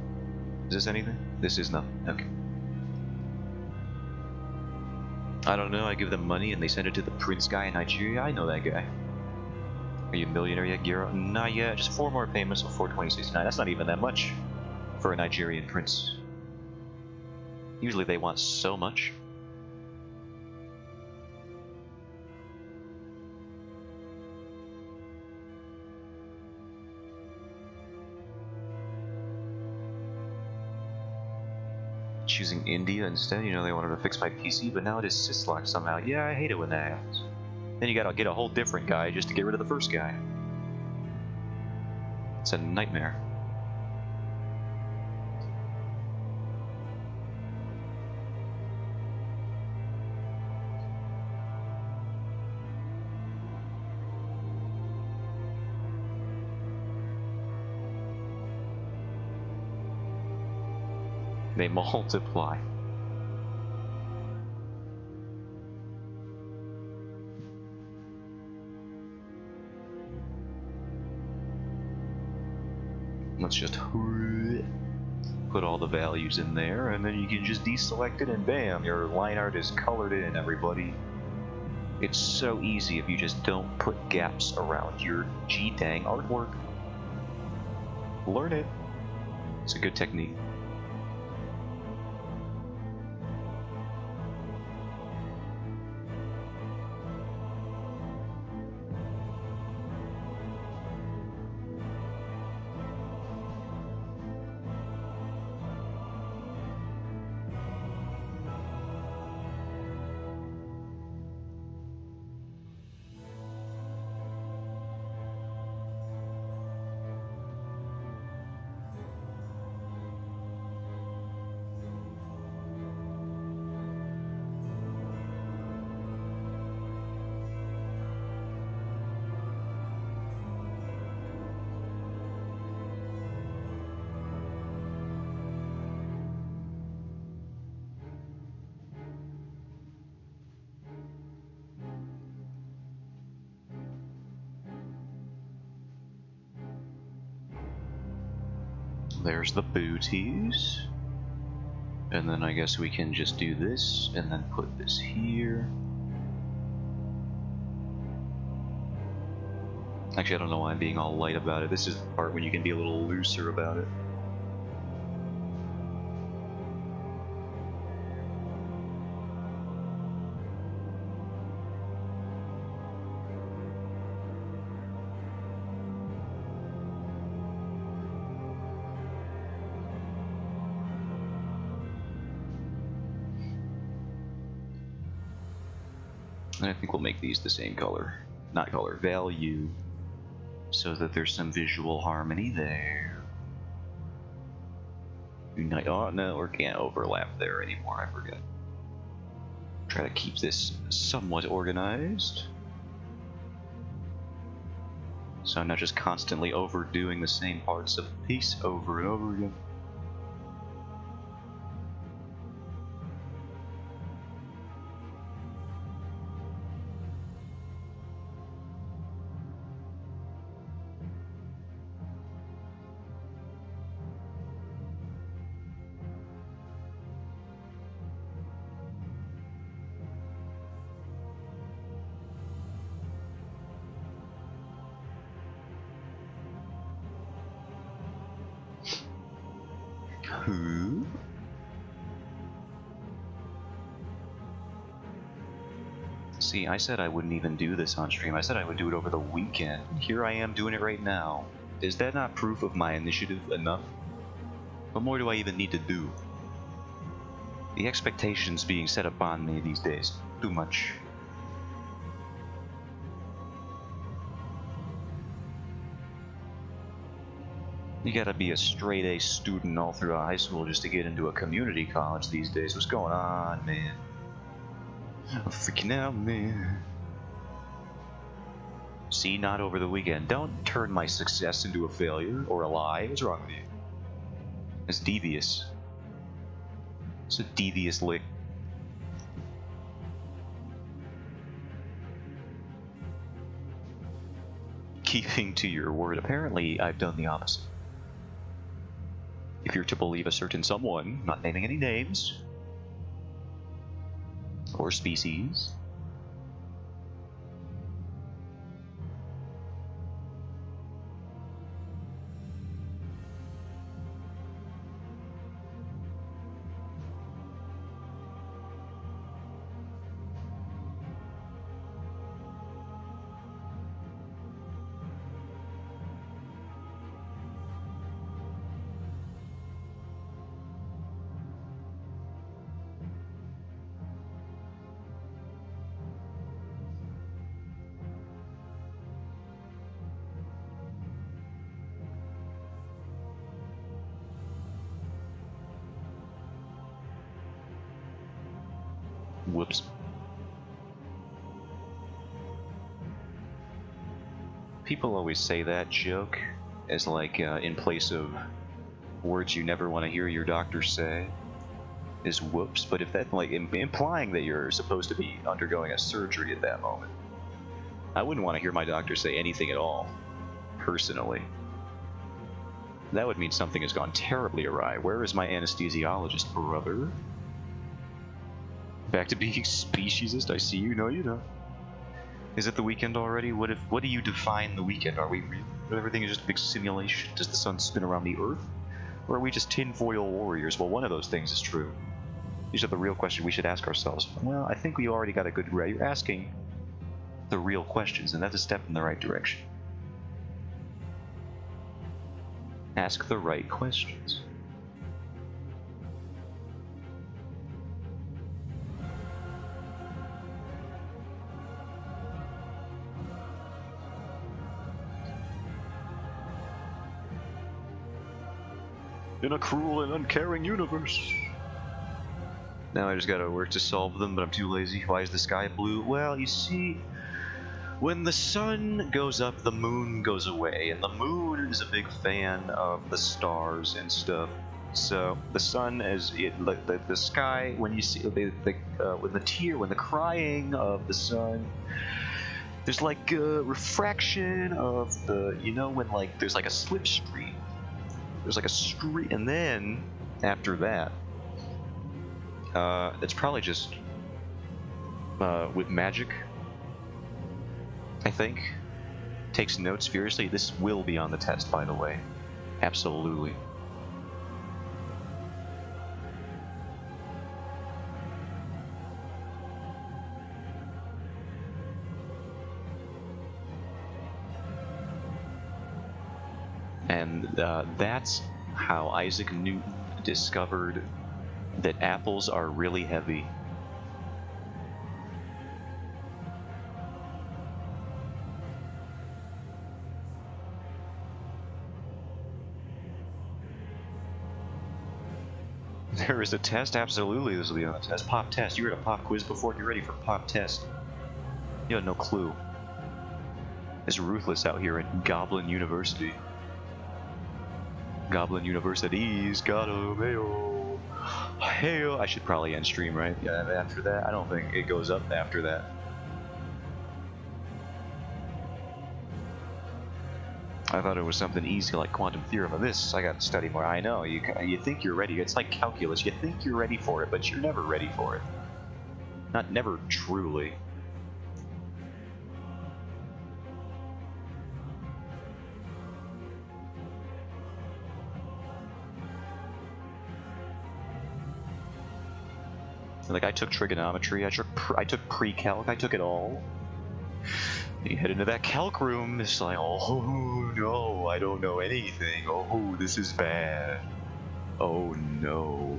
Is this anything? This is nothing. Okay. I don't know, I give them money and they send it to the prince guy in Nigeria. I know that guy. Are you a millionaire yet, Giro? Not yet, just 4 more payments of 420.69. That's not even that much for a Nigerian prince. Usually they want so much. Choosing India instead, you know, they wanted to fix my PC, but now it is syslocked somehow. Yeah, I hate it when that happens. Then you gotta get a whole different guy just to get rid of the first guy. It's a nightmare. They multiply. Let's just put all the values in there, and then you can just deselect it, and bam, your line art is colored in, everybody. It's so easy if you just don't put gaps around your G-dang artwork. Learn it. It's a good technique. There's the booties. And then I guess we can just do this and then put this here. Actually, I don't know why I'm being all light about it. This is the part when you can be a little looser about it. And I think we'll make these the same color. Not color, value. So that there's some visual harmony there. Unite. Oh no, we can't overlap there anymore, I forgot. Try to keep this somewhat organized. So I'm not just constantly overdoing the same parts of the piece over and over again. Who? See, I said I wouldn't even do this on stream. I said I would do it over the weekend. Here I am doing it right now. Is that not proof of my initiative enough? What more do I even need to do? The expectations being set upon me these days. Too much. You gotta be a straight A student all through high school just to get into a community college these days. What's going on, man? I'm freaking out, man. See, not over the weekend. Don't turn my success into a failure or a lie. What's wrong with you? It's devious. It's a devious lick. Keeping to your word. Apparently, I've done the opposite. If you're to believe a certain someone, not naming any names or species, whoops. People always say that joke as like in place of words you never want to hear your doctor say is whoops, but if that like implying that you're supposed to be undergoing a surgery at that moment, I wouldn't want to hear my doctor say anything at all, personally. That would mean something has gone terribly awry. Where is my anesthesiologist, brother? Back to being speciesist. I see you. No, you don't. Is it the weekend already? What do you define the weekend? Are we real? Everything is just a big simulation? Does the sun spin around the Earth? Or are we just tinfoil warriors? Well, one of those things is true. These are the real questions we should ask ourselves. Well, I think we already got a good grade. You're asking the real questions, and that's a step in the right direction. Ask the right questions. In a cruel and uncaring universe. Now I just gotta work to solve them, but I'm too lazy. Why is the sky blue? Well, you see, when the sun goes up, the moon goes away, and the moon is a big fan of the stars and stuff. So the sun is the sky. When you see when the crying of the sun, there's like a refraction of the when like there's like a slipstream. There's like a street, and then after that, it's probably just with magic. I think takes notes furiously. This will be on the test, by the way. Absolutely. And that's how Isaac Newton discovered that apples are really heavy. There is a test? Absolutely, this will be on the test. Pop test. You read a pop quiz before? Get ready for pop test. You had no clue. It's ruthless out here at Goblin University. Goblin University's got a mail. Hail. I should probably end stream, right? Yeah, after that? I don't think it goes up after that. I thought it was something easy like quantum theorem. Of this, I got to study more. I know, you think you're ready. It's like calculus. You think you're ready for it, but you're never ready for it. Never truly. Like, I took trigonometry, I took pre-calc, I took it all. You head into that calc room, it's like, oh no, I don't know anything. Oh, this is bad. Oh no.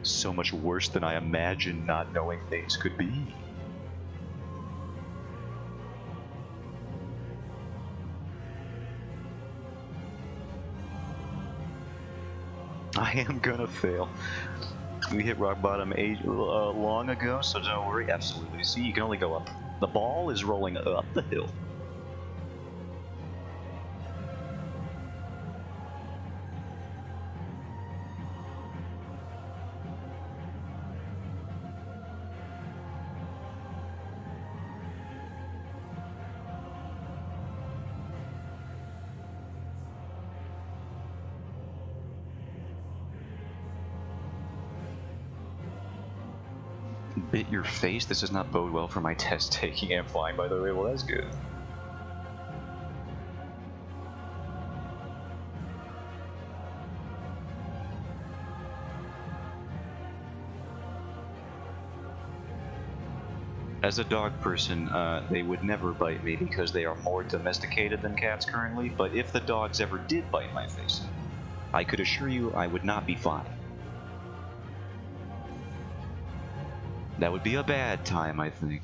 So much worse than I imagined not knowing things could be. I am gonna fail. We hit rock bottom long ago, so don't worry. Absolutely. See, you can only go up. The ball is rolling up the hill. Bit your face? This does not bode well for my test taking. I'm fine, by the way. Well, that's good. As a dog person, they would never bite me because they are more domesticated than cats currently, but if the dogs ever did bite my face, I could assure you I would not be fine. That would be a bad time, I think.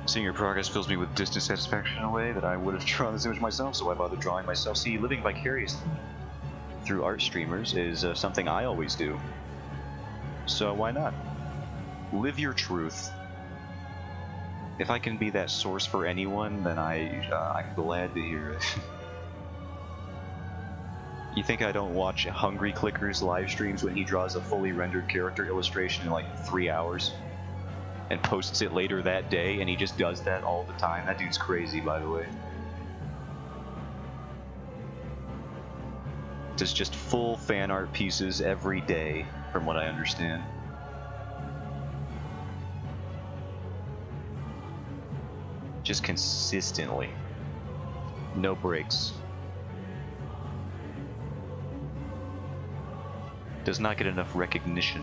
Seeing your progress fills me with distant satisfaction in a way that I would have drawn this image myself, so I bothered drawing myself. See, living vicariously through art streamers is something I always do. So why not? Live your truth. If I can be that source for anyone, then I'm glad to hear it. You think I don't watch Hungry Clicker's live streams when he draws a fully rendered character illustration in like 3 hours? And posts it later that day, and he just does that all the time. That dude's crazy, by the way. Does just full fan art pieces every day, from what I understand. Just consistently. No breaks. Does not get enough recognition.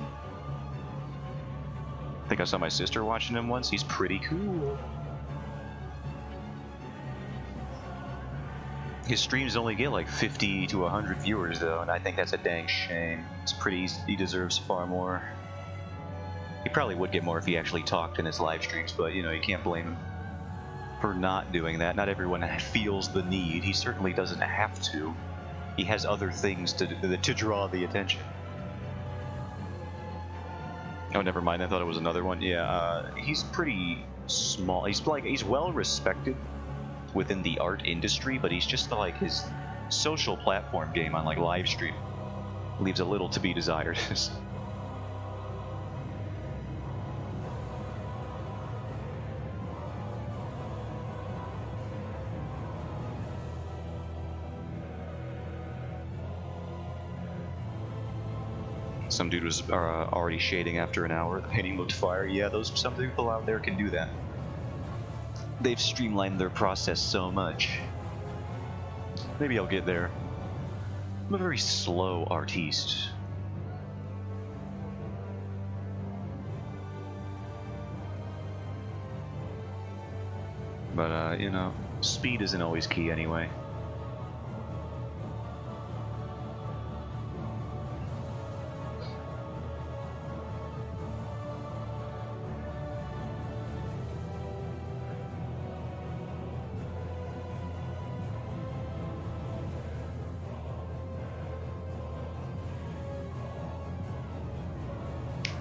I think I saw my sister watching him once. He's pretty cool. His streams only get like 50 to 100 viewers though, and I think that's a dang shame. It's pretty easy. He deserves far more. He probably would get more if he actually talked in his live streams, but you know, you can't blame him for not doing that. Not everyone feels the need. He certainly doesn't have to. He has other things to draw the attention. Oh, never mind. I thought it was another one. Yeah, he's pretty small. He's well respected within the art industry, but he's just like his social platform game on like live stream leaves a little to be desired. Some dude was already shading after an hour. The painting looked fire. Yeah, some people out there can do that. They've streamlined their process so much. Maybe I'll get there. I'm a very slow artiste. But, you know, speed isn't always key anyway.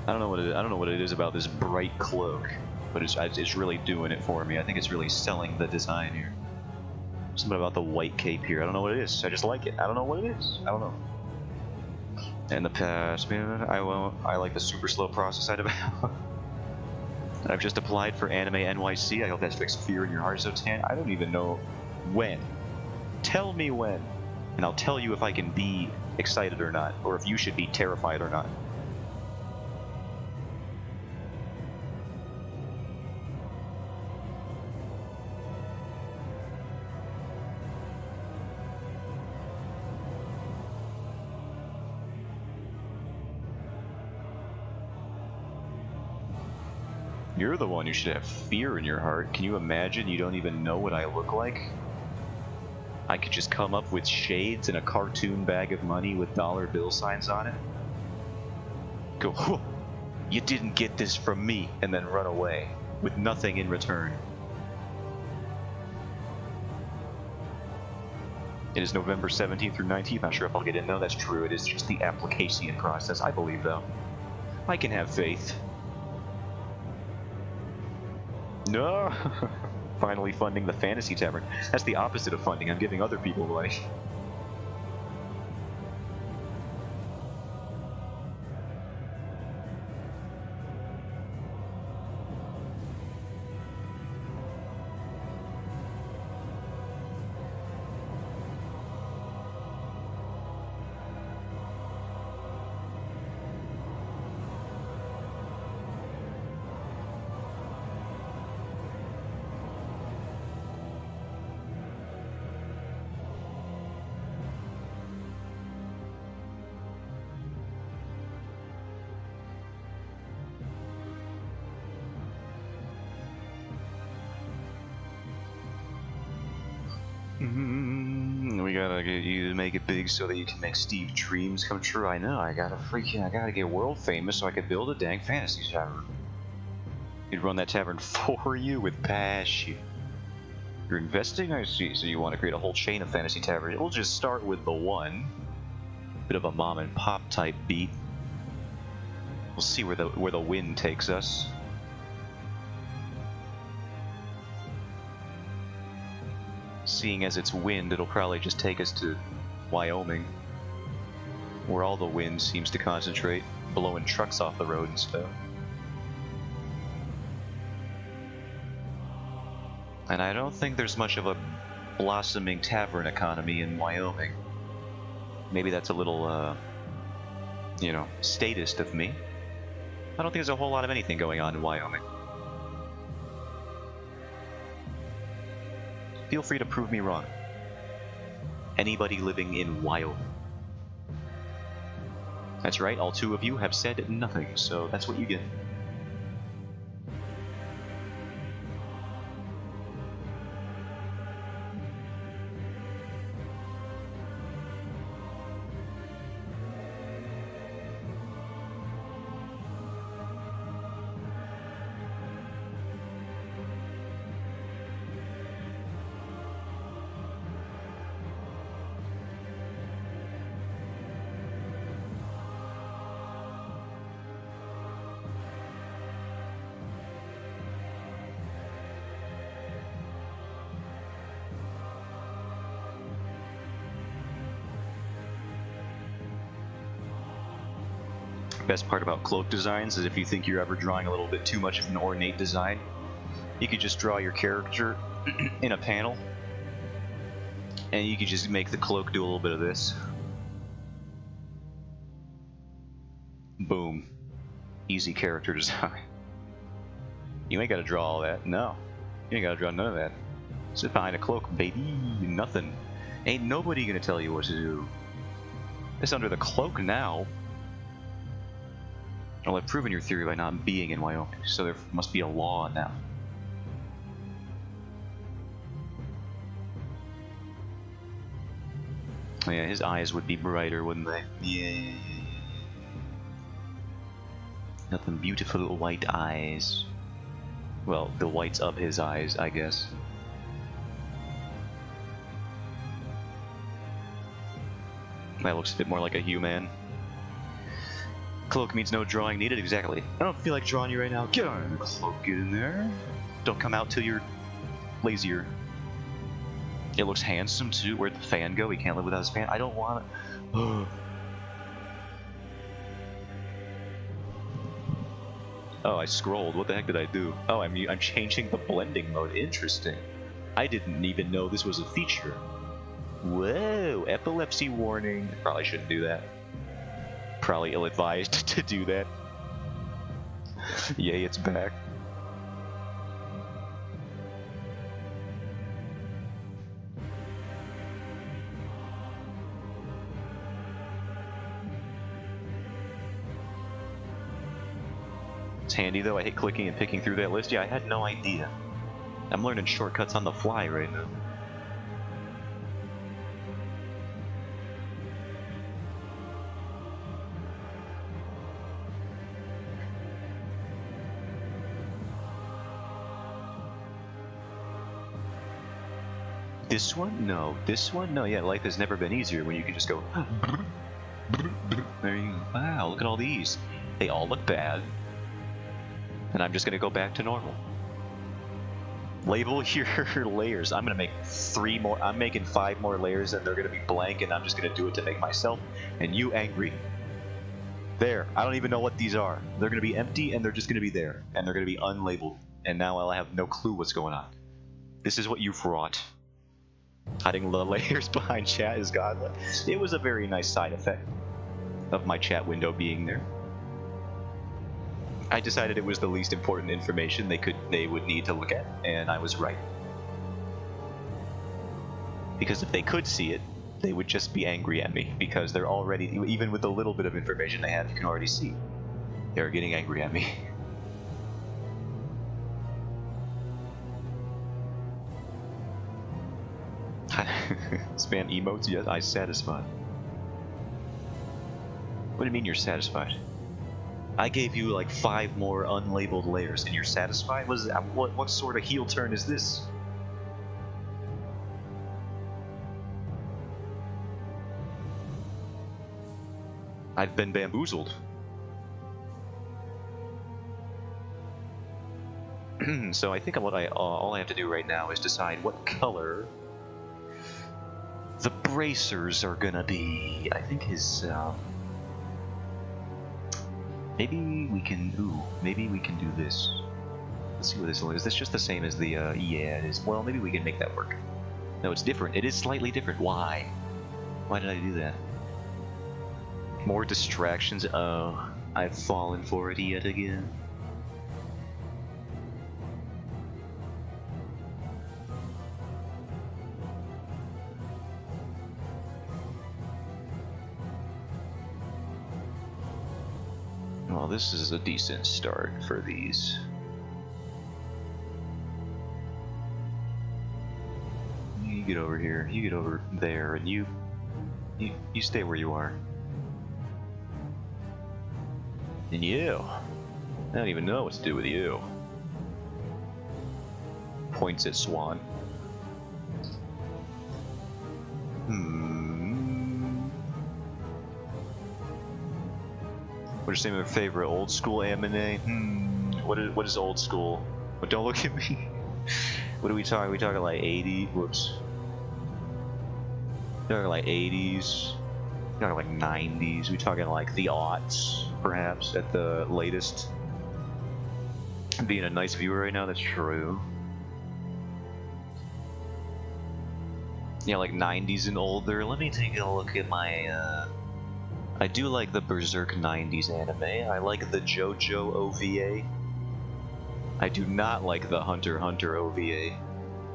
I don't know what it is about this bright cloak, but it's really doing it for me. I think it's really selling the design here. Something about the white cape here. I don't know what it is. I just like it. I don't know what it is. I don't know. In the past, man, I like the super slow process I'd have. I've just applied for Anime NYC. I hope that's fixed fear in your heart, Zotan. I don't even know when. Tell me when, and I'll tell you if I can be excited or not, or if you should be terrified or not. You're the one who should have fear in your heart. Can you imagine you don't even know what I look like? I could just come up with shades and a cartoon bag of money with dollar bill signs on it. Go, whoa, you didn't get this from me, and then run away with nothing in return. It is November 17th through 19th. Not sure if I'll get in though. That's true. It is just the application process. I believe though. I can have faith. No! Finally funding the Fantasy Tavern. That's the opposite of funding. I'm giving other people money. We gotta get you to make it big so that you can make Steve's dreams come true. I know, I gotta get world famous so I can build a dang fantasy tavern. You'd run that tavern for you with passion. You're investing, I see, so you want to create a whole chain of fantasy taverns. We'll just start with the one. Bit of a mom and pop type beat. We'll see where the wind takes us. Seeing as it's wind, it'll probably just take us to Wyoming, where all the wind seems to concentrate, blowing trucks off the road and stuff. And I don't think there's much of a blossoming tavern economy in Wyoming. Maybe that's a little, you know, statist of me. I don't think there's a whole lot of anything going on in Wyoming. Feel free to prove me wrong. Anybody living in Wyoming. That's right, all two of you have said nothing, so that's what you get. Best part about cloak designs is if you think you're ever drawing a little bit too much of an ornate design, you could just draw your character in a panel, and you could just make the cloak do a little bit of this. Boom. Easy character design. You ain't gotta draw all that. No. You ain't gotta draw none of that. Sit behind a cloak, baby. Nothing. Ain't nobody gonna tell you what to do. It's under the cloak now. Well, I've proven your theory by not being in Wyoming, so there must be a law now. Oh yeah, his eyes would be brighter, wouldn't they? Yeah. Nothing beautiful white eyes. Well, the whites of his eyes, I guess. That looks a bit more like a human. Cloak means no drawing needed, exactly. I don't feel like drawing you right now. Get on the cloak, get in there. Don't come out till you're lazier. It looks handsome too. Where'd the fan go? He can't live without his fan. I don't want it. Oh, I scrolled. What the heck did I do? Oh, I'm changing the blending mode. Interesting. I didn't even know this was a feature. Whoa, epilepsy warning. Probably shouldn't do that. Probably ill-advised to do that. Yay, it's back. It's handy though. I hate clicking and picking through that list. Yeah, I had no idea. I'm learning shortcuts on the fly right now. This one? No. This one? No, yeah, life has never been easier when you can just go... There you go. Wow, look at all these. They all look bad. And I'm just going to go back to normal. Label your layers. I'm going to make 3 more. I'm making 5 more layers and they're going to be blank and I'm just going to do it to make myself and you angry. There. I don't even know what these are. They're going to be empty and they're just going to be there. And they're going to be unlabeled. And now I'll have no clue what's going on. This is what you've wrought. Hiding the layers behind chat is godlike. It was a very nice side effect of my chat window being there. I decided it was the least important information they would need to look at, and I was right. Because if they could see it, they would just be angry at me, because they're already, even with the little bit of information they have, you can already see. They're getting angry at me. Spam emotes? Yes, I'm satisfied. What do you mean you're satisfied? I gave you like 5 more unlabeled layers, and you're satisfied? What sort of heel turn is this? I've been bamboozled. So I think all I have to do right now is decide what color the bracers are gonna be. I think his maybe we can do this. Let's see what this is. Is this just the same as the yeah, it is. Well, maybe we can make that work. No, it's different. It is slightly different. Why did I do that? More distractions. Oh, I've fallen for it yet again. Well, this is a decent start for these. You get over here, you get over there, and you stay where you are. And you, I don't even know what to do with you. Points at Swan. What's your favorite old school anime? What is old school? But don't look at me. What are we talking? We talking like 80? Whoops. We talking like 80s. We talking like 90s. We talking like the aughts, perhaps at the latest. Being a nice viewer right now, that's true. Yeah, like 90s and older. Let me take a look at my. I do like the Berserk 90s anime. I like the JoJo OVA. I do not like the Hunter x Hunter OVA.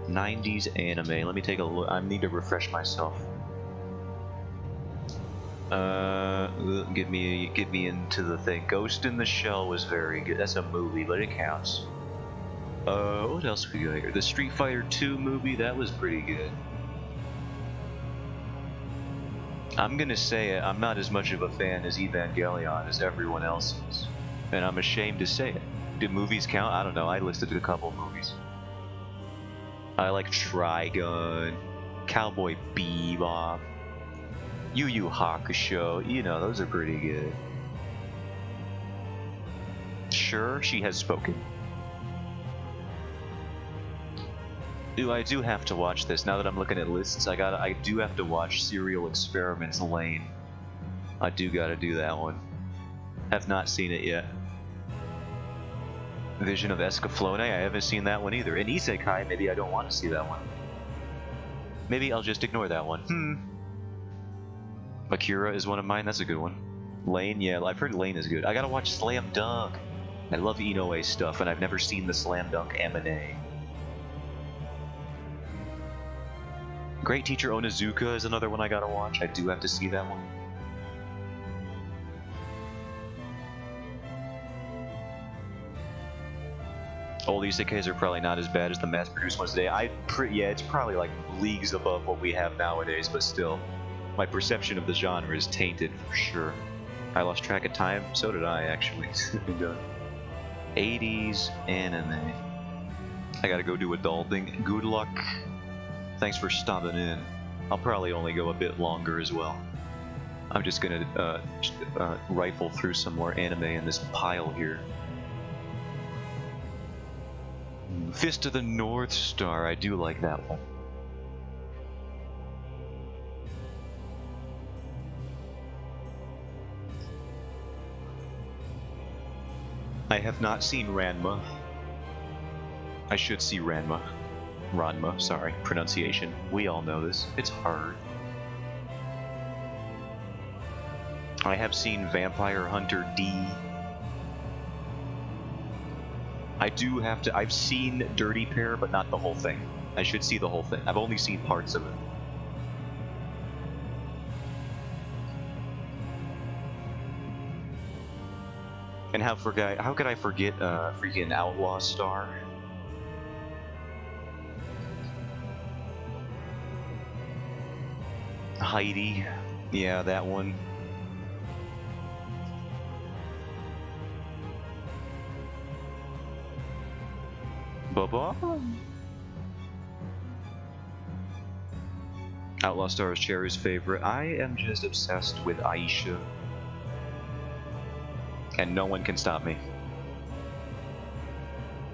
90s anime. Let me take a look. I need to refresh myself. Get me into the thing. Ghost in the Shell was very good. That's a movie, but it counts. What else we got here? The Street Fighter 2 movie, that was pretty good. I'm gonna say it, I'm not as much of a fan as Evangelion as everyone else is. And I'm ashamed to say it. Do movies count? I don't know, I listed a couple movies. I like Trigun, Cowboy Bebop, Yu Yu Hakusho, you know, those are pretty good. Sure, she has spoken. Ooh, I do have to watch this. Now that I'm looking at lists, I do have to watch Serial Experiments Lane. I do gotta do that one. Have not seen it yet. Vision of Escaflowne, I haven't seen that one either. And Isekai, maybe I don't want to see that one. Maybe I'll just ignore that one. Akira is one of mine, that's a good one. Lane, yeah, I've heard Lane is good. I gotta watch Slam Dunk. I love Inoue stuff, and I've never seen the Slam Dunk anime. Great Teacher Onizuka is another one I gotta watch. I do have to see that one. Old isekais are probably not as bad as the mass-produced ones today. Yeah, it's probably like leagues above what we have nowadays, but still, my perception of the genre is tainted for sure. I lost track of time. So did I, actually. 80s anime. I gotta go do adulting. Good luck. Thanks for stopping in. I'll probably only go a bit longer as well. I'm just gonna rifle through some more anime in this pile here. Fist of the North Star, I do like that one. I have not seen Ranma. I should see Ranma. Ranma, sorry, pronunciation. We all know this. It's hard. I have seen Vampire Hunter D. I do have to. I've seen Dirty Pair, but not the whole thing. I should see the whole thing. I've only seen parts of it. And how could I forget freaking Outlaw Star? Heidi, yeah, that one. Bubba? Outlaw Star is Cherry's favorite. I am just obsessed with Aisha. And no one can stop me.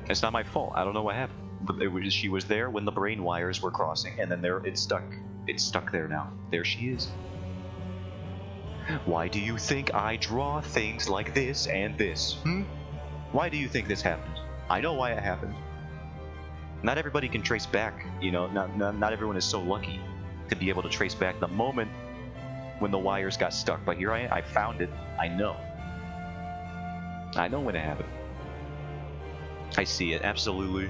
It's not my fault. I don't know what happened. But she was there when the brain wires were crossing, and then it's stuck. It's stuck there now. There she is. Why do you think I draw things like this and this? Why do you think this happened? I know why it happened. Not everybody can trace back, you know, not everyone is so lucky to be able to trace back the moment when the wires got stuck. But here I found it. I know. I know when it happened. I see it, absolutely.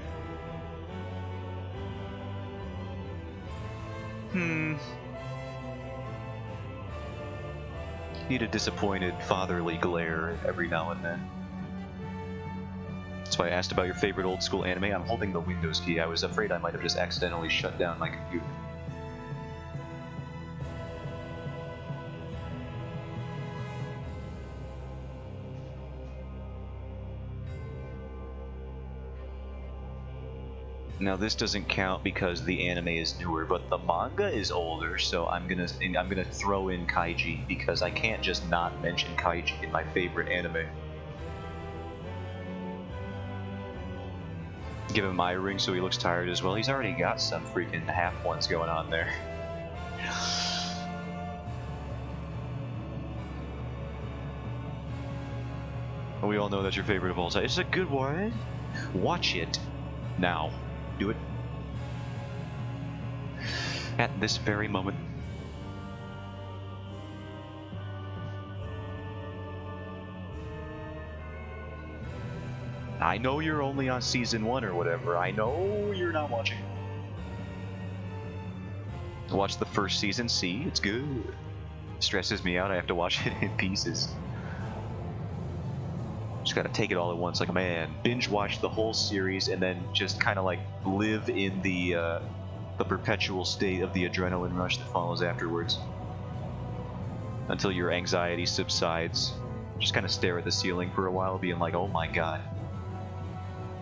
Need a disappointed fatherly glare every now and then. That's why I asked about your favorite old school anime. I'm holding the Windows key. I was afraid I might have just accidentally shut down my computer. Now this doesn't count because the anime is newer, but the manga is older, so I'm gonna throw in Kaiji because I can't just not mention Kaiji in my favorite anime. Give him eye ring so he looks tired as well. He's already got some freaking half ones going on there. We all know that's your favorite of all time. It's a good one. Watch it now. Do it at this very moment. I know you're only on season 1 or whatever. I know you're not watching. Watch the first season, see? It's good. Stresses me out. I have to watch it in pieces. Just gotta take it all at once like a man. Binge watch the whole series and then just kind of like live in the perpetual state of the adrenaline rush that follows afterwards. Until your anxiety subsides. Just kind of stare at the ceiling for a while, being like, oh my god.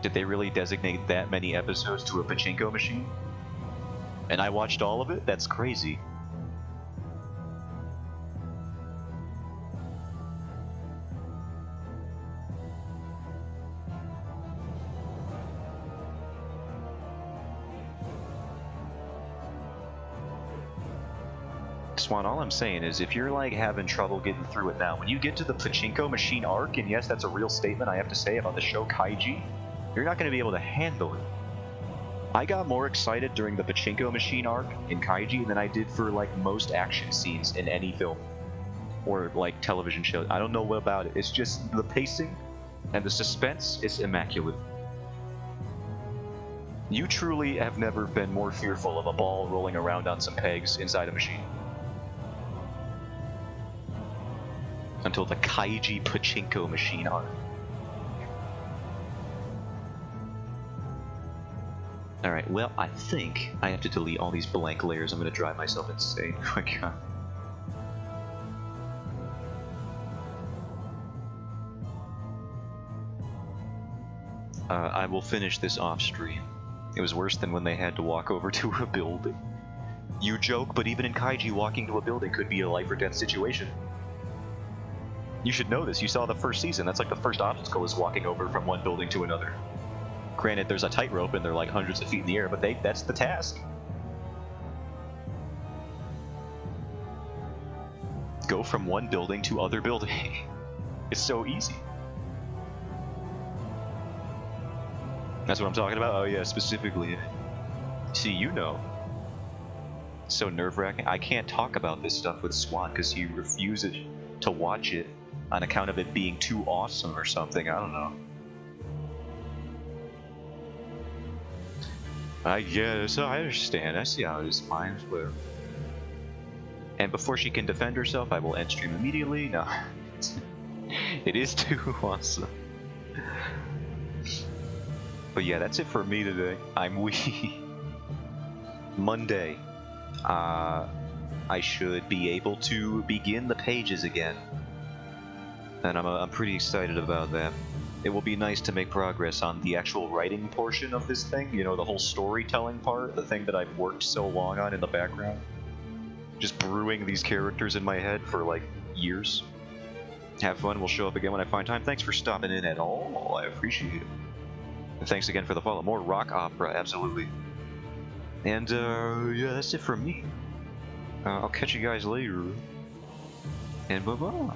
Did they really designate that many episodes to a pachinko machine? And I watched all of it? That's crazy. Swan, all I'm saying is if you're like having trouble getting through it now, when you get to the Pachinko Machine arc, and yes, that's a real statement I have to say about the show Kaiji, you're not going to be able to handle it. I got more excited during the Pachinko Machine arc in Kaiji than I did for like most action scenes in any film or like television show. I don't know what about it. It's just the pacing and the suspense is immaculate. You truly have never been more fearful of a ball rolling around on some pegs inside a machine. Until the Kaiji Pachinko Machine arc. Alright, well, I think I have to delete all these blank layers. I'm gonna drive myself insane. Oh my god. I will finish this off stream. It was worse than when they had to walk over to a building. You joke, but even in Kaiji, walking to a building could be a life or death situation. You should know this. You saw the first season. That's like the first obstacle is walking over from one building to another. Granted, there's a tightrope and they're like hundreds of feet in the air, but that's the task. Go from one building to other building. It's so easy. That's what I'm talking about? Oh yeah, specifically. See, you know. It's so nerve-wracking. I can't talk about this stuff with Swan because he refuses to watch it on account of it being too awesome or something. I don't know. I guess I understand. I see how it is. Fine, whatever. And before she can defend herself, I will end stream immediately. No. It is too awesome. But yeah, that's it for me today. I'm weak. Monday. I should be able to begin the pages again. And I'm pretty excited about that. It will be nice to make progress on the actual writing portion of this thing. You know, the whole storytelling part, the thing that I've worked so long on in the background. Just brewing these characters in my head for like years. Have fun, we'll show up again when I find time. Thanks for stopping in at all, I appreciate it. And thanks again for the follow. More rock opera, absolutely. And yeah, that's it from me. I'll catch you guys later. And bye-bye.